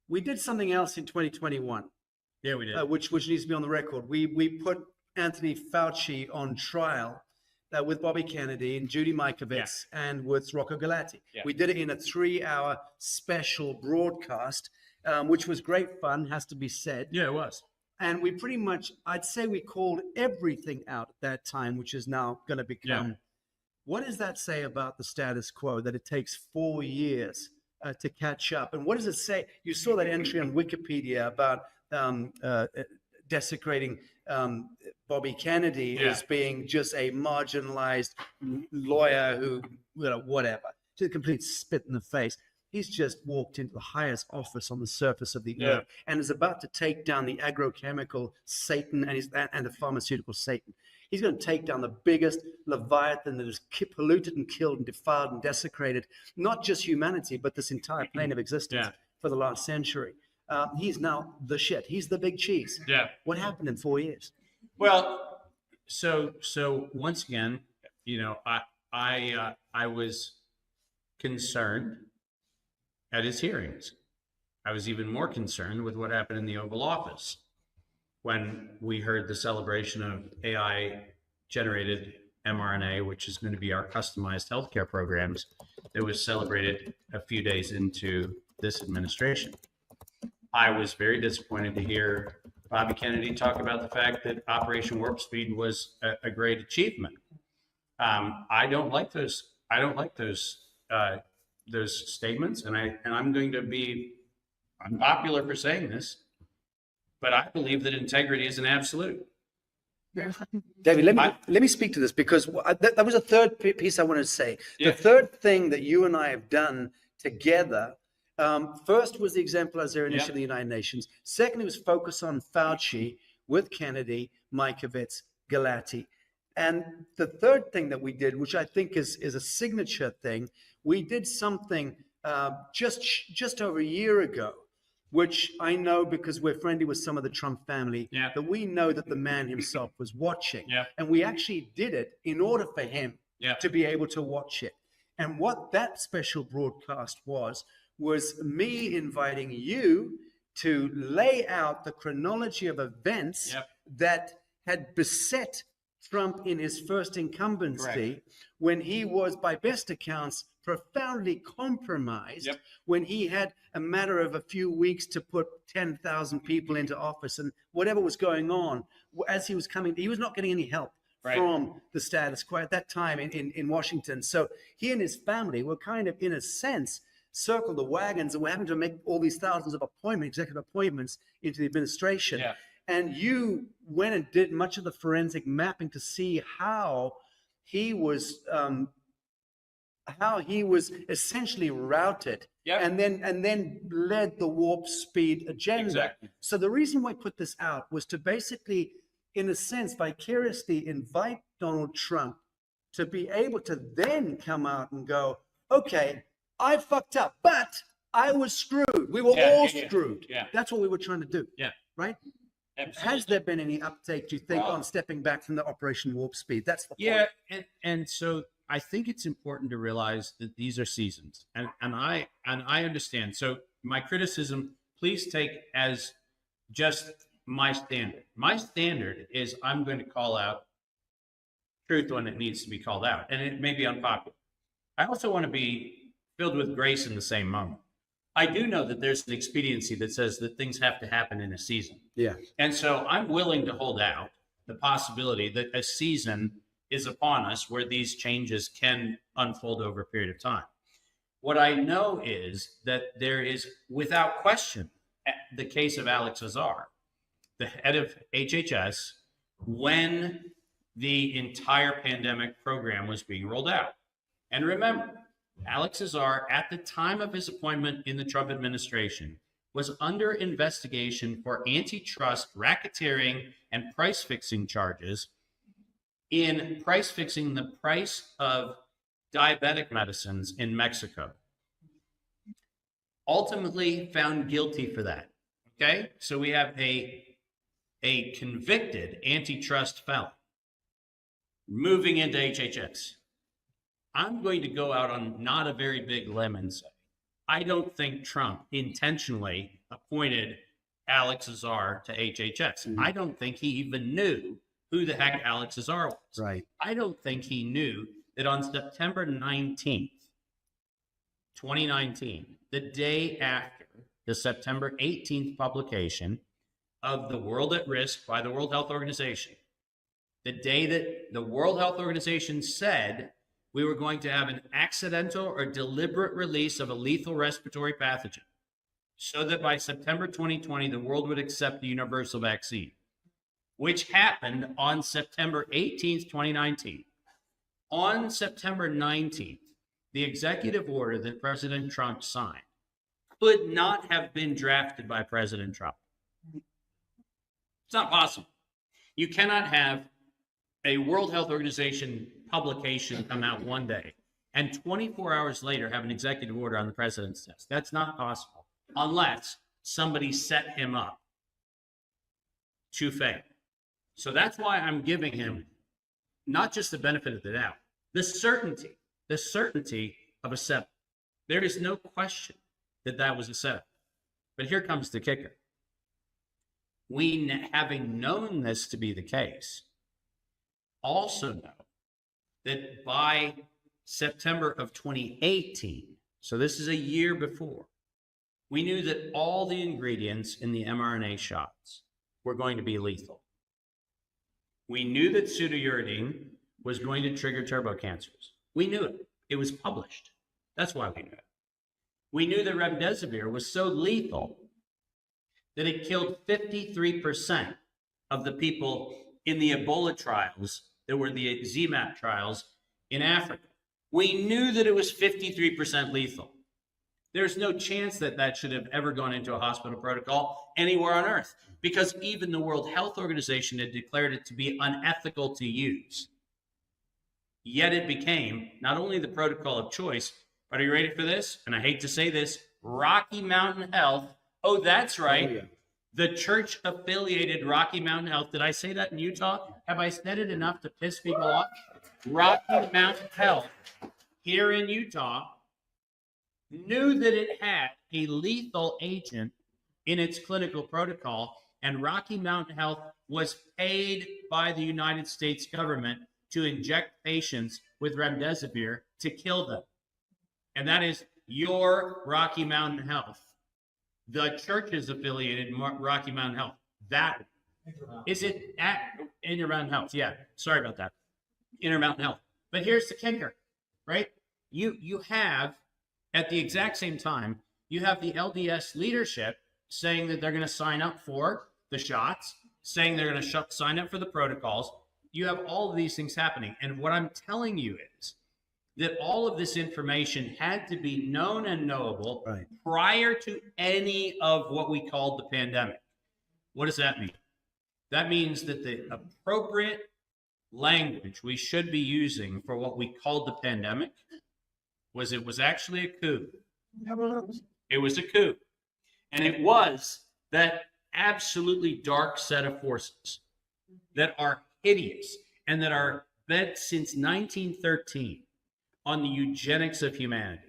We did something else in 2021. Yeah, we did. Which needs to be on the record. We put Anthony Fauci on trial with Bobby Kennedy and Judy Mikovits and with Rocco Galati. Yeah. We did it in a 3-hour special broadcast, which was great fun, has to be said. Yeah, it was. And we pretty much, I'd say we called everything out at that time, which is now going to become. Yeah. What does that say about the status quo, that it takes 4 years to catch up? And what does it say? You saw that entry on Wikipedia about desecrating Bobby Kennedy as being just a marginalized lawyer who, whatever, just a complete spit in the face. He's just walked into the highest office on the surface of the earth and is about to take down the agrochemical Satan and the pharmaceutical Satan. He's going to take down the biggest Leviathan that has polluted and killed and defiled and desecrated not just humanity, but this entire plane of existence for the last century. He's now the shit. He's the big cheese. Yeah. What happened in 4 years? Well, so once again, I was concerned at his hearings. I was even more concerned with what happened in the Oval Office when we heard the celebration of AI-generated mRNA, which is going to be our customized healthcare programs, that was celebrated a few days into this administration. I was very disappointed to hear Bobby Kennedy talk about the fact that Operation Warp Speed was a great achievement. I don't like those. I don't like those statements, and I'm going to be unpopular for saying this, but I believe that integrity is an absolute. David, let me speak to this, because that was a third piece I wanted to say. Yeah. The third thing that you and I have done together, first was the exemplarizer initiative of the United Nations. Secondly was focus on Fauci with Kennedy, Mikovits, Galati. And the third thing that we did, which I think is a signature thing, we did something just over a year ago, which I know because we're friendly with some of the Trump family, that we know that the man himself was watching. Yeah. And we actually did it in order for him to be able to watch it. And what that special broadcast was me inviting you to lay out the chronology of events that had beset Trump in his first incumbency, when he was, by best accounts, profoundly compromised, when he had a matter of a few weeks to put 10,000 people into office, and whatever was going on as he was coming, he was not getting any help from the status quo at that time in Washington. So he and his family were kind of, in a sense, circled the wagons and were having to make all these thousands of executive appointments into the administration. Yeah. And you went and did much of the forensic mapping to see how he was essentially routed, and then led the warp speed agenda. Exactly. So the reason why I put this out was to basically, in a sense, vicariously invite Donald Trump to be able to then come out and go, okay, I fucked up, but I was screwed. We were all screwed. Yeah. That's what we were trying to do. Yeah. Right? Absolutely. Has there been any uptake, do you think, on stepping back from the Operation Warp Speed? That's the point. Yeah, and so I think it's important to realize that these are seasons, and I understand. So my criticism, please take as just my standard. My standard is I'm going to call out truth when it needs to be called out, and it may be unpopular. I also want to be filled with grace in the same moment. I do know that there's an expediency that says that things have to happen in a season. Yeah. And so I'm willing to hold out the possibility that a season is upon us where these changes can unfold over a period of time. What I know is that there is, without question, the case of Alex Azar, the head of HHS, when the entire pandemic program was being rolled out. And remember, Alex Azar, at the time of his appointment in the Trump administration, was under investigation for antitrust, racketeering, and price fixing charges in price fixing the price of diabetic medicines in Mexico. Ultimately found guilty for that. Okay? So we have a convicted antitrust felon. moving into HHS. I'm going to go out on not a very big limb and say, I don't think Trump intentionally appointed Alex Azar to HHS. I don't think he even knew who the heck Alex Azar was. Right. I don't think he knew that on September 19th, 2019, the day after the September 18th publication of the World at Risk by the World Health Organization, the day that the World Health Organization said we were going to have an accidental or deliberate release of a lethal respiratory pathogen, so that by September 2020, the world would accept the universal vaccine, which happened on September 18th, 2019. On September 19th, the executive order that President Trump signed could not have been drafted by President Trump. It's not possible. You cannot have a World Health Organization publication come out one day and 24 hours later have an executive order on the president's desk. That's not possible unless somebody set him up to fail. So that's why I'm giving him not just the benefit of the doubt, the certainty of a setup. There is no question that that was a setup. But here comes the kicker. We, having known this to be the case, also know that by September of 2018, so this is a year before, we knew that all the ingredients in the mRNA shots were going to be lethal. We knew that pseudouridine was going to trigger turbocancers. We knew it. It was published. That's why we knew it. We knew that remdesivir was so lethal that it killed 53% of the people in the Ebola trials that were the ZMapp trials in Africa. We knew that it was 53% lethal. There's no chance that that should have ever gone into a hospital protocol anywhere on earth, because even the World Health Organization had declared it to be unethical to use. Yet it became not only the protocol of choice, but are you ready for this? And I hate to say this, Rocky Mountain Health. Oh, that's right. Oh, yeah. The church-affiliated Rocky Mountain Health. Did I say that in Utah? Have I said it enough to piss people off? Rocky Mountain Health here in Utah knew that it had a lethal agent in its clinical protocol, and Rocky Mountain Health was paid by the United States government to inject patients with remdesivir to kill them. And that is your Rocky Mountain Health. The church's affiliated Rocky Mountain Health. That is it at Intermountain Health. Yeah, sorry about that. Intermountain Health. But here's the kicker, right? You have, at the exact same time, you have the LDS leadership saying that they're going to sign up for the shots, saying they're going to sign up for the protocols. You have all of these things happening. And what I'm telling you is that all of this information had to be known and knowable prior to any of what we called the pandemic. What does that mean? That means that the appropriate language we should be using for what we called the pandemic was it was actually a coup. It was a coup. And it was that absolutely dark set of forces that are hideous and that are bent since 1913 on the eugenics of humanity,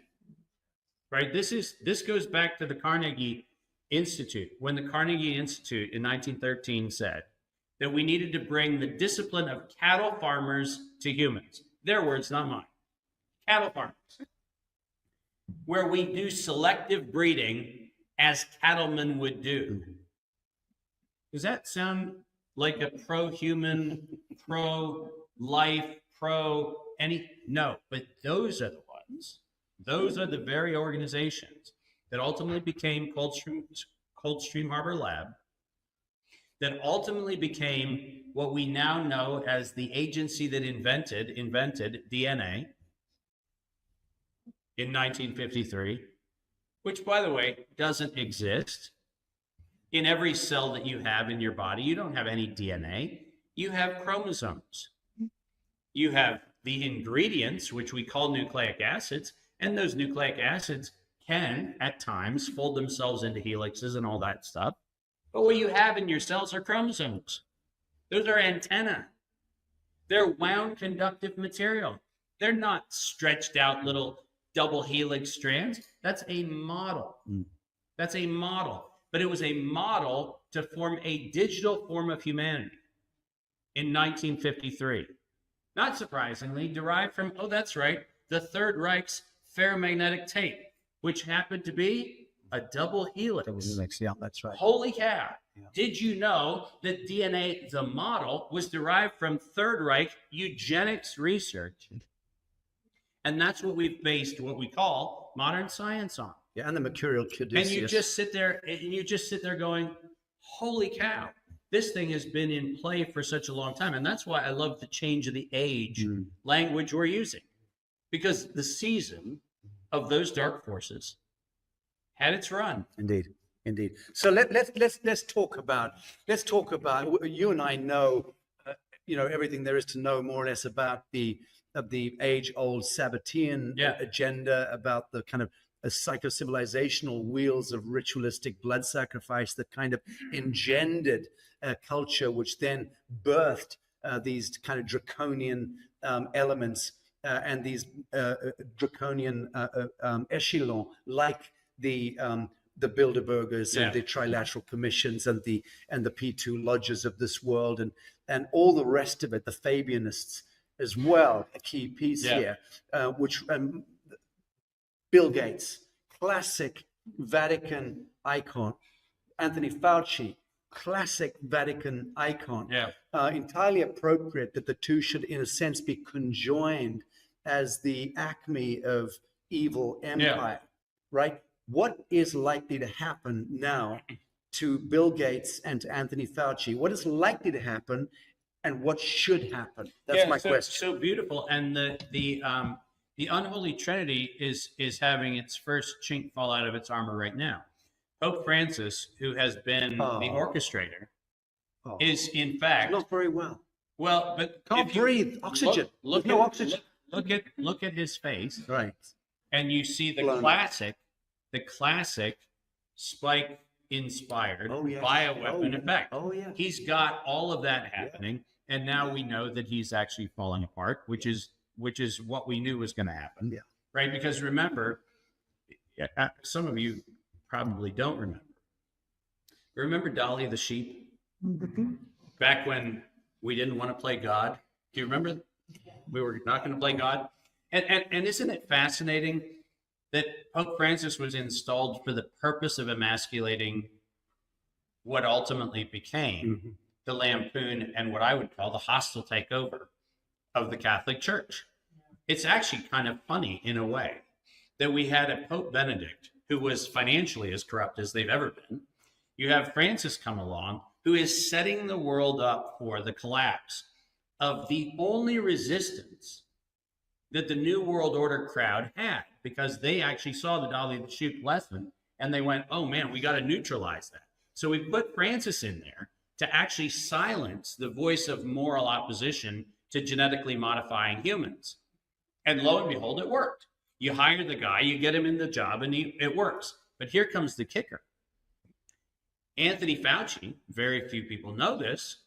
right? This goes back to the Carnegie Institute, when the Carnegie Institute in 1913 said that we needed to bring the discipline of cattle farmers to humans. Their words, not mine. Cattle farmers, where we do selective breeding as cattlemen would do. Does that sound like a pro-human, pro-life, pro-any? No, but those are the ones. Those are the very organizations that ultimately became Coldstream Harbor Lab, that ultimately became what we now know as the agency that invented DNA in 1953, which, by the way, doesn't exist. In every cell that you have in your body, you don't have any DNA. You have chromosomes. You have the ingredients, which we call nucleic acids, and those nucleic acids can, at times, fold themselves into helixes and all that stuff. But what you have in your cells are chromosomes. Those are antennae. They're wound conductive material. They're not stretched out little double helix strands. That's a model. That's a model. But it was a model to form a digital form of humanity in 1953. Not surprisingly, derived from, oh, that's right, the Third Reich's ferromagnetic tape, which happened to be a double helix. Yeah, that's right. Holy cow. Yeah. Did you know that DNA, the model, was derived from Third Reich eugenics research? And that's what we've based what we call modern science on. Yeah, and the mercurial caduceus. And you just sit there going, holy cow, this thing has been in play for such a long time. And that's why I love the change of the age language we're using, because the season of those dark forces had its run. Indeed. So let's talk about you and I know everything there is to know more or less about the age-old Sabbatean agenda, about the kind of psycho-civilizational wheels of ritualistic blood sacrifice that kind of engendered a culture, which then birthed these kind of draconian elements and these draconian echelons, like the Bilderbergers and the Trilateral Commissions and the P2 lodges of this world and all the rest of it, the Fabianists as well, a key piece here, which Bill Gates, classic Vatican icon, Anthony Fauci, classic Vatican icon, entirely appropriate that the two should, in a sense, be conjoined as the acme of evil empire, right? What is likely to happen now to Bill Gates and to Anthony Fauci? What is likely to happen, and what should happen? That's my question. So beautiful, and the unholy trinity is having its first chink fall out of its armor right now. Pope Francis, who has been the orchestrator, is in fact not very well. Well, but can't breathe. Oxygen. Look no at, oxygen. Look at his face, right? And you see the classic spike-inspired bioweapon effect. Oh yeah. He's got all of that happening, and now we know that he's actually falling apart, which is what we knew was going to happen. Yeah. Right? Because remember, some of you probably don't remember. Remember Dolly the sheep? Back when we didn't want to play God. Do you remember? We were not going to play God. And isn't it fascinating that Pope Francis was installed for the purpose of emasculating what ultimately became the lampoon and what I would call the hostile takeover of the Catholic Church? It's actually kind of funny in a way that we had a Pope Benedict who was financially as corrupt as they've ever been. You have Francis come along, who is setting the world up for the collapse of the only resistance that the New World Order crowd had, because they actually saw the Dolly the sheep lesson and they went, oh man, we got to neutralize that. So we put Francis in there to actually silence the voice of moral opposition to genetically modifying humans. And lo and behold, it worked. You hire the guy, you get him in the job, and it works. But here comes the kicker. Anthony Fauci, very few people know this,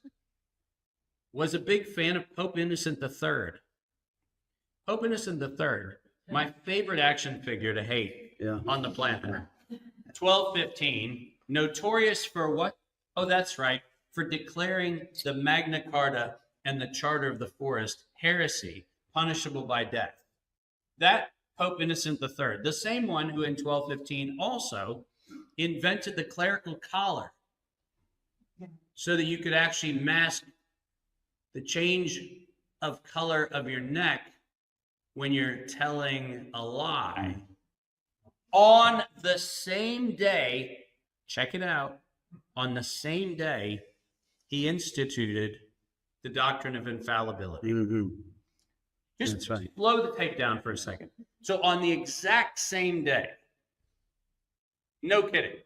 was a big fan of Pope Innocent III. Pope Innocent III, my favorite action figure to hate on the planet. 1215, notorious for what? Oh, that's right, for declaring the Magna Carta and the Charter of the Forest heresy, punishable by death. That Pope Innocent III, the same one who in 1215 also invented the clerical collar so that you could actually mask the change of color of your neck when you're telling a lie. On the same day, check it out, on the same day, he instituted the doctrine of infallibility. Just blow the tape down for a second. So on the exact same day, no kidding,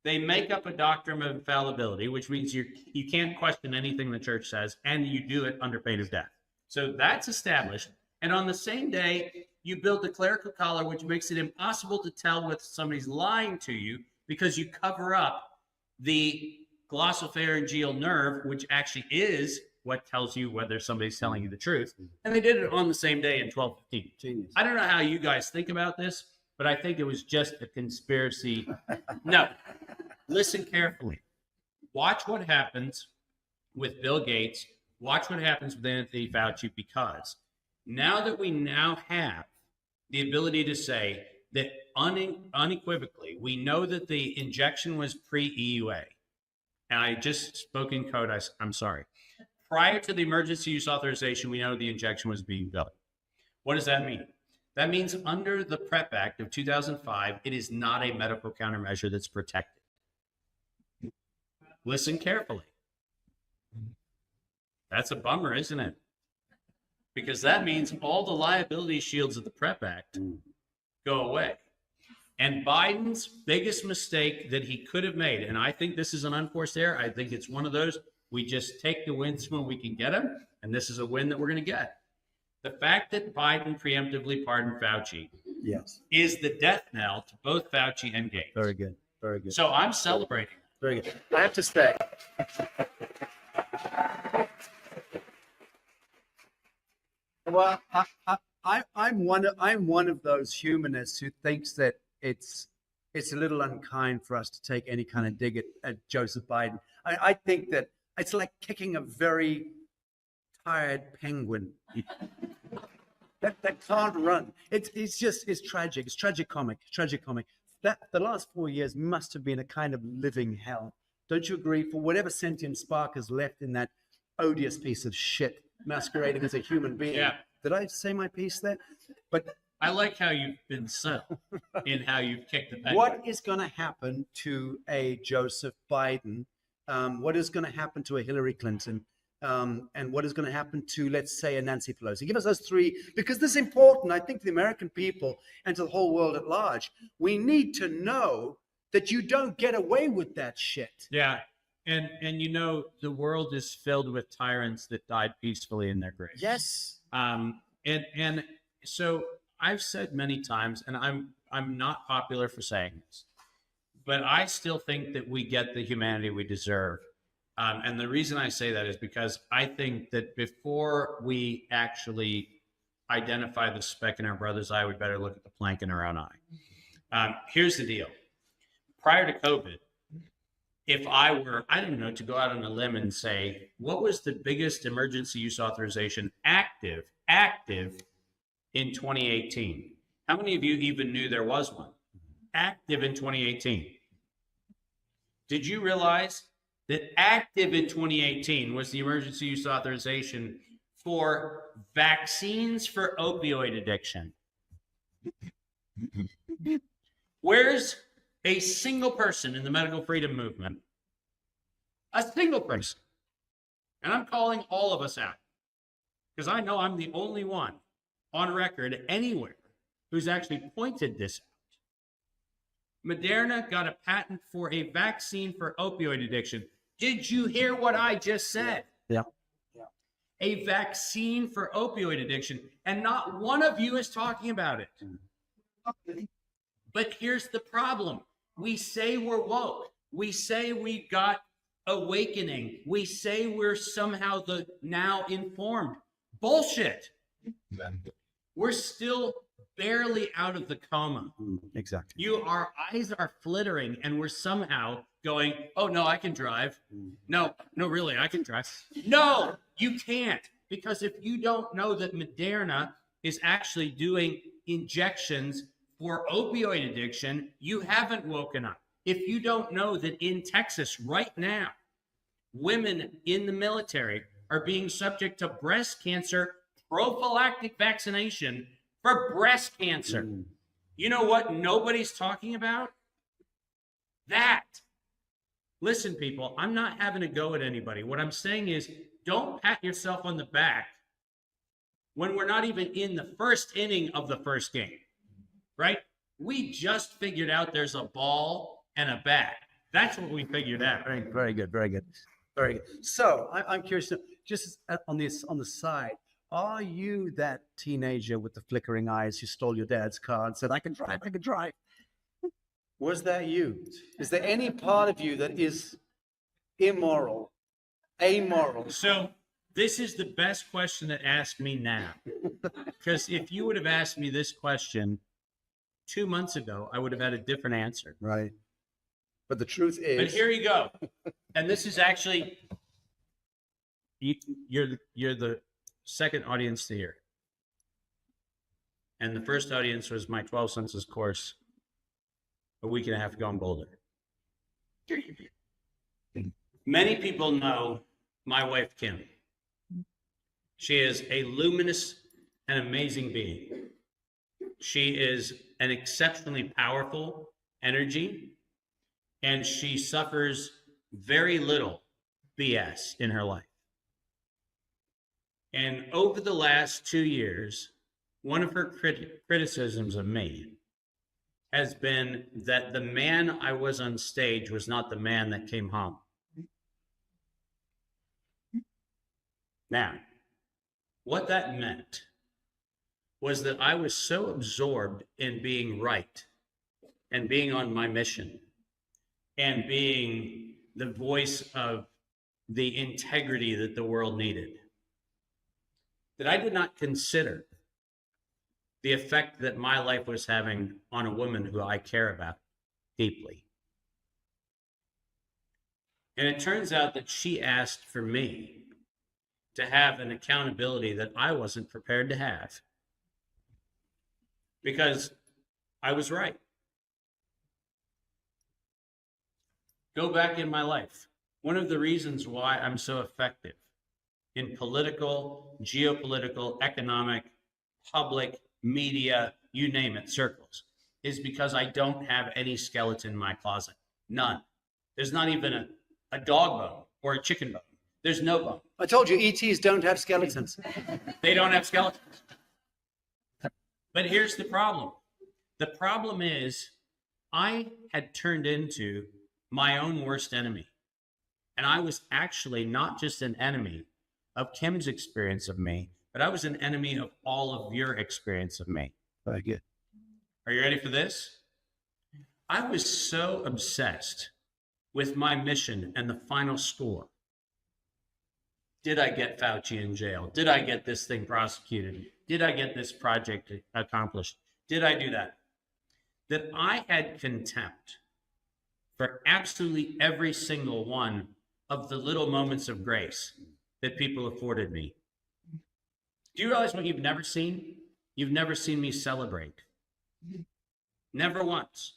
they make up a doctrine of infallibility, which means you can't question anything the church says, and you do it under pain of death. So that's established. And on the same day, you build the clerical collar, which makes it impossible to tell whether somebody's lying to you because you cover up the glossopharyngeal nerve, which actually is what tells you whether somebody's telling you the truth. And they did it on the same day in 1215. Genius. I don't know how you guys think about this, but I think it was just a conspiracy. No, listen carefully. Watch what happens with Bill Gates. Watch what happens with Anthony Fauci, because now that we now have the ability to say that unequivocally, we know that the injection was pre-EUA. And I just spoke in code. I'm sorry. Prior to the emergency use authorization, we know the injection was being built. What does that mean? That means under the PrEP Act of 2005, it is not a medical countermeasure that's protected. Listen carefully. That's a bummer, isn't it? Because that means all the liability shields of the PrEP Act go away. And Biden's biggest mistake that he could have made, and I think this is an unforced error, I think it's one of those, we just take the wins when we can get them, and this is a win that we're going to get. The fact that Biden preemptively pardoned Fauci is the death knell to both Fauci and Gates. Very good. Very good. So I'm celebrating. Very good. I have to say, well, I'm one of those humanists who thinks that it's a little unkind for us to take any kind of dig at Joseph Biden. I think that it's like kicking a very tired penguin that can't run. It's tragic. It's tragicomic. That the last 4 years must have been a kind of living hell. Don't you agree? For whatever sentient spark is left in that odious piece of shit masquerading as a human being. Yeah. Did I say my piece there? But I like how you've been subtle in how you've kicked the penguin. what is going to happen to a Joseph Biden? What is going to happen to a Hillary Clinton? And what is going to happen to, let's say, a Nancy Pelosi? Give us those three, because this is important, I think, to the American people and to the whole world at large. We need to know that you don't get away with that shit. Yeah. And you know, the world is filled with tyrants that died peacefully in their graves. Yes. And so I've said many times, and I'm not popular for saying this, but I still think that we get the humanity we deserve. And the reason I say that is because I think that before we actually identify the speck in our brother's eye, we better look at the plank in our own eye. Here's the deal. Prior to COVID, if I were, I don't know, to go out on a limb and say, what was the biggest emergency use authorization active in 2018? How many of you even knew there was one active in 2018? Did you realize that active in 2018 was the emergency use authorization for vaccines for opioid addiction? Where's a single person in the medical freedom movement? A single person. And I'm calling all of us out, because I know I'm the only one on record anywhere who's actually pointed this out. Moderna got a patent for a vaccine for opioid addiction. Did you hear what I just said? Yeah. A vaccine for opioid addiction. And not one of you is talking about it. But here's the problem. We say we're woke. We say we got awakening. We say we're somehow the now informed. Bullshit. We're still barely out of the coma. Exactly. Our eyes are flittering, and we're somehow going, oh, no, I can drive. No, really, I can drive. No, you can't. Because if you don't know that Moderna is actually doing injections for opioid addiction, you haven't woken up. If you don't know that in Texas right now, women in the military are being subject to breast cancer prophylactic vaccination for breast cancer. You know what nobody's talking about? That. Listen, people, I'm not having a go at anybody. What I'm saying is, don't pat yourself on the back when we're not even in the first inning of the first game. Right? We just figured out there's a ball and a bat. That's what we figured out. Very good. Very good. Very good. So I'm curious, just on the side, are you that teenager with the flickering eyes who stole your dad's car and said, I can drive? Was that you? Is there any part of you that is immoral, amoral? So This is the best question to ask me now. Because if you would have asked me this question 2 months ago, I would have had a different answer. Right. But the truth is. But here you go. And this is actually, you're the second audience to hear. And the first audience was my 12 Senses course a week and a half ago in Boulder. Many people know my wife, Kim. She is a luminous and amazing being. She is an exceptionally powerful energy, and she suffers very little BS in her life. And over the last 2 years, one of her criticisms of me has been that the man I was on stage was not the man that came home. Now, what that meant was that I was so absorbed in being right and being on my mission and being the voice of the integrity that the world needed, that I did not consider the effect that my life was having on a woman who I care about deeply. And it turns out that she asked for me to have an accountability that I wasn't prepared to have, because I was right. Go back in my life. One of the reasons why I'm so effective in political, geopolitical, economic, public, media, you name it, circles, is because I don't have any skeleton in my closet. None. There's not even a dog bone or a chicken bone. There's no bone. I told you, ETs don't have skeletons. They don't have skeletons. But here's the problem. The problem is I had turned into my own worst enemy. And I was actually not just an enemy of Kim's experience of me, but I was an enemy of all of your experience of me. Very good. Are you ready for this? I was so obsessed with my mission and the final score. Did I get Fauci in jail? Did I get this thing prosecuted? Did I get this project accomplished? Did I do that? That I had contempt for absolutely every single one of the little moments of grace that people afforded me. Do you realize what you've never seen? You've never seen me celebrate. Never once.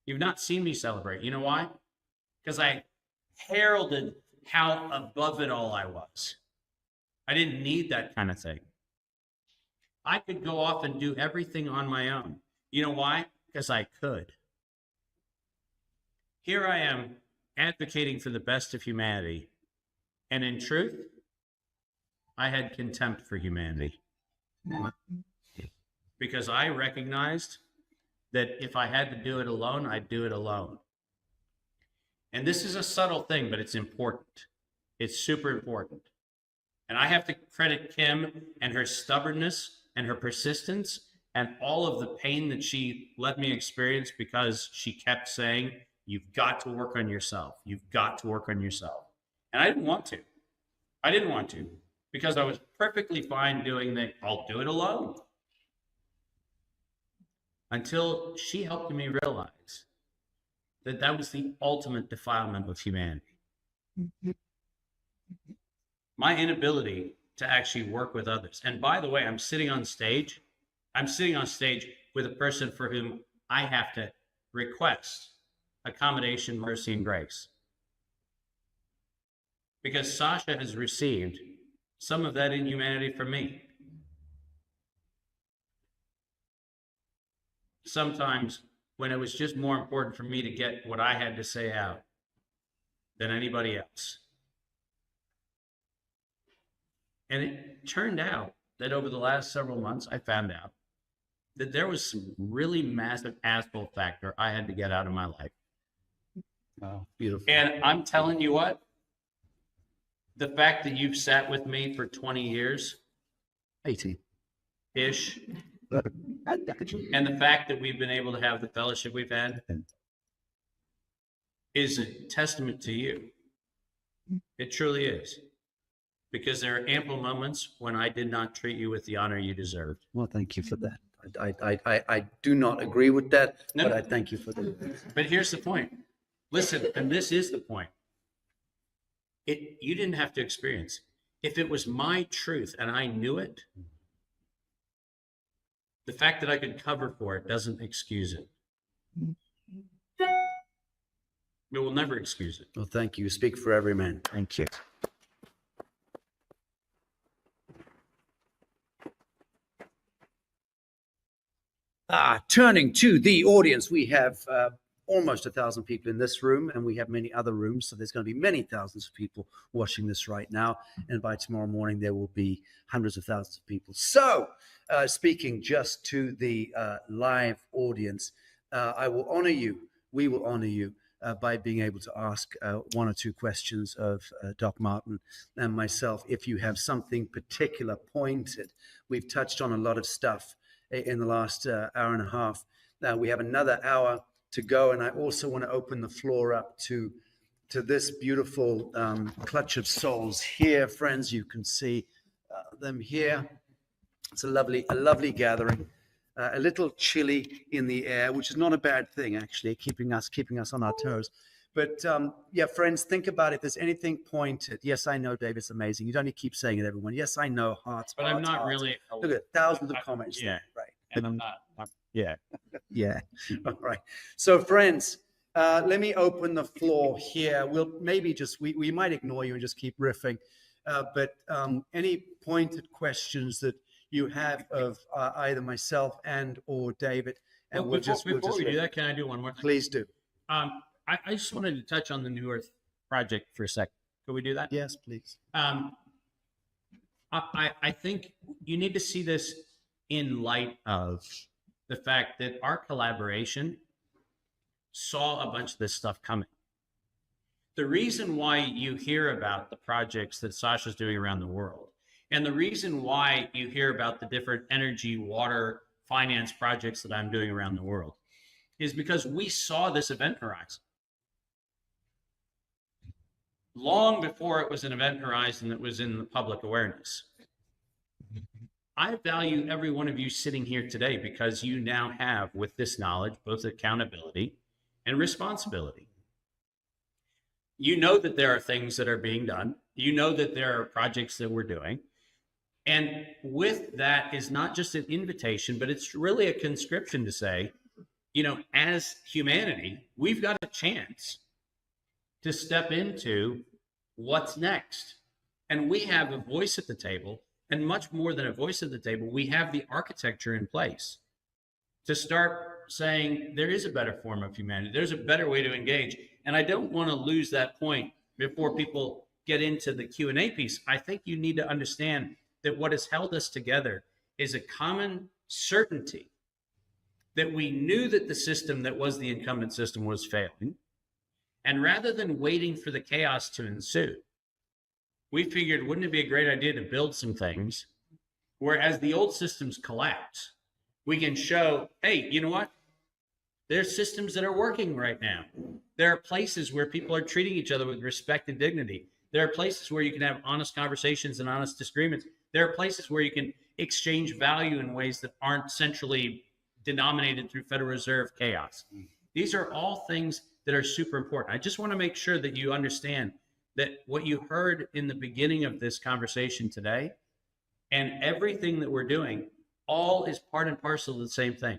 You've not seen me celebrate. You know why? Because I heralded how above it all I was. I didn't need that kind of thing. I could go off and do everything on my own. You know why? Because I could. Here I am advocating for the best of humanity. And in truth, I had contempt for humanity. Because I recognized that if I had to do it alone, I'd do it alone. And this is a subtle thing, but it's important. It's super important. And I have to credit Kim and her stubbornness and her persistence and all of the pain that she let me experience, because she kept saying, you've got to work on yourself. You've got to work on yourself. And I didn't want to. I didn't want to, because I was perfectly fine doing that. I'll do it alone. Until she helped me realize that that was the ultimate defilement of humanity. My inability to actually work with others. And by the way, I'm sitting on stage with a person for whom I have to request accommodation, mercy, and grace. Because SACHA has received some of that inhumanity from me. Sometimes when it was just more important for me to get what I had to say out than anybody else. And it turned out that over the last several months, I found out that there was some really massive asshole factor I had to get out of my life. Oh, beautiful. And I'm telling you what, the fact that you've sat with me for 20 years, 18-ish, and the fact that we've been able to have the fellowship we've had is a testament to you. It truly is. because there are ample moments when I did not treat you with the honor you deserved. Well, thank you for that. I do not agree with that, No, but no. I thank you for that. But here's the point. Listen, and this is the point. You didn't have to experience. If it was my truth and I knew it, the fact that I could cover for it doesn't excuse it. It will never excuse it. Well, thank you. Speak for every man. Thank you. Turning to the audience, we have almost 1,000 people in this room, and we have many other rooms. So there's going to be many thousands of people watching this right now. And by tomorrow morning, there will be hundreds of thousands of people. So speaking just to the live audience, I will honor you. We will honor you by being able to ask one or two questions of Doc Martin and myself. If you have something particular pointed, we've touched on a lot of stuff in the last hour and a half. Now we have another hour to go, and I also want to open the floor up to this beautiful clutch of souls here, friends. You can see them here. It's a lovely gathering. A little chilly in the air, which is not a bad thing, actually, keeping us on our toes. But yeah, friends, think about it. If there's anything pointed, yes, I know, Dave, it's amazing. You don't need to keep saying it, everyone. Yes, I know, hearts. But hearts, I'm not hearts. really. Look at thousands of comments. Yeah. There, right. And I'm not. Yeah. Yeah. All right. So, friends, let me open the floor here. We'll maybe just we might ignore you and just keep riffing. But any pointed questions that you have of either myself and or David, and Well, we'll before just we do riff. that, can I do one more thing? Please do. I just wanted to touch on the New Earth project for a second. Could we do that? Yes, please. I think you need to see this in light of the fact that our collaboration saw a bunch of this stuff coming. The reason why you hear about the projects that SACHA's doing around the world, and the reason why you hear about the different energy, water, finance projects that I'm doing around the world is because we saw this event horizon. Long before it was an event horizon that was in the public awareness. I value every one of you sitting here today because you now have, with this knowledge, both accountability and responsibility. You know that there are things that are being done. You know that there are projects that we're doing. And with that is not just an invitation, but it's really a conscription to say, you know, as humanity, we've got a chance to step into what's next. And we have a voice at the table, and much more than a voice at the table, we have the architecture in place to start saying there is a better form of humanity. There's a better way to engage. And I don't want to lose that point before people get into the Q&A piece. I think you need to understand that what has held us together is a common certainty that we knew that the system that was the incumbent system was failing. And rather than waiting for the chaos to ensue, we figured, wouldn't it be a great idea to build some things where as the old systems collapse, we can show, hey, you know what? There's systems that are working right now. There are places where people are treating each other with respect and dignity. There are places where you can have honest conversations and honest disagreements. There are places where you can exchange value in ways that aren't centrally denominated through Federal Reserve chaos. These are all things that are super important. I just want to make sure that you understand that what you heard in the beginning of this conversation today and everything that we're doing all is part and parcel of the same thing.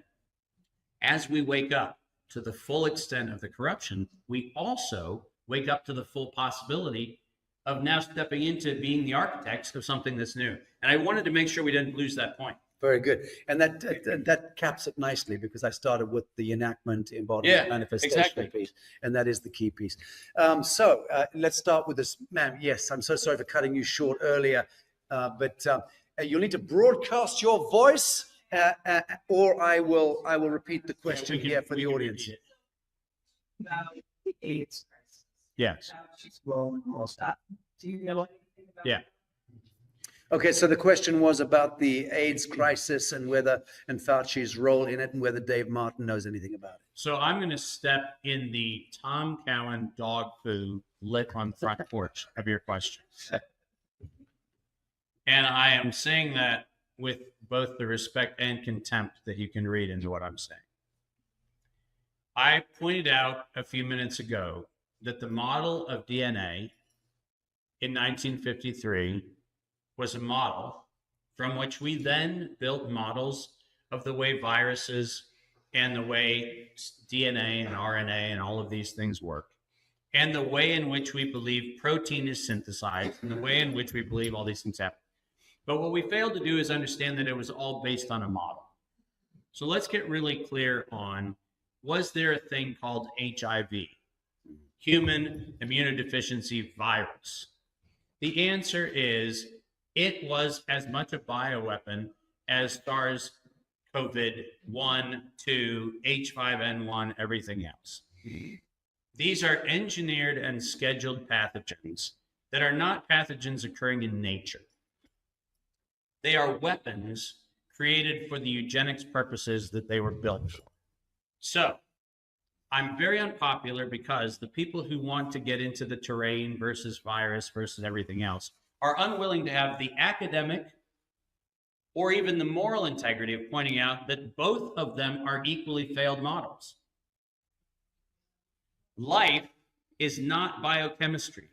As we wake up to the full extent of the corruption, we also wake up to the full possibility of now stepping into being the architects of something that's new. And I wanted to make sure we didn't lose that point. Very good. And that caps it nicely, because I started with the enactment, embodiment, manifestation exactly. piece, and that is the key piece. So let's start with this. Ma'am, yes, I'm so sorry for cutting you short earlier, but you'll need to broadcast your voice, or I will repeat the question here for the audience. Yes. Yeah. Okay, so the question was about the AIDS crisis and Fauci's role in it, and whether Dave Martin knows anything about it. So I'm going to step in the Tom Cowan dog food lit on the front porch of your question. And I am saying that with both the respect and contempt that you can read into what I'm saying. I pointed out a few minutes ago that the model of DNA in 1953 was a model from which we then built models of the way viruses and the way DNA and RNA and all of these things work, and the way in which we believe protein is synthesized, and the way in which we believe all these things happen. But what we failed to do is understand that it was all based on a model. So let's get really clear on, was there a thing called HIV, human immunodeficiency virus? The answer is it was as much a bioweapon as SARS-CoV-1, 2, H5N1, everything else. These are engineered and scheduled pathogens that are not pathogens occurring in nature. They are weapons created for the eugenics purposes that they were built for. So I'm very unpopular because the people who want to get into the terrain versus virus versus everything else are unwilling to have the academic or even the moral integrity of pointing out that both of them are equally failed models. Life is not biochemistry.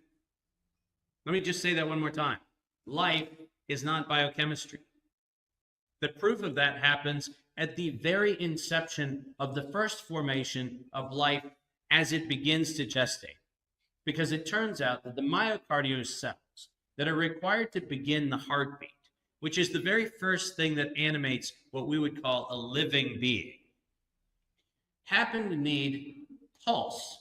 Let me just say that one more time. Life is not biochemistry. The proof of that happens at the very inception of the first formation of life as it begins to gestate. Because it turns out that the myocardial cells that are required to begin the heartbeat, which is the very first thing that animates what we would call a living being, happen to need pulse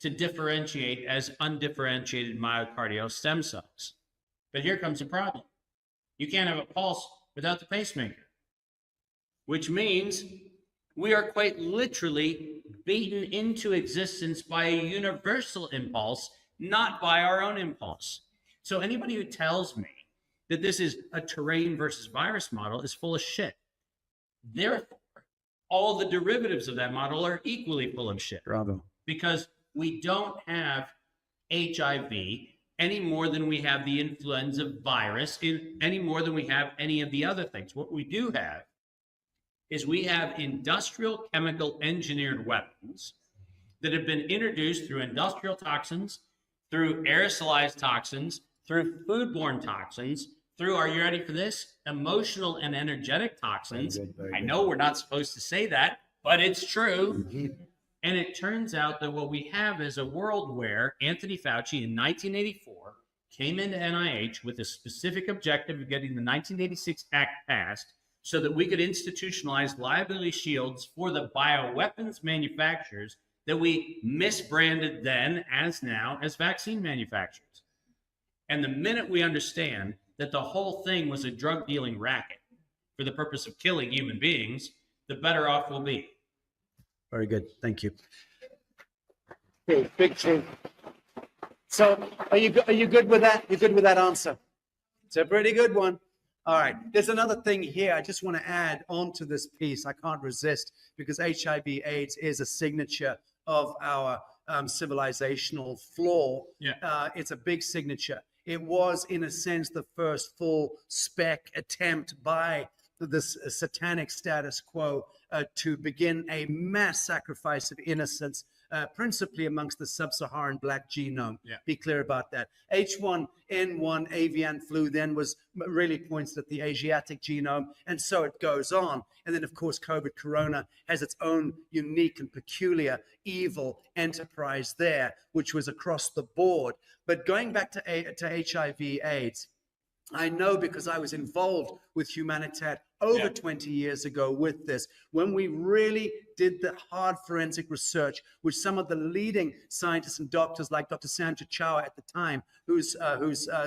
to differentiate as undifferentiated myocardial stem cells. But here comes the problem. You can't have a pulse without the pacemaker, which means we are quite literally beaten into existence by a universal impulse, not by our own impulse. So anybody who tells me that this is a terrain versus virus model is full of shit. Therefore, all the derivatives of that model are equally full of shit. Bravo. Because we don't have HIV any more than we have the influenza virus, any more than we have any of the other things. What we do have is we have industrial chemical engineered weapons that have been introduced through industrial toxins, through aerosolized toxins, through foodborne toxins, through, are you ready for this? Emotional and energetic toxins. Very good. I know we're not supposed to say that, but it's true. And it turns out that what we have is a world where Anthony Fauci in 1984 came into NIH with a specific objective of getting the 1986 Act passed so that we could institutionalize liability shields for the bioweapons manufacturers that we misbranded then as now as vaccine manufacturers. And the minute we understand that the whole thing was a drug dealing racket for the purpose of killing human beings, the better off we'll be. Very good. Thank you. Okay, big truth. So are you good with that? You good with that answer? It's a pretty good one. All right. There's another thing here I just want to add onto this piece. I can't resist because HIV/AIDS is a signature of our civilizational flaw. Yeah. It's a big signature. It was, in a sense, the first full spec attempt by this satanic status quo to begin a mass sacrifice of innocence, principally amongst the sub-Saharan black genome. Yeah. Be clear about that. H1N1 avian flu then was really points at the Asiatic genome, and so it goes on. And then, of course, COVID corona has its own unique and peculiar evil enterprise there, which was across the board. But going back to HIV/AIDS, I know because I was involved with Humanitat over 20 years ago with this, when we really did the hard forensic research, which some of the leading scientists and doctors like Dr. Sandra Chow at the time, whose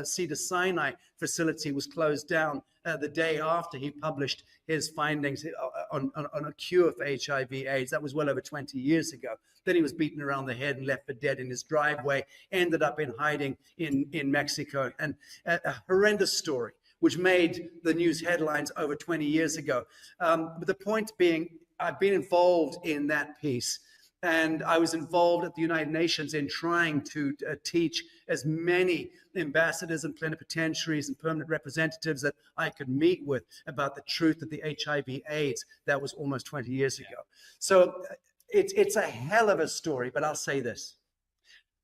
Cedars-Sinai facility was closed down the day after he published his findings on a cure for HIV/AIDS. That was well over 20 years ago. Then he was beaten around the head and left for dead in his driveway, ended up in hiding in Mexico. And a horrendous story, which made the news headlines over 20 years ago. But the point being, I've been involved in that piece. And I was involved at the United Nations in trying to teach as many ambassadors and plenipotentiaries and permanent representatives that I could meet with about the truth of the HIV/AIDS. That was almost 20 years ago. So it's a hell of a story, but I'll say this.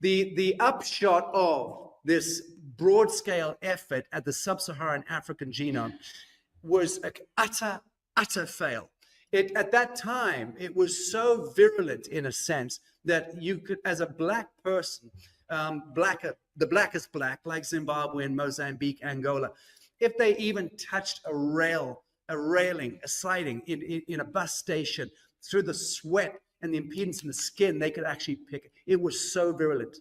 The upshot of this broad-scale effort at the sub-Saharan African genome was an utter fail. At that time, it was so virulent in a sense that you could, as a black person, the blackest black, like Zimbabwe and Mozambique, Angola, if they even touched a railing, a siding in a bus station, through the sweat and the impedance in the skin, they could actually pick it. It was so virulent.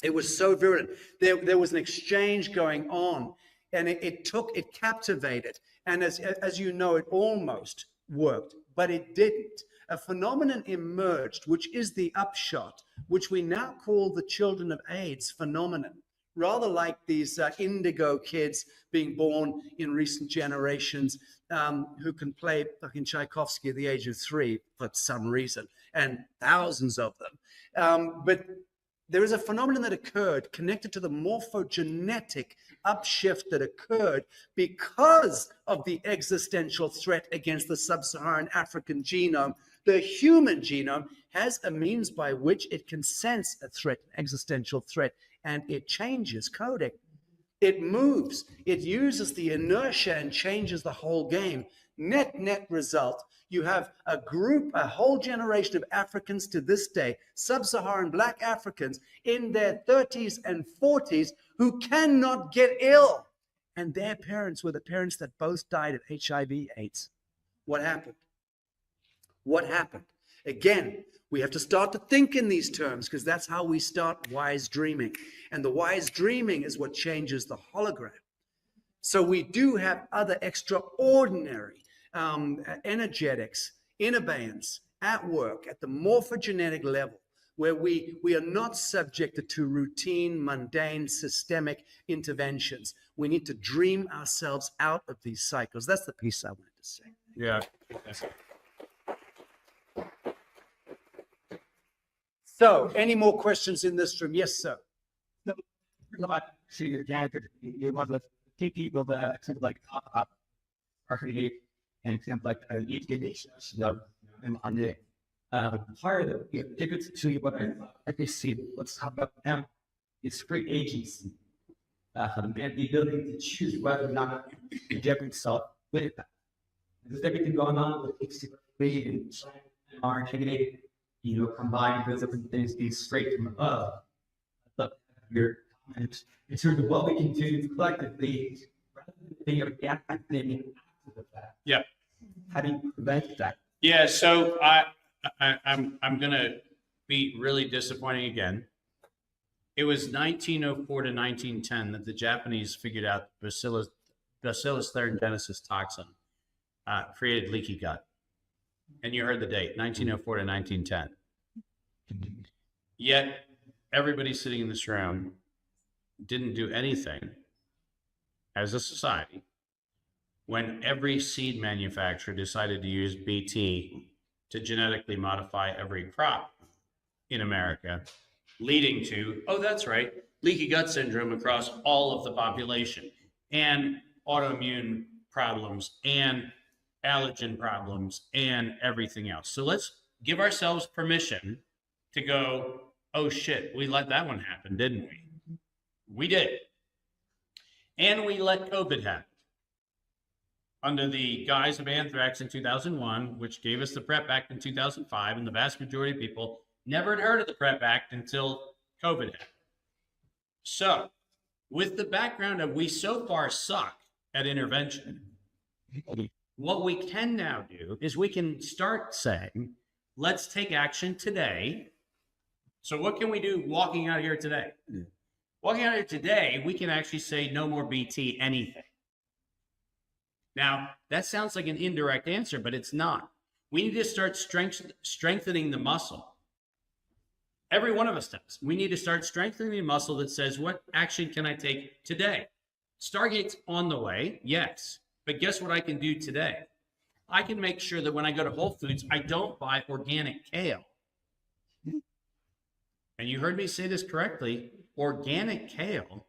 It was so virulent. There was an exchange going on, and it captivated. And as you know, it almost worked, but it didn't. A phenomenon emerged, which is the upshot, which we now call the children of AIDS phenomenon, rather like these indigo kids being born in recent generations who can play fucking Tchaikovsky at the age of 3 for some reason, and thousands of them. But there is a phenomenon that occurred connected to the morphogenetic upshift that occurred because of the existential threat against the sub-Saharan African genome. The human genome has a means by which it can sense a threat, an existential threat, and it changes coding. It moves. It uses the inertia and changes the whole game. Net result, you have a whole generation of Africans to this day, sub-Saharan black Africans in their 30s and 40s who cannot get ill. And their parents were the parents that both died of HIV/AIDS. What happened? What happened? Again, we have to start to think in these terms because that's how we start wise dreaming. And the wise dreaming is what changes the hologram. So we do have other extraordinary energetics in abeyance at work at the morphogenetic level, where we are not subjected to routine, mundane, systemic interventions. We need to dream ourselves out of these cycles. That's the piece I wanted to say. Yeah. So, any more questions in this room? Yes, sir. So, you want to take people that kind of like are creative and kind of like each nation and on the part of the tickets to what I see. Let's talk about them. It's free agency and the ability to choose whether or not to inject yourself with that. There's everything going on with basically and RNA, combined with different things being straight from above. But your comments in terms of what we can do collectively rather than being reacting after the fact. Yeah. How do you prevent that? Yeah. So I'm going to be really disappointing again. It was 1904 to 1910 that the Japanese figured out Bacillus thuringiensis toxin created leaky gut. And you heard the date, 1904 to 1910. Yet everybody sitting in this room didn't do anything as a society when every seed manufacturer decided to use BT to genetically modify every crop in America, leading to, oh, that's right, leaky gut syndrome across all of the population, and autoimmune problems, and allergen problems, and everything else. So let's give ourselves permission to go, oh shit, we let that one happen, didn't we? We did. And we let COVID happen. Under the guise of anthrax in 2001, which gave us the PrEP Act in 2005, and the vast majority of people never had heard of the PrEP Act until COVID happened. So, with the background of we so far suck at intervention, what we can now do is we can start saying, let's take action today. So what can we do walking out here today? Walking out here today, we can actually say no more BT anything. Now, that sounds like an indirect answer, but it's not. We need to start strengthening the muscle. Every one of us does. We need to start strengthening the muscle that says, what action can I take today? Stargate's on the way, yes. But guess what I can do today? I can make sure that when I go to Whole Foods, I don't buy organic kale. and you heard me say this correctly, organic kale,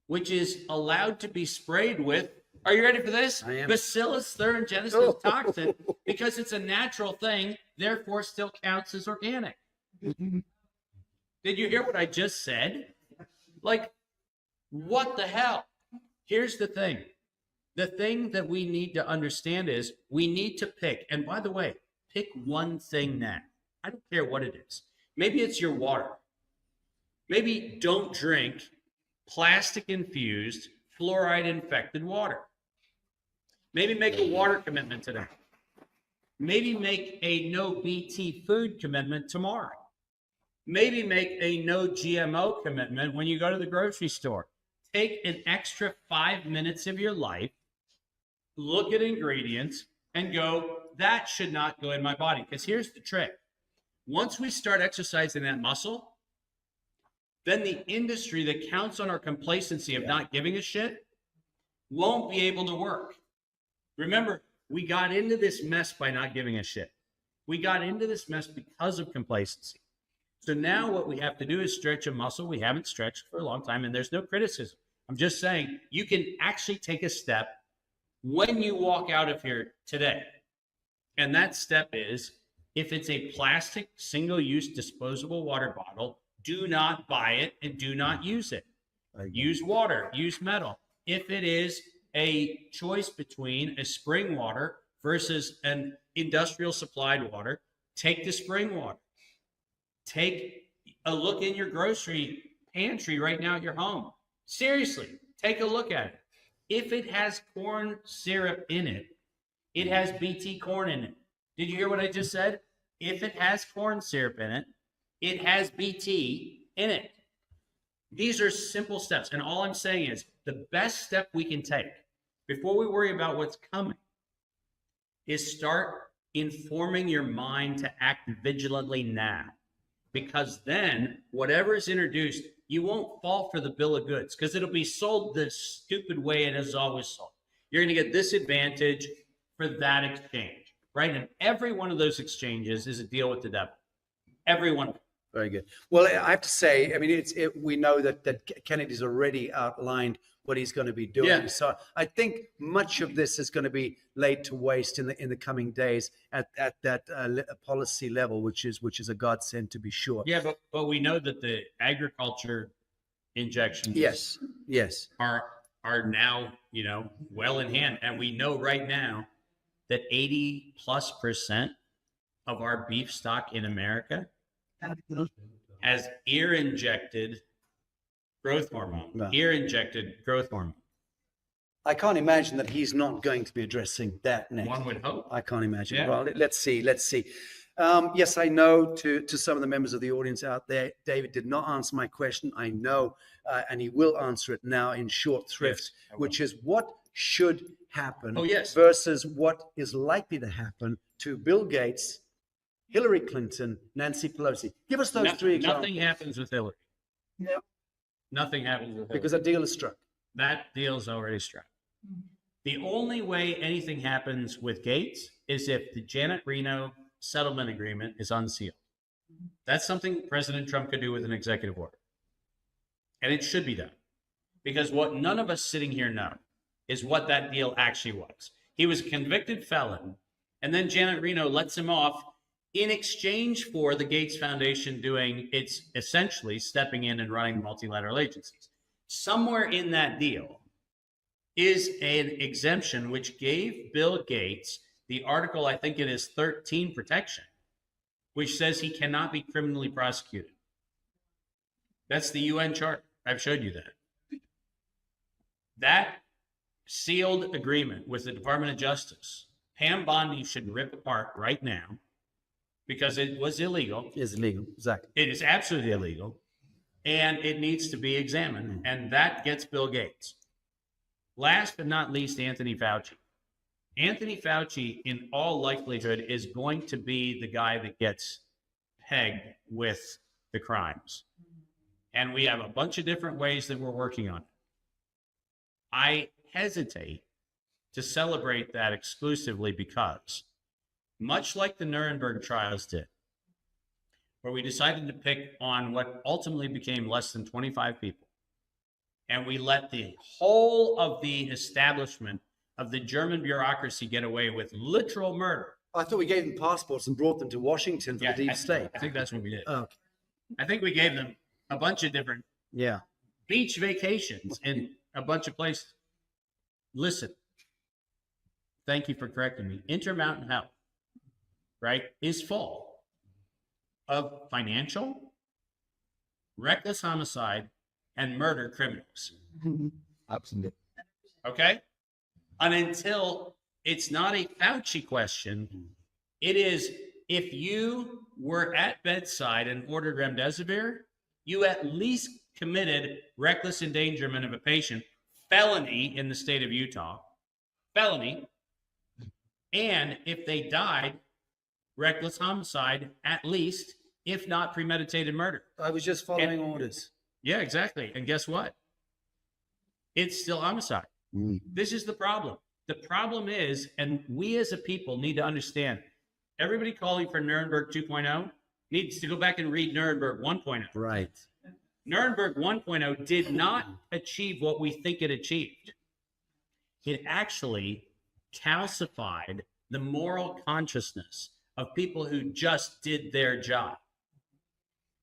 which is allowed to be sprayed with, are you ready for this? I am. Bacillus thuringiensis toxin, because it's a natural thing, therefore still counts as organic. Did you hear what I just said? Like, what the hell? Here's the thing. The thing that we need to understand is we need to pick, and by the way, pick one thing now. I don't care what it is. Maybe it's your water. Maybe don't drink plastic-infused, fluoride-infected water. Maybe make a water commitment today. Maybe make a no BT food commitment tomorrow. Maybe make a no GMO commitment when you go to the grocery store. Take an extra 5 minutes of your life, look at ingredients, and go, that should not go in my body. Because here's the trick. Once we start exercising that muscle, then the industry that counts on our complacency of not giving a shit won't be able to work. Remember, we got into this mess by not giving a shit. We got into this mess because of complacency. So now what we have to do is stretch a muscle we haven't stretched for a long time, and there's no criticism. I'm just saying you can actually take a step when you walk out of here today. And that step is, if it's a plastic, single-use, disposable water bottle, do not buy it and do not use it. Use water, use metal. If it is a choice between a spring water versus an industrial supplied water, take the spring water. Take a look in your grocery pantry right now at your home. Seriously, take a look at it. If it has corn syrup in it, it has BT corn in it. Did you hear what I just said? If it has corn syrup in it, it has BT in it. These are simple steps. And all I'm saying is the best step we can take before we worry about what's coming is start informing your mind to act vigilantly now. Because then whatever is introduced, you won't fall for the bill of goods because it'll be sold the stupid way it is always sold. You're going to get this advantage for that exchange, right? And every one of those exchanges is a deal with the devil. Every one of them. Very good. Well, I have to say, I mean, we know that Kennedy's already outlined what he's going to be doing. Yeah. So I think much of this is going to be laid to waste in the coming days at that policy level, which is a godsend to be sure. Yeah, but we know that the agriculture injections yes are now, well in hand. And we know right now that 80+% of our beef stock in America has ear-injected growth hormone. Wow. Ear-injected growth hormone. I can't imagine that he's not going to be addressing that next. One would hope. I can't imagine. Yeah. Well, let's see. Yes, I know to some of the members of the audience out there, David did not answer my question. I know, and he will answer it now in short thrifts, Yes, which is what should happen yes. versus what is likely to happen to Bill Gates, Hillary Clinton, Nancy Pelosi. Give us those three examples. Nothing happens with Hillary. Yep. Nothing happens with Hillary. Because a deal is struck. That deal's already struck. The only way anything happens with Gates is if the Janet Reno settlement agreement is unsealed. That's something President Trump could do with an executive order. And it should be done. Because what none of us sitting here know is what that deal actually was. He was a convicted felon, and then Janet Reno lets him off in exchange for the Gates Foundation doing its essentially stepping in and running multilateral agencies. Somewhere in that deal is an exemption which gave Bill Gates the article, I think it is 13 protection, which says he cannot be criminally prosecuted. That's the UN charter. I've showed you that. That sealed agreement with the Department of Justice, Pam Bondi should rip apart right now because it was illegal. It is illegal, exactly. It is absolutely illegal, and it needs to be examined, and that gets Bill Gates. Last but not least, Anthony Fauci. Anthony Fauci, in all likelihood, is going to be the guy that gets pegged with the crimes. And we have a bunch of different ways that we're working on it. I hesitate to celebrate that exclusively because, much like the Nuremberg trials did, where we decided to pick on what ultimately became less than 25 people. And we let the whole of the establishment of the German bureaucracy get away with literal murder. I thought we gave them passports and brought them to Washington for the deep state. I think that's what we did. Oh, I think we gave them a bunch of different yeah. beach vacations in a bunch of places. Listen, thank you for correcting me. Intermountain Health, right, is full of financial, reckless homicide, and murder criminals. Absolutely. Okay? And until it's not a Fauci question, it is if you were at bedside and ordered remdesivir, you at least committed reckless endangerment of a patient, felony in the state of Utah, felony. And if they died, reckless homicide, at least, if not premeditated murder. I was just following orders. Yeah, exactly. And guess what? It's still homicide. This is the problem. The problem is, and we as a people need to understand, everybody calling for Nuremberg 2.0 needs to go back and read Nuremberg 1.0. Right. Nuremberg 1.0 did not achieve what we think it achieved. It actually calcified the moral consciousness of people who just did their job.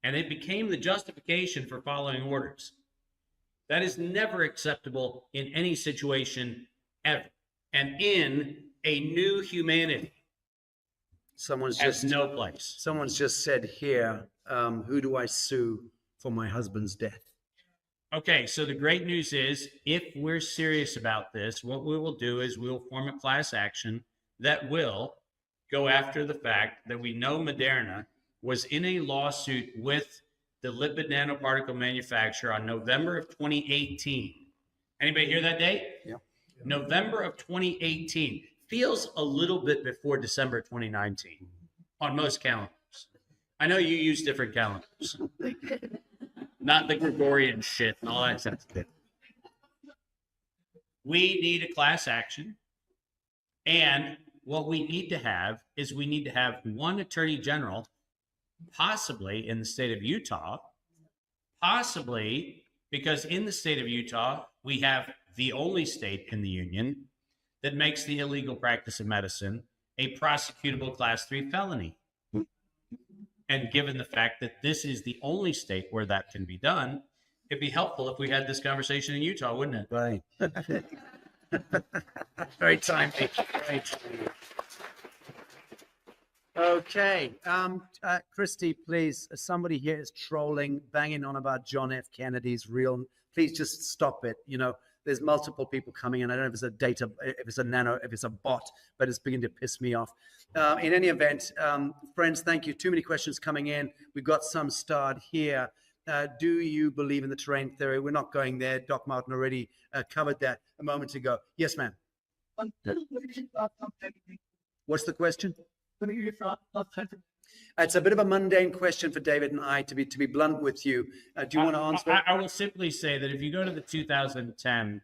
And it became the justification for following orders. That is never acceptable in any situation ever. And in a new humanity, Someone's has just no place. Someone's just said here, who do I sue for my husband's death? Okay, so the great news is, if we're serious about this, what we will do is we'll form a class action that will go after the fact that we know Moderna was in a lawsuit with the lipid nanoparticle manufacturer on November of 2018. Anybody hear that date? Yeah. November of 2018. Feels a little bit before December 2019 on most calendars. I know you use different calendars. Not the Gregorian shit and all that stuff. We need a class action. And what we need to have is we need to have one attorney general, possibly in the state of Utah, possibly because in the state of Utah, we have the only state in the union that makes the illegal practice of medicine a prosecutable class 3 felony. And given the fact that this is the only state where that can be done, it'd be helpful if we had this conversation in Utah, wouldn't it? Right. Very timely. Right. Okay. Christy, please, somebody here is trolling, banging on about John F. Kennedy's real. Please just stop it. You know, there's multiple people coming in. I don't know if it's a data, if it's a nano, if it's a bot, but it's beginning to piss me off. In any event, friends, thank you. Too many questions coming in. We've got some starred here. Do you believe in the terrain theory? We're not going there. Doc Martin already covered that a moment ago. Yes, ma'am. What's the question? It's a bit of a mundane question for David and I, to be blunt with you. Do you want to answer it? I will simply say that if you go to the 2010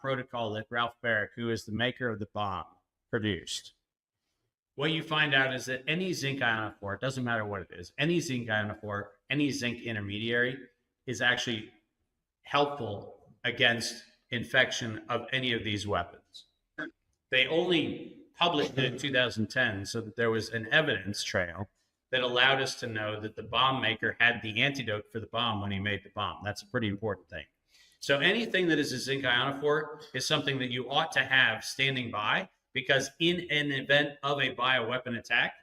protocol that Ralph Barrick, who is the maker of the bomb, produced, what you find out is that any zinc ionophore, it doesn't matter what it is, any zinc ionophore, any zinc intermediary is actually helpful against infection of any of these weapons. They only published it in 2010 so that there was an evidence trail that allowed us to know that the bomb maker had the antidote for the bomb when he made the bomb. That's a pretty important thing. So anything that is a zinc ionophore is something that you ought to have standing by, because in an event of a bioweapon attack,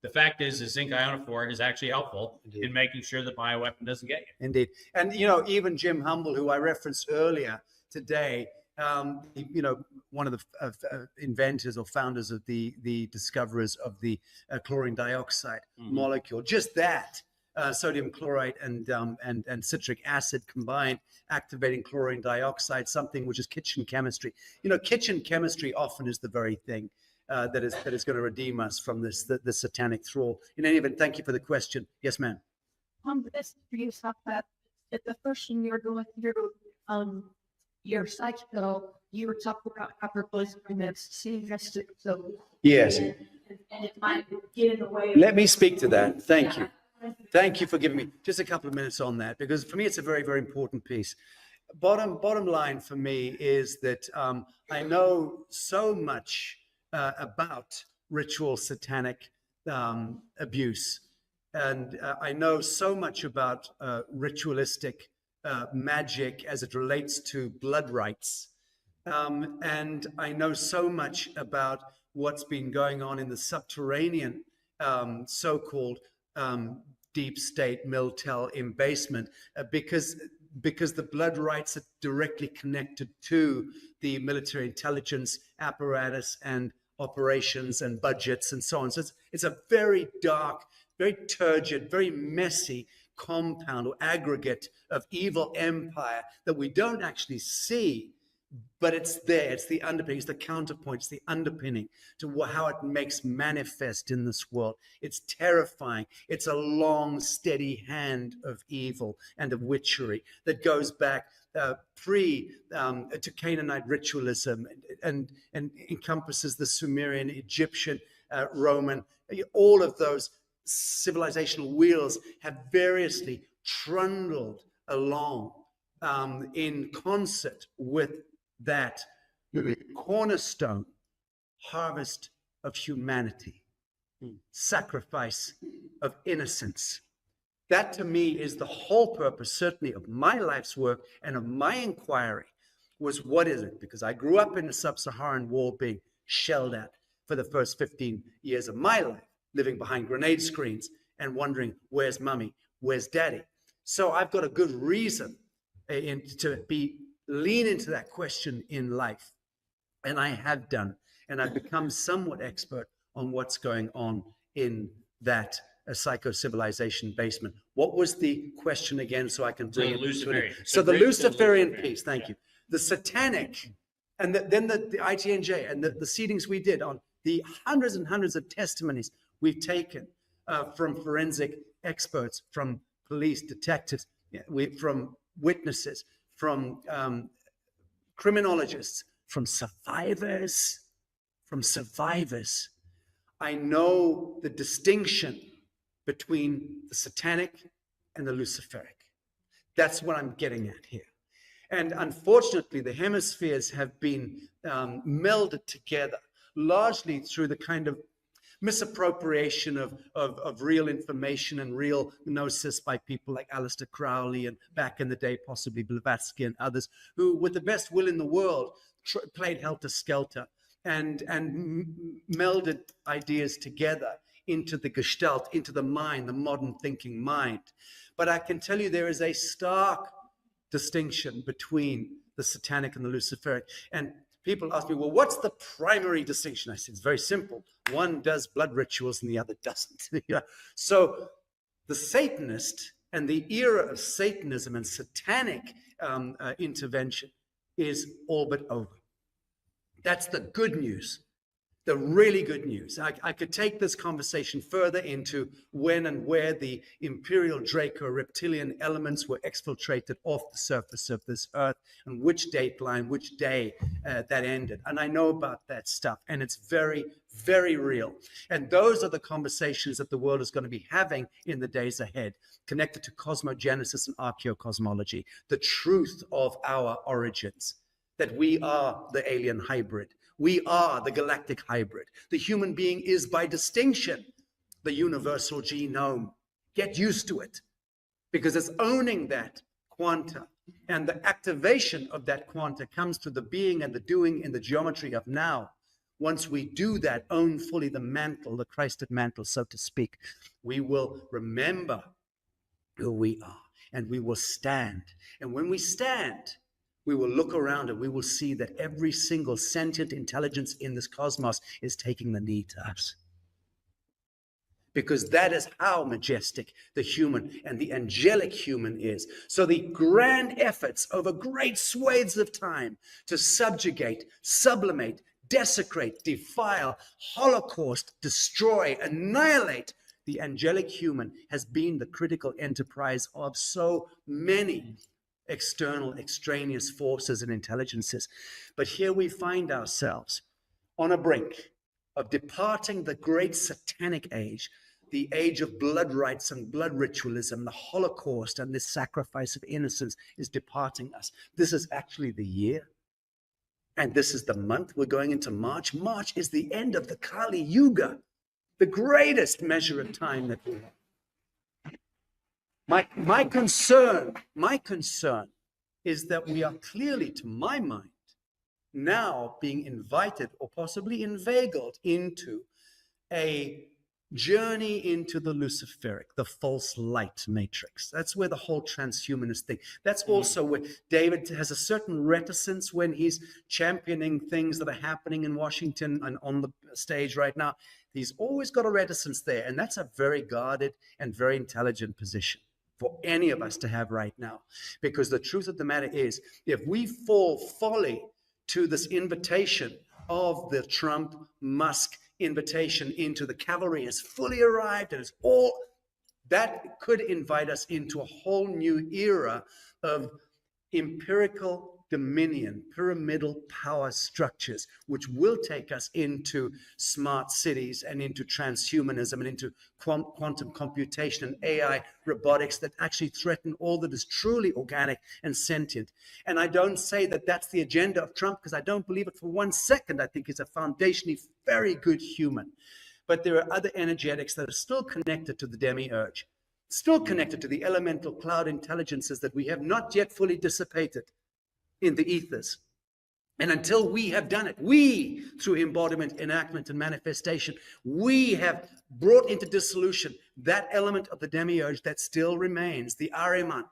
the fact is the zinc ionophore is actually helpful in making sure the bioweapon doesn't get you. Indeed. And, you know, even Jim Humble, who I referenced earlier today, you know, one of the inventors or founders of the discoverers of the chlorine dioxide molecule, just that sodium chloride and citric acid combined, activating chlorine dioxide, something which is kitchen chemistry. You know, kitchen chemistry often is the very thing that is going to redeem us from this the satanic thrall. In any event, thank you for the question. Yes, ma'am. This you talk that the first thing you're going through your cycle, you were talking about upper voice that's so Yes. and it might get in the way. Let me speak to that. Thank you. Thank you for giving me just a couple of minutes on that, because for me, it's a very, very important piece. Bottom line for me is that I know so much about ritual satanic abuse, and I know so much about ritualistic magic as it relates to blood rites, and I know so much about what's been going on in the subterranean so-called deep state Miltel embasement, because the blood rights are directly connected to the military intelligence apparatus and operations and budgets and so on. So it's a very dark, very turgid, very messy compound or aggregate of evil empire that we don't actually see, but it's there. It's the underpinning, it's the counterpoint, it's the underpinning to how it makes manifest in this world. It's terrifying. It's a long, steady hand of evil and of witchery that goes back to Canaanite ritualism and encompasses the Sumerian, Egyptian, Roman. All of those civilizational wheels have variously trundled along in concert with that cornerstone harvest of humanity, sacrifice of innocence. That to me is the whole purpose, certainly, of my life's work and of my inquiry, was what is it? Because I grew up in the sub-Saharan war being shelled at for the first 15 years of my life, living behind grenade screens and wondering, where's mommy? Where's daddy? So I've got a good reason to lean into that question in life. And I have done, and I've become somewhat expert on what's going on in that psycho-civilization basement. What was the question again, so I can bring it to it? So the Luciferian piece, thank you. The satanic, and then the ITNJ, and the seedings we did on the hundreds and hundreds of testimonies we've taken from forensic experts, from police detectives, from witnesses, from criminologists, from survivors. I know the distinction between the satanic and the Luciferic. That's what I'm getting at here. And unfortunately, the hemispheres have been melded together, largely through the kind of misappropriation of real information and real gnosis by people like Aleister Crowley and back in the day, possibly Blavatsky and others, who, with the best will in the world, played helter-skelter and melded ideas together into the gestalt, into the mind, the modern thinking mind. But I can tell you there is a stark distinction between the satanic and the Luciferic. And people ask me, well, what's the primary distinction? I said, it's very simple. One does blood rituals and the other doesn't. So the Satanist and the era of Satanism and satanic intervention is all but over. That's the good news, the really good news. I could take this conversation further into when and where the imperial Draco reptilian elements were exfiltrated off the surface of this earth, and which date line, which day that ended. And I know about that stuff, and it's very, very real. And those are the conversations that the world is going to be having in the days ahead, connected to cosmogenesis and archaeocosmology, the truth of our origins, that we are the alien hybrid. We are the galactic hybrid. The human being is, by distinction, the universal genome. Get used to it, because it's owning that quanta, and the activation of that quanta comes to the being and the doing in the geometry of now. Once we do that, own fully the mantle, the Christed mantle, so to speak, we will remember who we are, and we will stand. And when we stand, we will look around and we will see that every single sentient intelligence in this cosmos is taking the knee to us. Because that is how majestic the human and the angelic human is. So the grand efforts over great swathes of time to subjugate, sublimate, desecrate, defile, holocaust, destroy, annihilate the angelic human has been the critical enterprise of so many external, extraneous forces and intelligences. But here we find ourselves on a brink of departing the great satanic age the age of blood rites and blood ritualism, the Holocaust and this sacrifice of innocence is departing us. This is actually the year. And this is the month. We're going into March. March is the end of the Kali Yuga, the greatest measure of time that we have. My concern is that we are clearly, to my mind, now being invited or possibly inveigled into a journey into the Luciferic, the false light matrix. That's where the whole transhumanist thing, that's also where David has a certain reticence when he's championing things that are happening in Washington and on the stage right now. He's always got a reticence there, and that's a very guarded and very intelligent position for any of us to have right now. Because the truth of the matter is, if we fall folly to this invitation of the Trump-Musk invitation into the cavalry has fully arrived, and it's all that could invite us into a whole new era of empirical dominion, pyramidal power structures, which will take us into smart cities and into transhumanism and into quantum computation and AI robotics that actually threaten all that is truly organic and sentient. And I don't say that that's the agenda of Trump, because I don't believe it for 1 second. I think he's a foundationally very good human. But there are other energetics that are still connected to the demiurge, still connected to the elemental cloud intelligences that we have not yet fully dissipated in the ethers. And until we have done it, we, through embodiment, enactment, and manifestation, we have brought into dissolution that element of the demiurge that still remains, the Ahriman.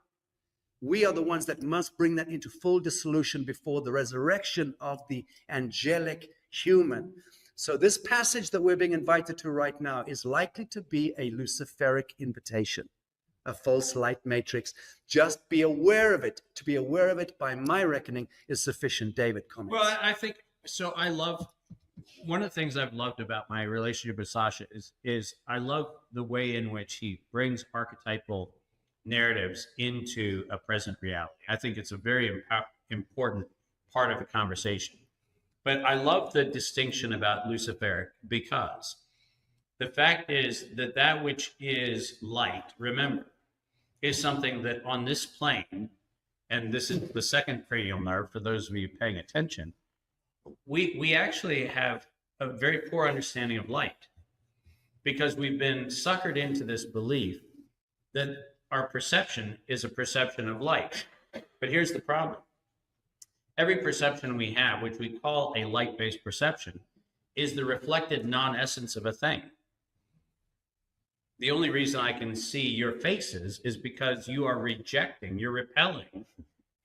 We are the ones that must bring that into full dissolution before the resurrection of the angelic human. So this passage that we're being invited to right now is likely to be a Luciferic invitation, a false light matrix. Just be aware of it. To be aware of it, by my reckoning, is sufficient. David, comments. Well, I think so. I love, one of the things I've loved about my relationship with SACHA is I love the way in which he brings archetypal narratives into a present reality. I think it's a very important part of the conversation. But I love the distinction about Luciferic, because the fact is that that which is light, remember, is something that on this plane, and this is the second cranial nerve for those of you paying attention, we actually have a very poor understanding of light, because we've been suckered into this belief that our perception is a perception of light. But here's the problem. Every perception we have, which we call a light-based perception, is the reflected non-essence of a thing. The only reason I can see your faces is because you are rejecting, you're repelling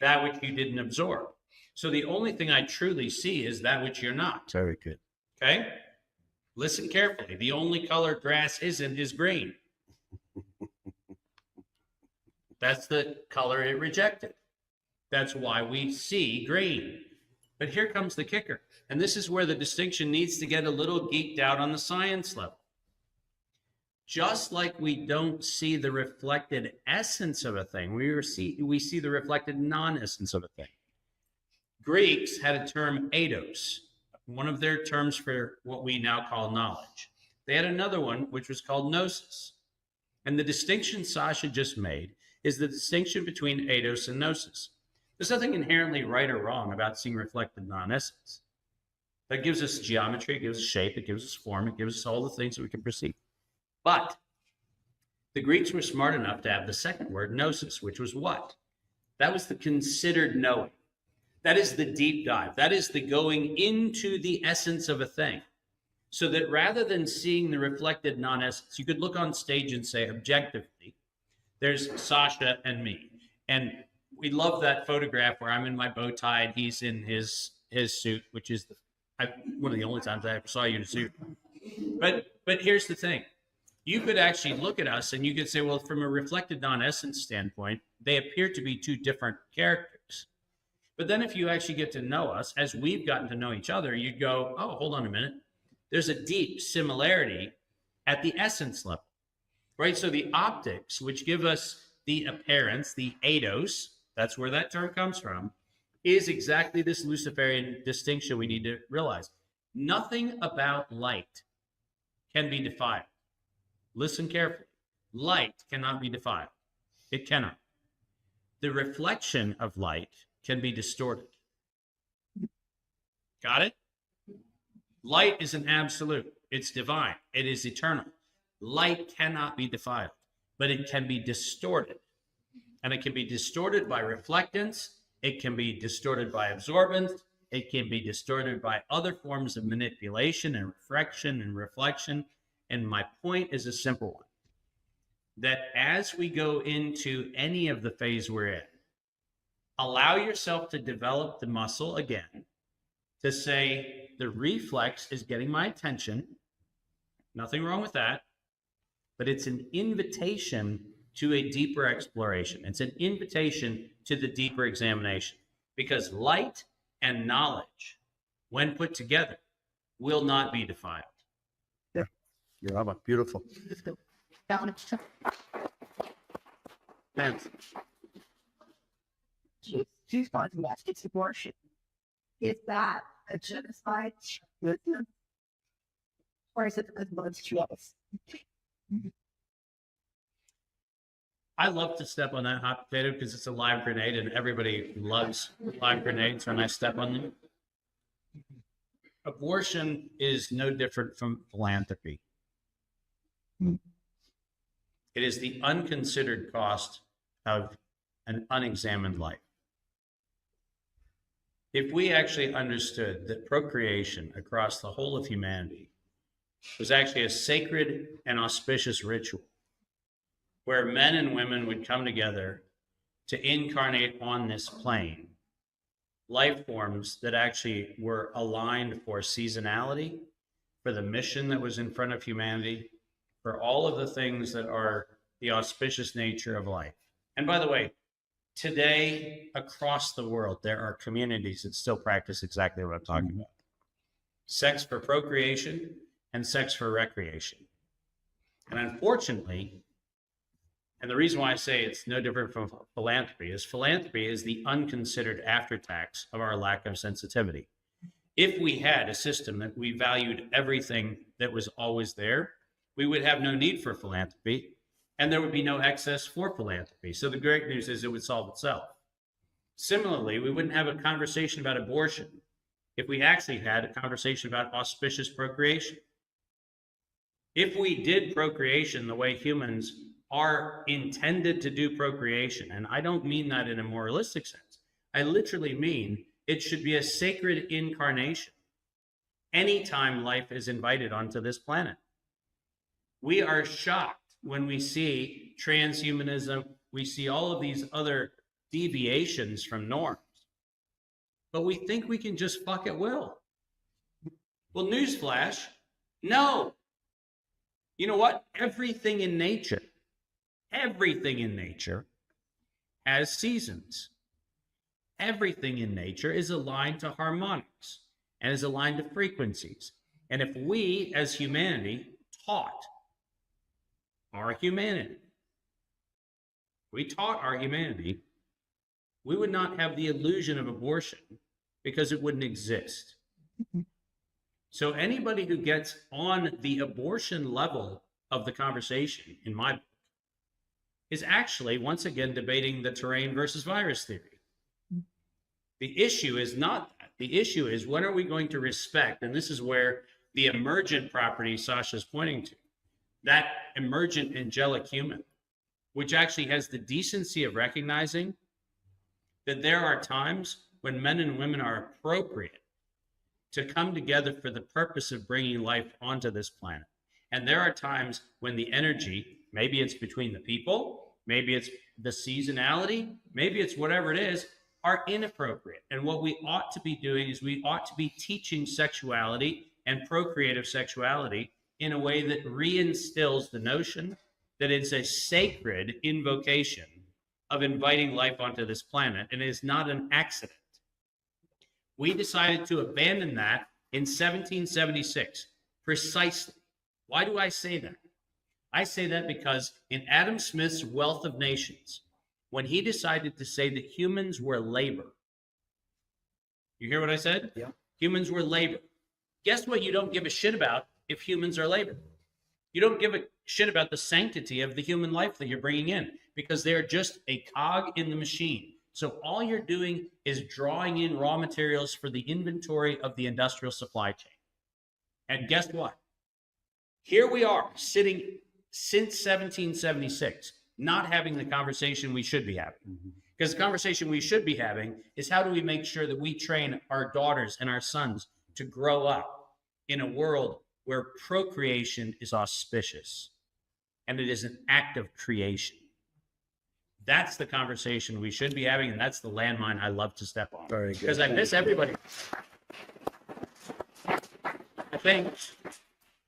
that which you didn't absorb. So the only thing I truly see is that which you're not. Very good. Okay? Listen carefully. The only color grass isn't is green. That's the color it rejected. That's why we see green. But here comes the kicker. And this is where the distinction needs to get a little geeked out on the science level. Just like we don't see the reflected essence of a thing, we see the reflected non-essence of a thing. Greeks had a term eidos, one of their terms for what we now call knowledge. They had another one, which was called gnosis. And the distinction SACHA just made is the distinction between eidos and gnosis. There's nothing inherently right or wrong about seeing reflected non-essence. That gives us geometry, it gives us shape, it gives us form, it gives us all the things that we can perceive. But the Greeks were smart enough to have the second word, gnosis, which was what? That was the considered knowing. That is the deep dive. That is the going into the essence of a thing. So that rather than seeing the reflected non-essence, you could look on stage and say, objectively, there's SACHA and me. And we love that photograph where I'm in my bow tie and he's in his suit, which is one of the only times I ever saw you in a suit. But here's the thing. You could actually look at us and you could say, well, from a reflected non-essence standpoint, they appear to be two different characters. But then if you actually get to know us, as we've gotten to know each other, you'd go, oh, hold on a minute. There's a deep similarity at the essence level, right? So the optics, which give us the appearance, the eidos, that's where that term comes from, is exactly this Luciferian distinction we need to realize. Nothing about light can be defiled. listen carefully, light cannot be defiled. It cannot. The reflection of light can be distorted. Got it? Light is an absolute. It's divine. It is eternal. Light cannot be defiled, but it can be distorted. And it can be distorted by reflectance. It can be distorted by absorbance. It can be distorted by other forms of manipulation and refraction and reflection. And my point is a simple one, that as we go into any of the phase we're in, allow yourself to develop the muscle again to say the reflex is getting my attention. Nothing wrong with that, but it's an invitation to a deeper exploration. It's an invitation to the deeper examination, because light and knowledge, when put together, will not be defiled. You're right. Beautiful. Thanks. She's going to ask its abortion. Is that a genocide? Or is it because blood's choice? I love to step on that hot potato because it's a live grenade and everybody loves live grenades when I step on them. Abortion is no different from philanthropy. It is the unconsidered cost of an unexamined life. If we actually understood that procreation across the whole of humanity was actually a sacred and auspicious ritual, where men and women would come together to incarnate on this plane life forms that actually were aligned for seasonality, for the mission that was in front of humanity, for all of the things that are the auspicious nature of life. And by the way, today across the world, there are communities that still practice exactly what I'm talking about. Sex for procreation and sex for recreation. And unfortunately, and the reason why I say it's no different from philanthropy is the unconsidered aftertax of our lack of sensitivity. If we had a system that we valued everything that was always there, we would have no need for philanthropy, and there would be no excess for philanthropy. So the great news is it would solve itself. Similarly, we wouldn't have a conversation about abortion if we actually had a conversation about auspicious procreation. If we did procreation the way humans are intended to do procreation, and I don't mean that in a moralistic sense, I literally mean it should be a sacred incarnation anytime life is invited onto this planet. We are shocked when we see transhumanism, we see all of these other deviations from norms, but we think we can just fuck at will. Well, newsflash, no. You know what? Everything in nature has seasons. Everything in nature is aligned to harmonics and is aligned to frequencies. And if we as humanity taught our humanity, we would not have the illusion of abortion because it wouldn't exist. So anybody who gets on the abortion level of the conversation, in my book, is actually, once again, debating the terrain versus virus theory. The issue is not that. The issue is, when are we going to respect, and this is where the emergent property Sasha is pointing to, that emergent angelic human, which actually has the decency of recognizing that there are times when men and women are appropriate to come together for the purpose of bringing life onto this planet. And there are times when the energy, maybe it's between the people, maybe it's the seasonality, maybe it's whatever it is, are inappropriate. And what we ought to be doing is we ought to be teaching sexuality and procreative sexuality in a way that reinstills the notion that it's a sacred invocation of inviting life onto this planet, and it is not an accident. We decided to abandon that in 1776, precisely. Why do I say that? I say that because in Adam Smith's Wealth of Nations, when he decided to say that humans were labor, you hear what I said? Yeah. Humans were labor. Guess what you don't give a shit about if humans are labor? You don't give a shit about the sanctity of the human life that you're bringing in, because they're just a cog in the machine. So all you're doing is drawing in raw materials for the inventory of the industrial supply chain. And guess what? Here we are sitting since 1776, not having the conversation we should be having. Because the conversation we should be having is, how do we make sure that we train our daughters and our sons to grow up in a world where procreation is auspicious and it is an act of creation? That's the conversation we should be having, and that's the landmine I love to step on. Very good. Because I miss everybody. I think.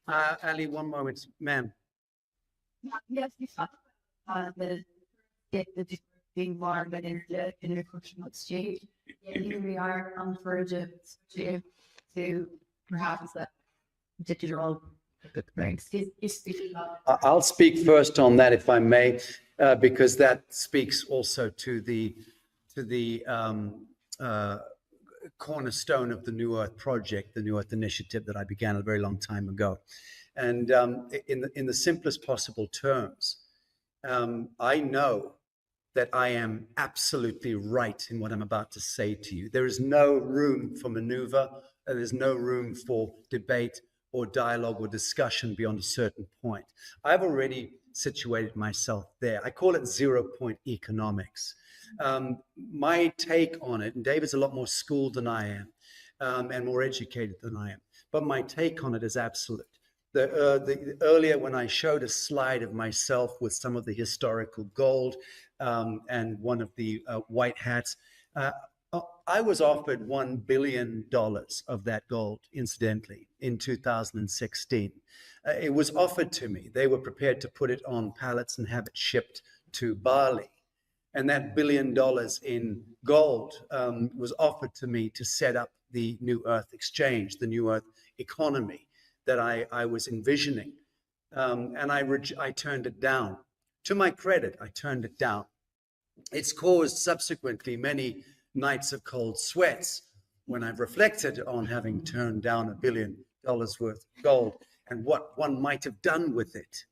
Ali, one moment, ma'am. Yes, you talked about the environment in the intercultural exchange. And here we are on the verge of to perhaps the digital things. I'll speak first on that, if I may, because that speaks also to the cornerstone of the New Earth Project, the New Earth Initiative that I began a very long time ago. And in the simplest possible terms, I know that I am absolutely right in what I'm about to say to you. There is no room for maneuver, and there's no room for debate or dialogue or discussion beyond a certain point. I've already situated myself there. I call it 0-point economics. My take on it, and David's a lot more schooled than I am, and more educated than I am, but my take on it is absolute. Earlier, when I showed a slide of myself with some of the historical gold and one of the white hats, I was offered $1 billion of that gold, incidentally, in 2016. It was offered to me. They were prepared to put it on pallets and have it shipped to Bali. And that $1 billion in gold was offered to me to set up the New Earth Exchange, the New Earth economy that I was envisioning. And I turned it down. To my credit, I turned it down. It's caused subsequently many nights of cold sweats when I've reflected on having turned down $1 billion worth of gold and what one might have done with it.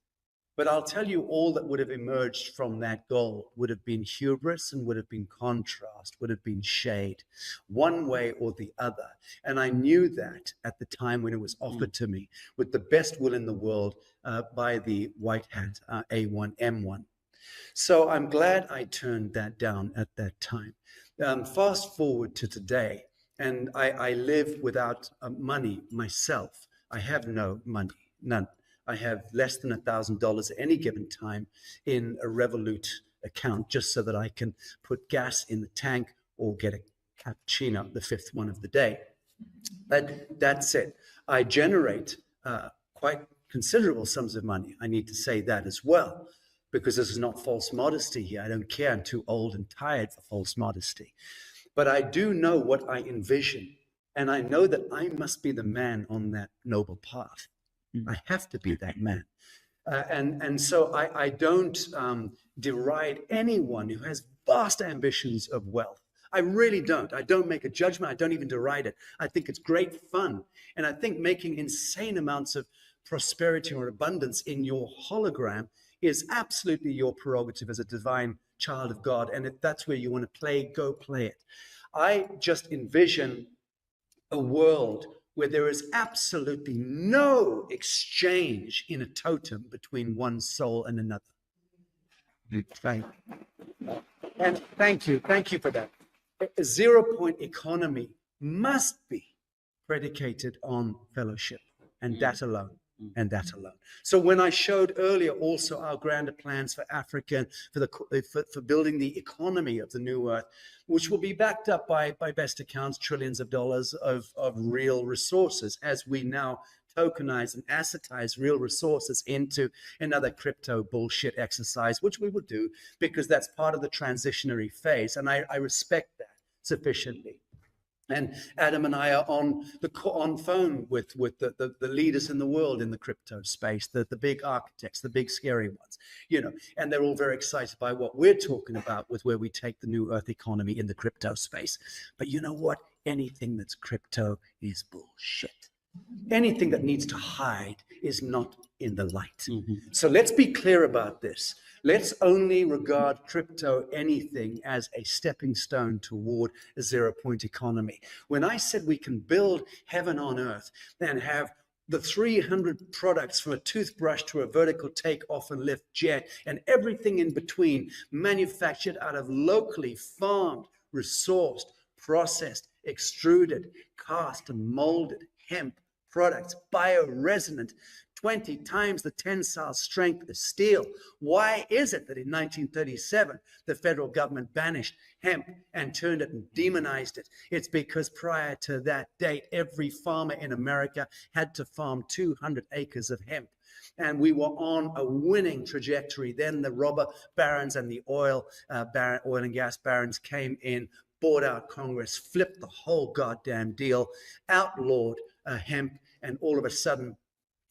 But I'll tell you, all that would have emerged from that gold would have been hubris and would have been contrast, would have been shade, one way or the other. And I knew that at the time when it was offered to me with the best will in the world by the white hat A1M1. So I'm glad I turned that down at that time. Fast forward to today, and I live without money myself. I have no money, none. I have less than $1,000 at any given time in a Revolut account, just so that I can put gas in the tank or get a cappuccino, the fifth one of the day. But that's it. I generate quite considerable sums of money. I need to say that as well, because this is not false modesty here. I don't care. I'm too old and tired for false modesty. But I do know what I envision, and I know that I must be the man on that noble path. I have to be that man. And so I don't deride anyone who has vast ambitions of wealth. I really don't. I don't make a judgment. I don't even deride it. I think it's great fun. And I think making insane amounts of prosperity or abundance in your hologram is absolutely your prerogative as a divine child of God. And if that's where you want to play, go play it. I just envision a world where there is absolutely no exchange in a totem between one soul and another. And thank you for that. A 0-point economy must be predicated on fellowship, and that alone. And that alone. So when I showed earlier also our grander plans for Africa, for building the economy of the New Earth, which will be backed up by best accounts, trillions of dollars of real resources, as we now tokenize and assetize real resources into another crypto bullshit exercise, which we will do because that's part of the transitionary phase. And I respect that sufficiently. And Adam and I are on phone with the leaders in the world in the crypto space, the big architects, the big scary ones, and they're all very excited by what we're talking about with where we take the New Earth economy in the crypto space. But you know what? Anything that's crypto is bullshit. Anything that needs to hide is not in the light. Mm-hmm. So let's be clear about this. Let's only regard crypto anything as a stepping stone toward a zero-point economy. When I said we can build heaven on earth and have the 300 products from a toothbrush to a vertical take off and lift jet and everything in between manufactured out of locally farmed, resourced, processed, extruded, cast and molded hemp products, bioresonant, 20 times the tensile strength of steel. Why is it that in 1937, the federal government banished hemp and turned it and demonized it? It's because prior to that date, every farmer in America had to farm 200 acres of hemp. And we were on a winning trajectory. Then the robber barons and the oil and gas barons came in, bought out Congress, flipped the whole goddamn deal, outlawed hemp, and all of a sudden,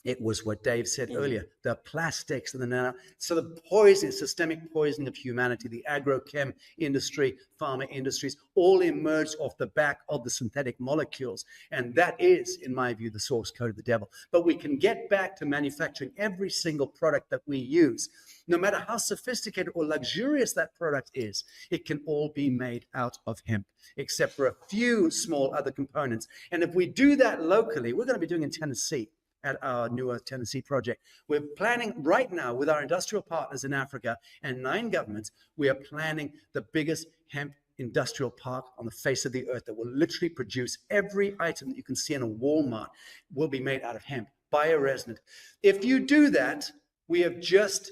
it was what Dave said earlier, the plastics and the nano. So the poison, systemic poisoning of humanity, the agrochem industry, pharma industries, all emerged off the back of the synthetic molecules. And that is, in my view, the source code of the devil. But we can get back to manufacturing every single product that we use. No matter how sophisticated or luxurious that product is, it can all be made out of hemp, except for a few small other components. And if we do that locally, we're going to be doing in Tennessee, at our newer Tennessee project. We're planning right now with our industrial partners in Africa and 9 governments, we are planning the biggest hemp industrial park on the face of the earth that will literally produce every item that you can see in a Walmart will be made out of hemp, bioresonant. If you do that, we have just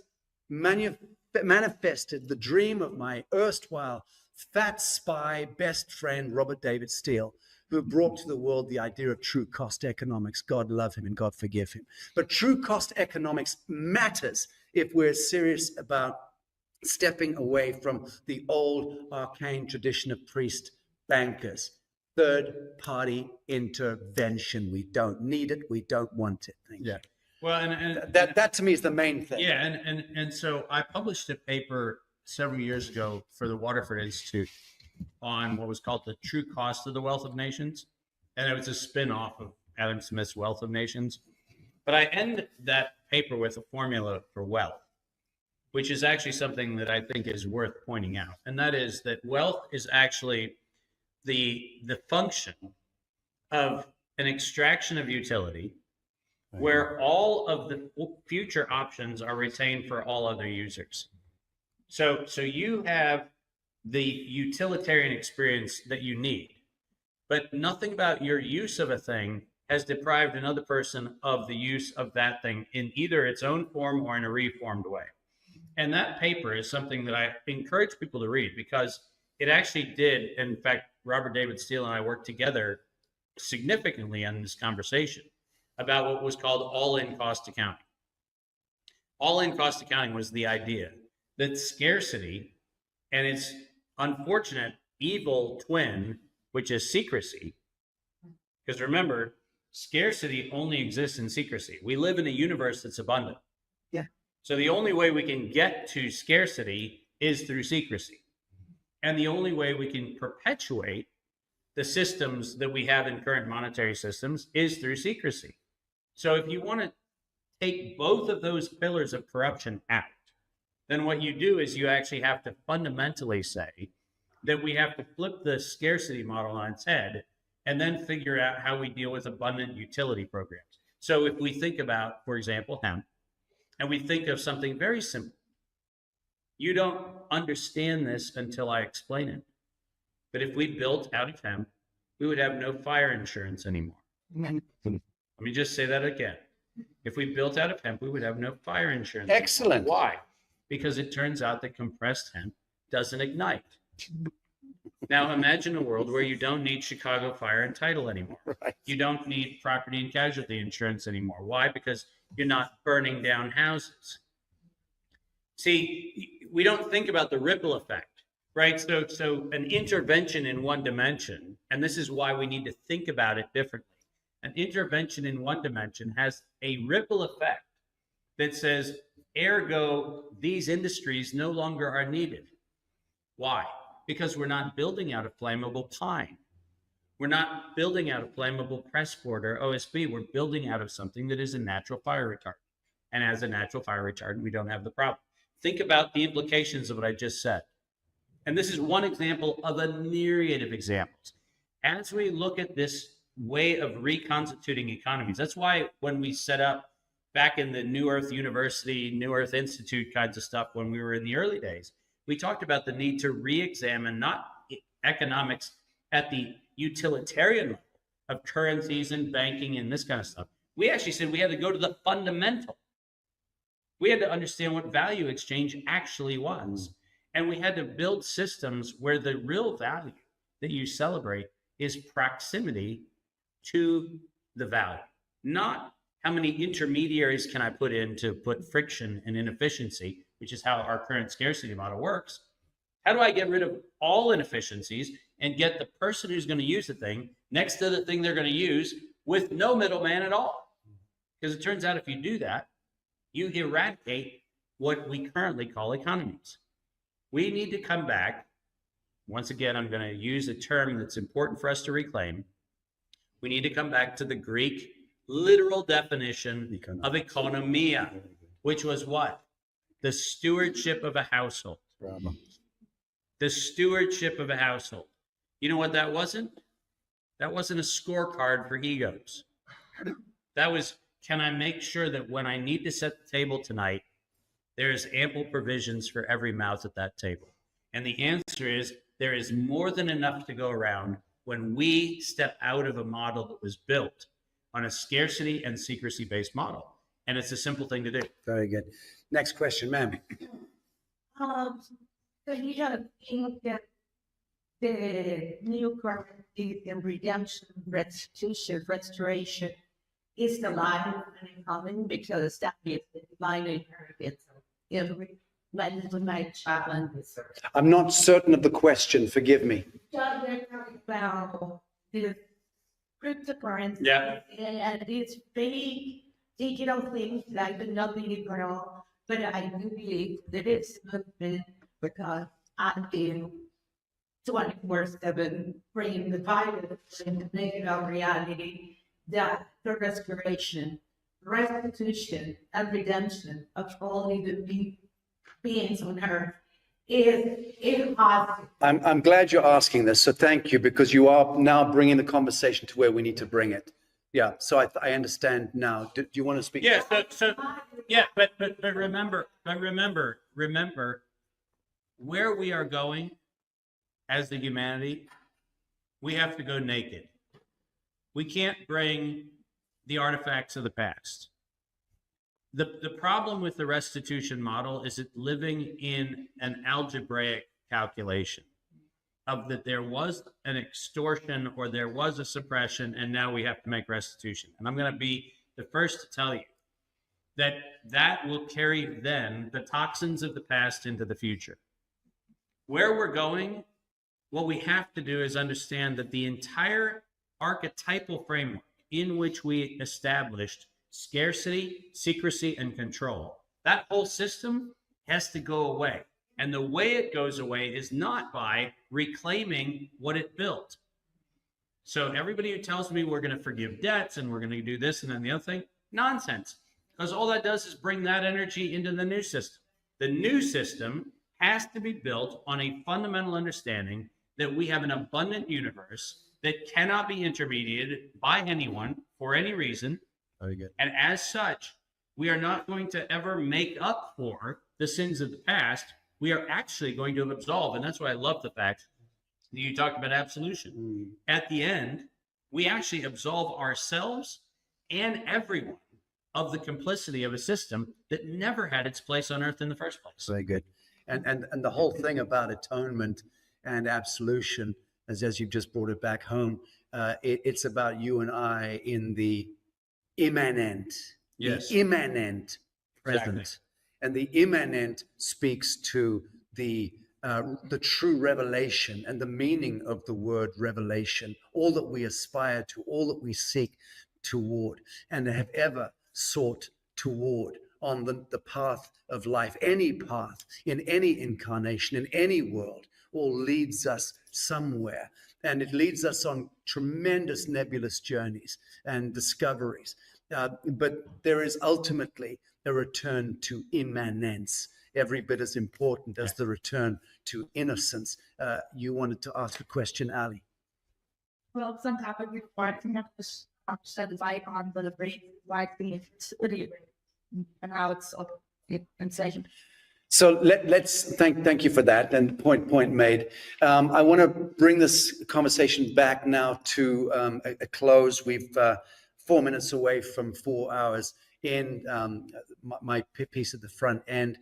manifested the dream of my erstwhile fat spy best friend, Robert David Steele, who brought to the world the idea of true cost economics. God love him and God forgive him. But true cost economics matters if we're serious about stepping away from the old arcane tradition of priest bankers. Third-party intervention. We don't need it. We don't want it. Thank you. Well, and that to me is the main thing. Yeah, and so I published a paper several years ago for the Waterford Institute on what was called the true cost of the wealth of nations. And it was a spin-off of Adam Smith's Wealth of Nations. But I end that paper with a formula for wealth, which is actually something that I think is worth pointing out. And that is that wealth is actually the function of an extraction of utility where all of the future options are retained for all other users. So you have the utilitarian experience that you need, but nothing about your use of a thing has deprived another person of the use of that thing in either its own form or in a reformed way. And that paper is something that I encourage people to read because it actually did. In fact, Robert David Steele and I worked together significantly on this conversation about what was called all-in cost accounting. All-in cost accounting was the idea that scarcity and its unfortunate evil twin, which is secrecy, because remember, scarcity only exists in secrecy. We live in a universe that's abundant. Yeah. So the only way we can get to scarcity is through secrecy. And the only way we can perpetuate the systems that we have in current monetary systems is through secrecy. So if you want to take both of those pillars of corruption out, then what you do is you actually have to fundamentally say that we have to flip the scarcity model on its head and then figure out how we deal with abundant utility programs. So if we think about, for example, hemp, and we think of something very simple, you don't understand this until I explain it. But if we built out of hemp, we would have no fire insurance anymore. Let me just say that again. If we built out of hemp, we would have no fire insurance. Excellent. Why? Because it turns out that compressed hemp doesn't ignite. Now imagine a world where you don't need Chicago fire and title anymore. Right. You don't need property and casualty insurance anymore. Why? Because you're not burning down houses. See, we don't think about the ripple effect, right? So an intervention in one dimension, and this is why we need to think about it differently. An intervention in one dimension has a ripple effect that says, ergo, these industries no longer are needed. Why? Because we're not building out of flammable pine. We're not building out of flammable press board or OSB. We're building out of something that is a natural fire retardant. and has a natural fire retardant, we don't have the problem. Think about the implications of what I just said. And this is one example of a myriad of examples. As we look at this way of reconstituting economies, that's why when we set up back in the New Earth University, New Earth Institute kinds of stuff, when we were in the early days, we talked about the need to re-examine not economics at the utilitarian level of currencies and banking and this kind of stuff. We actually said we had to go to the fundamental. We had to understand what value exchange actually was. And we had to build systems where the real value that you celebrate is proximity to the value, not how many intermediaries can I put in to put friction and inefficiency, which is how our current scarcity model works. How do I get rid of all inefficiencies and get the person who's going to use the thing next to the thing they're going to use with no middleman at all? Because it turns out if you do that, you eradicate what we currently call economies. We need to come back. Once again, I'm going to use a term that's important for us to reclaim. We need to come back to the Greek literal definition of economia, which was what? The stewardship of a household. Bravo. The stewardship of a household. You know what that wasn't? That wasn't a scorecard for egos. That was, can I make sure that when I need to set the table tonight, there's ample provisions for every mouth at that table? And the answer is there is more than enough to go around when we step out of a model that was built on a scarcity and secrecy-based model. And it's a simple thing to do. Very good. Next question, ma'am. So you have looked at the new currency and redemption, restitution, restoration is the line and common because that is the line inheritance of every challenge. I'm not certain of the question. Forgive me. About the cryptocurrency, Yeah. and it's very digital things like the nothing girl, but I do believe that it's something because I've been 24/7 bringing the virus and make it a reality that the restoration, restitution, and redemption of all the beings on earth is impossible. I'm glad you're asking this, so thank you, because you are now bringing the conversation to where we need to bring it. Yeah, so I understand now. Do you want to speak? Yeah, but remember, where we are going as the humanity, we have to go naked. We can't bring the artifacts of the past. The problem with the restitution model is it living in an algebraic calculation of that there was an extortion or there was a suppression and now we have to make restitution. And I'm going to be the first to tell you that that will carry then the toxins of the past into the future. Where we're going, what we have to do is understand that the entire archetypal framework in which we established scarcity, secrecy, and control, that whole system has to go away. And the way it goes away is not by reclaiming what it built. So everybody who tells me we're going to forgive debts and we're going to do this and then the other thing, nonsense. Because all that does is bring that energy into the new system. The new system has to be built on a fundamental understanding that we have an abundant universe that cannot be intermediated by anyone for any reason. Very good. And as such, we are not going to ever make up for the sins of the past. We are actually going to absolve. And that's why I love the fact that you talked about absolution. At the end, we actually absolve ourselves and everyone of the complicity of a system that never had its place on earth in the first place. Very good. And the whole thing about atonement and absolution, as you've just brought it back home, it's about you and I in the immanent, Yes. the immanent present. Exactly. And the immanent speaks to the true revelation and the meaning of the word revelation, all that we aspire to, all that we seek toward and have ever sought toward on the path of life. Any path in any incarnation, in any world, all leads us somewhere. And it leads us on tremendous nebulous journeys and discoveries. But there is ultimately a return to immanence, every bit as important as the return to innocence. You wanted to ask a question, Ali? Well, some happen required to have this satisfied on the brain, like the facility and how it's in session. So let's thank you for that, and point made. I want to bring this conversation back now to a close. We've 4 minutes away from 4 hours in my piece at the front end,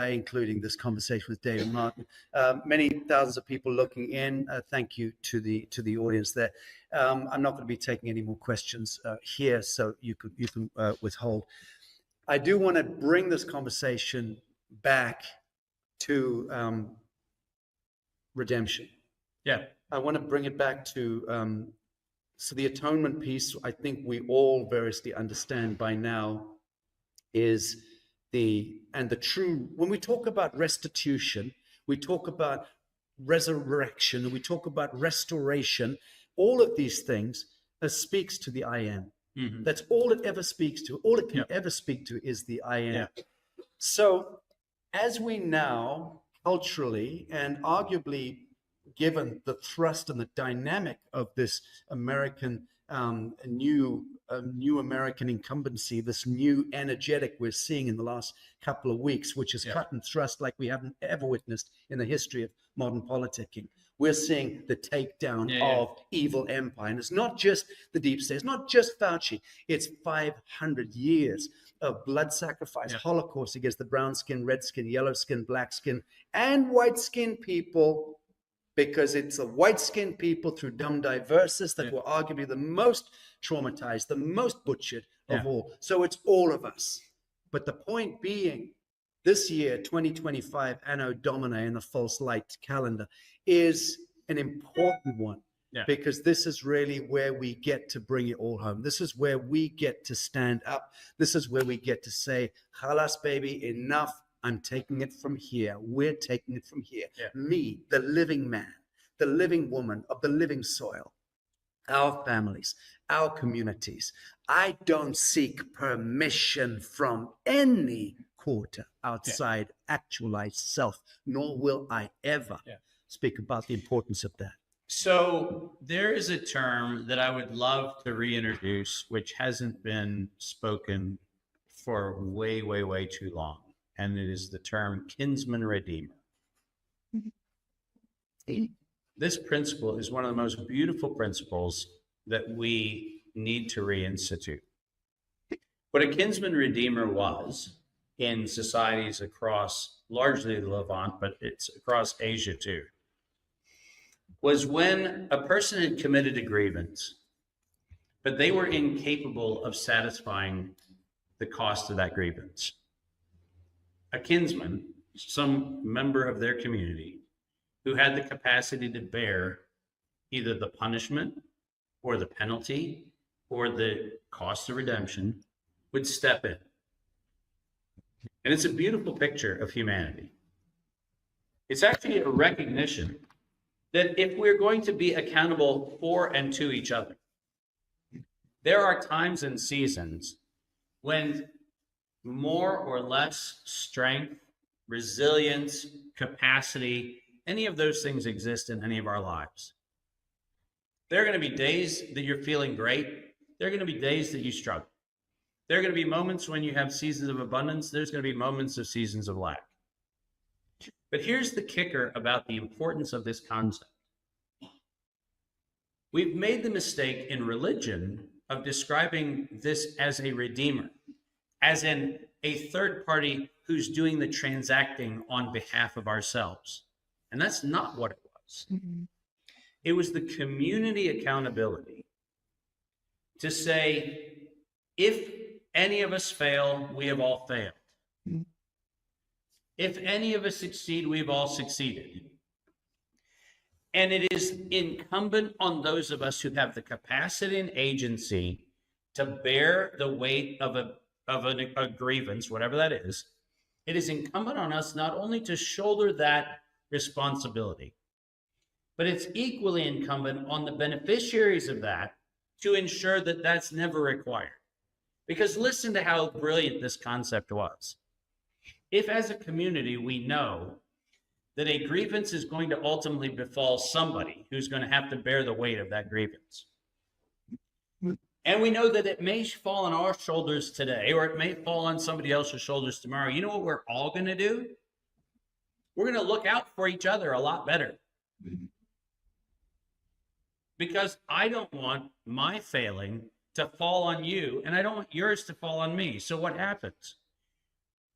including this conversation with Dave and Martin. Many thousands of people looking in. Thank you to the audience there. I'm not going to be taking any more questions here, so you can withhold. I do want to bring this conversation back to redemption. Yeah. I want to bring it back to so the atonement piece. I think we all variously understand by now is the true. When we talk about restitution, we talk about resurrection, we talk about restoration. All of these things speaks to the I am. Mm-hmm. That's all it ever speaks to. All it can ever speak to is the I am. Yeah. So as we now culturally and arguably, given the thrust and the dynamic of this American new American incumbency, this new energetic we're seeing in the last couple of weeks, which is cut and thrust like we haven't ever witnessed in the history of modern politicking. We're seeing the takedown of evil empire. And it's not just the deep state, it's not just Fauci, it's 500 years of blood sacrifice, holocaust against the brown skin, red skin, yellow skin, black skin, and white skin people, because it's the white skinned people through dumb diverses that were arguably the most traumatized, the most butchered of all. So it's all of us. But the point being, this year, 2025, Anno Domini in the false light calendar, is an important one. Because this is really where we get to bring it all home. This is where we get to stand up. This is where we get to say, Halas, baby, enough. I'm taking it from here. We're taking it from here. Me, the living man, the living woman of the living soil, our families, our communities. I don't seek permission from any quarter outside actualized self, nor will I ever speak about the importance of that. So there is a term that I would love to reintroduce, which hasn't been spoken for way, way, way too long. And it is the term kinsman redeemer. This principle is one of the most beautiful principles that we need to reinstitute. What a kinsman redeemer was in societies across largely the Levant, but it's across Asia too, was when a person had committed a grievance, but they were incapable of satisfying the cost of that grievance. A kinsman, some member of their community, who had the capacity to bear either the punishment or the penalty or the cost of redemption, would step in. And it's a beautiful picture of humanity. It's actually a recognition that if we're going to be accountable for and to each other, there are times and seasons when more or less strength, resilience, capacity, any of those things exist in any of our lives. There are going to be days that you're feeling great. There are going to be days that you struggle. There are going to be moments when you have seasons of abundance. There's going to be moments of seasons of lack. But here's the kicker about the importance of this concept. We've made the mistake in religion of describing this as a redeemer, as in a third party who's doing the transacting on behalf of ourselves. And that's not what it was. It was the community accountability to say, if any of us fail, we have all failed. If any of us succeed, we've all succeeded. And it is incumbent on those of us who have the capacity and agency to bear the weight of a grievance, whatever that is. It is incumbent on us not only to shoulder that responsibility, but it's equally incumbent on the beneficiaries of that to ensure that that's never required. Because listen to how brilliant this concept was. If as a community we know that a grievance is going to ultimately befall somebody who's going to have to bear the weight of that grievance, and we know that it may fall on our shoulders today, or it may fall on somebody else's shoulders tomorrow, you know what we're all going to do? We're going to look out for each other a lot better. Because I don't want my failing to fall on you, and I don't want yours to fall on me. So what happens?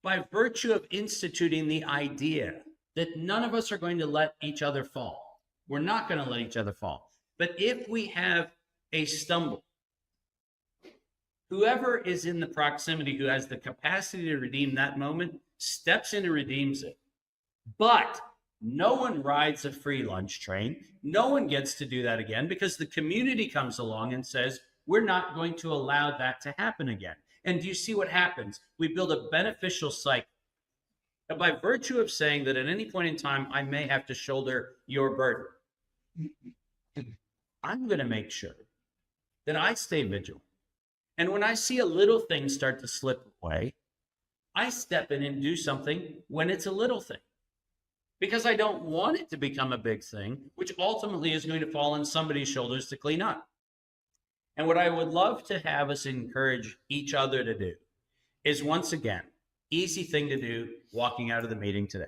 By virtue of instituting the idea that none of us are going to let each other fall, we're not going to let each other fall. But if we have a stumble, whoever is in the proximity who has the capacity to redeem that moment steps in and redeems it. But no one rides a free lunch train. No one gets to do that again because the community comes along and says, we're not going to allow that to happen again. And do you see what happens? We build a beneficial cycle. And by virtue of saying that at any point in time, I may have to shoulder your burden, I'm going to make sure that I stay vigilant. And when I see a little thing start to slip away, I step in and do something when it's a little thing. Because I don't want it to become a big thing, which ultimately is going to fall on somebody's shoulders to clean up. And what I would love to have us encourage each other to do is, once again, easy thing to do walking out of the meeting today.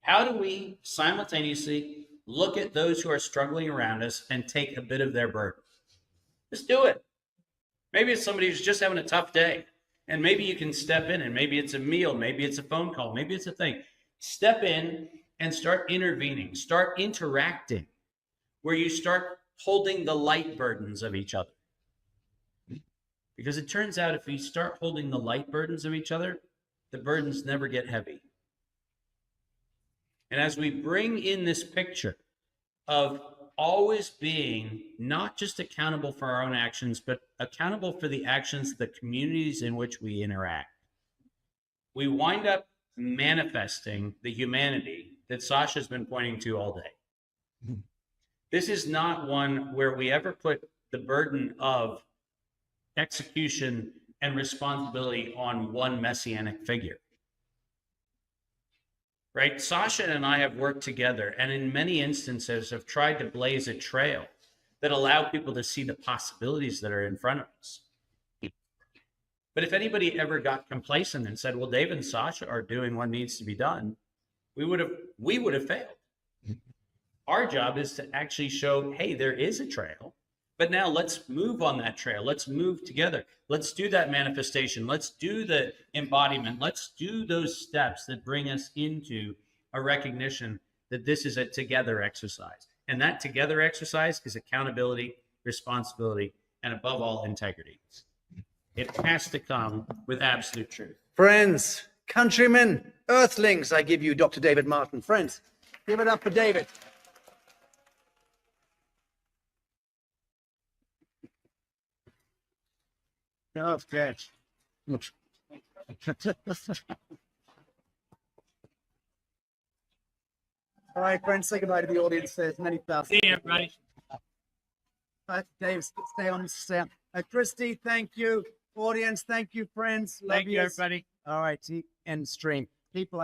How do we simultaneously look at those who are struggling around us and take a bit of their burden? Just do it. Maybe it's somebody who's just having a tough day, and maybe you can step in, and maybe it's a meal, maybe it's a phone call, maybe it's a thing. Step in and start intervening, start interacting, where you start holding the light burdens of each other. Because it turns out if we start holding the light burdens of each other, the burdens never get heavy. And as we bring in this picture of always being not just accountable for our own actions, but accountable for the actions of the communities in which we interact, we wind up manifesting the humanity that SACHA's been pointing to all day. This is not one where we ever put the burden of execution and responsibility on one messianic figure. Right? SACHA and I have worked together, and in many instances have tried to blaze a trail that allow people to see the possibilities that are in front of us. But if anybody ever got complacent and said, well, Dave and SACHA are doing what needs to be done, we would have failed. Our job is to actually show, hey, there is a trail, but now let's move on that trail. Let's move together. Let's do that manifestation. Let's do the embodiment. Let's do those steps that bring us into a recognition that this is a together exercise. And that together exercise is accountability, responsibility, and above all, integrity. It has to come with absolute truth. Friends, countrymen, earthlings, I give you Dr. David Martin. Friends, give it up for David. Oh, good. All right, friends, say goodbye to the audience. There's many thousands. See you, everybody. Dave, stay on. Christy, thank you. Audience, thank you, friends. Love Thank you, everybody. All right, end stream. People,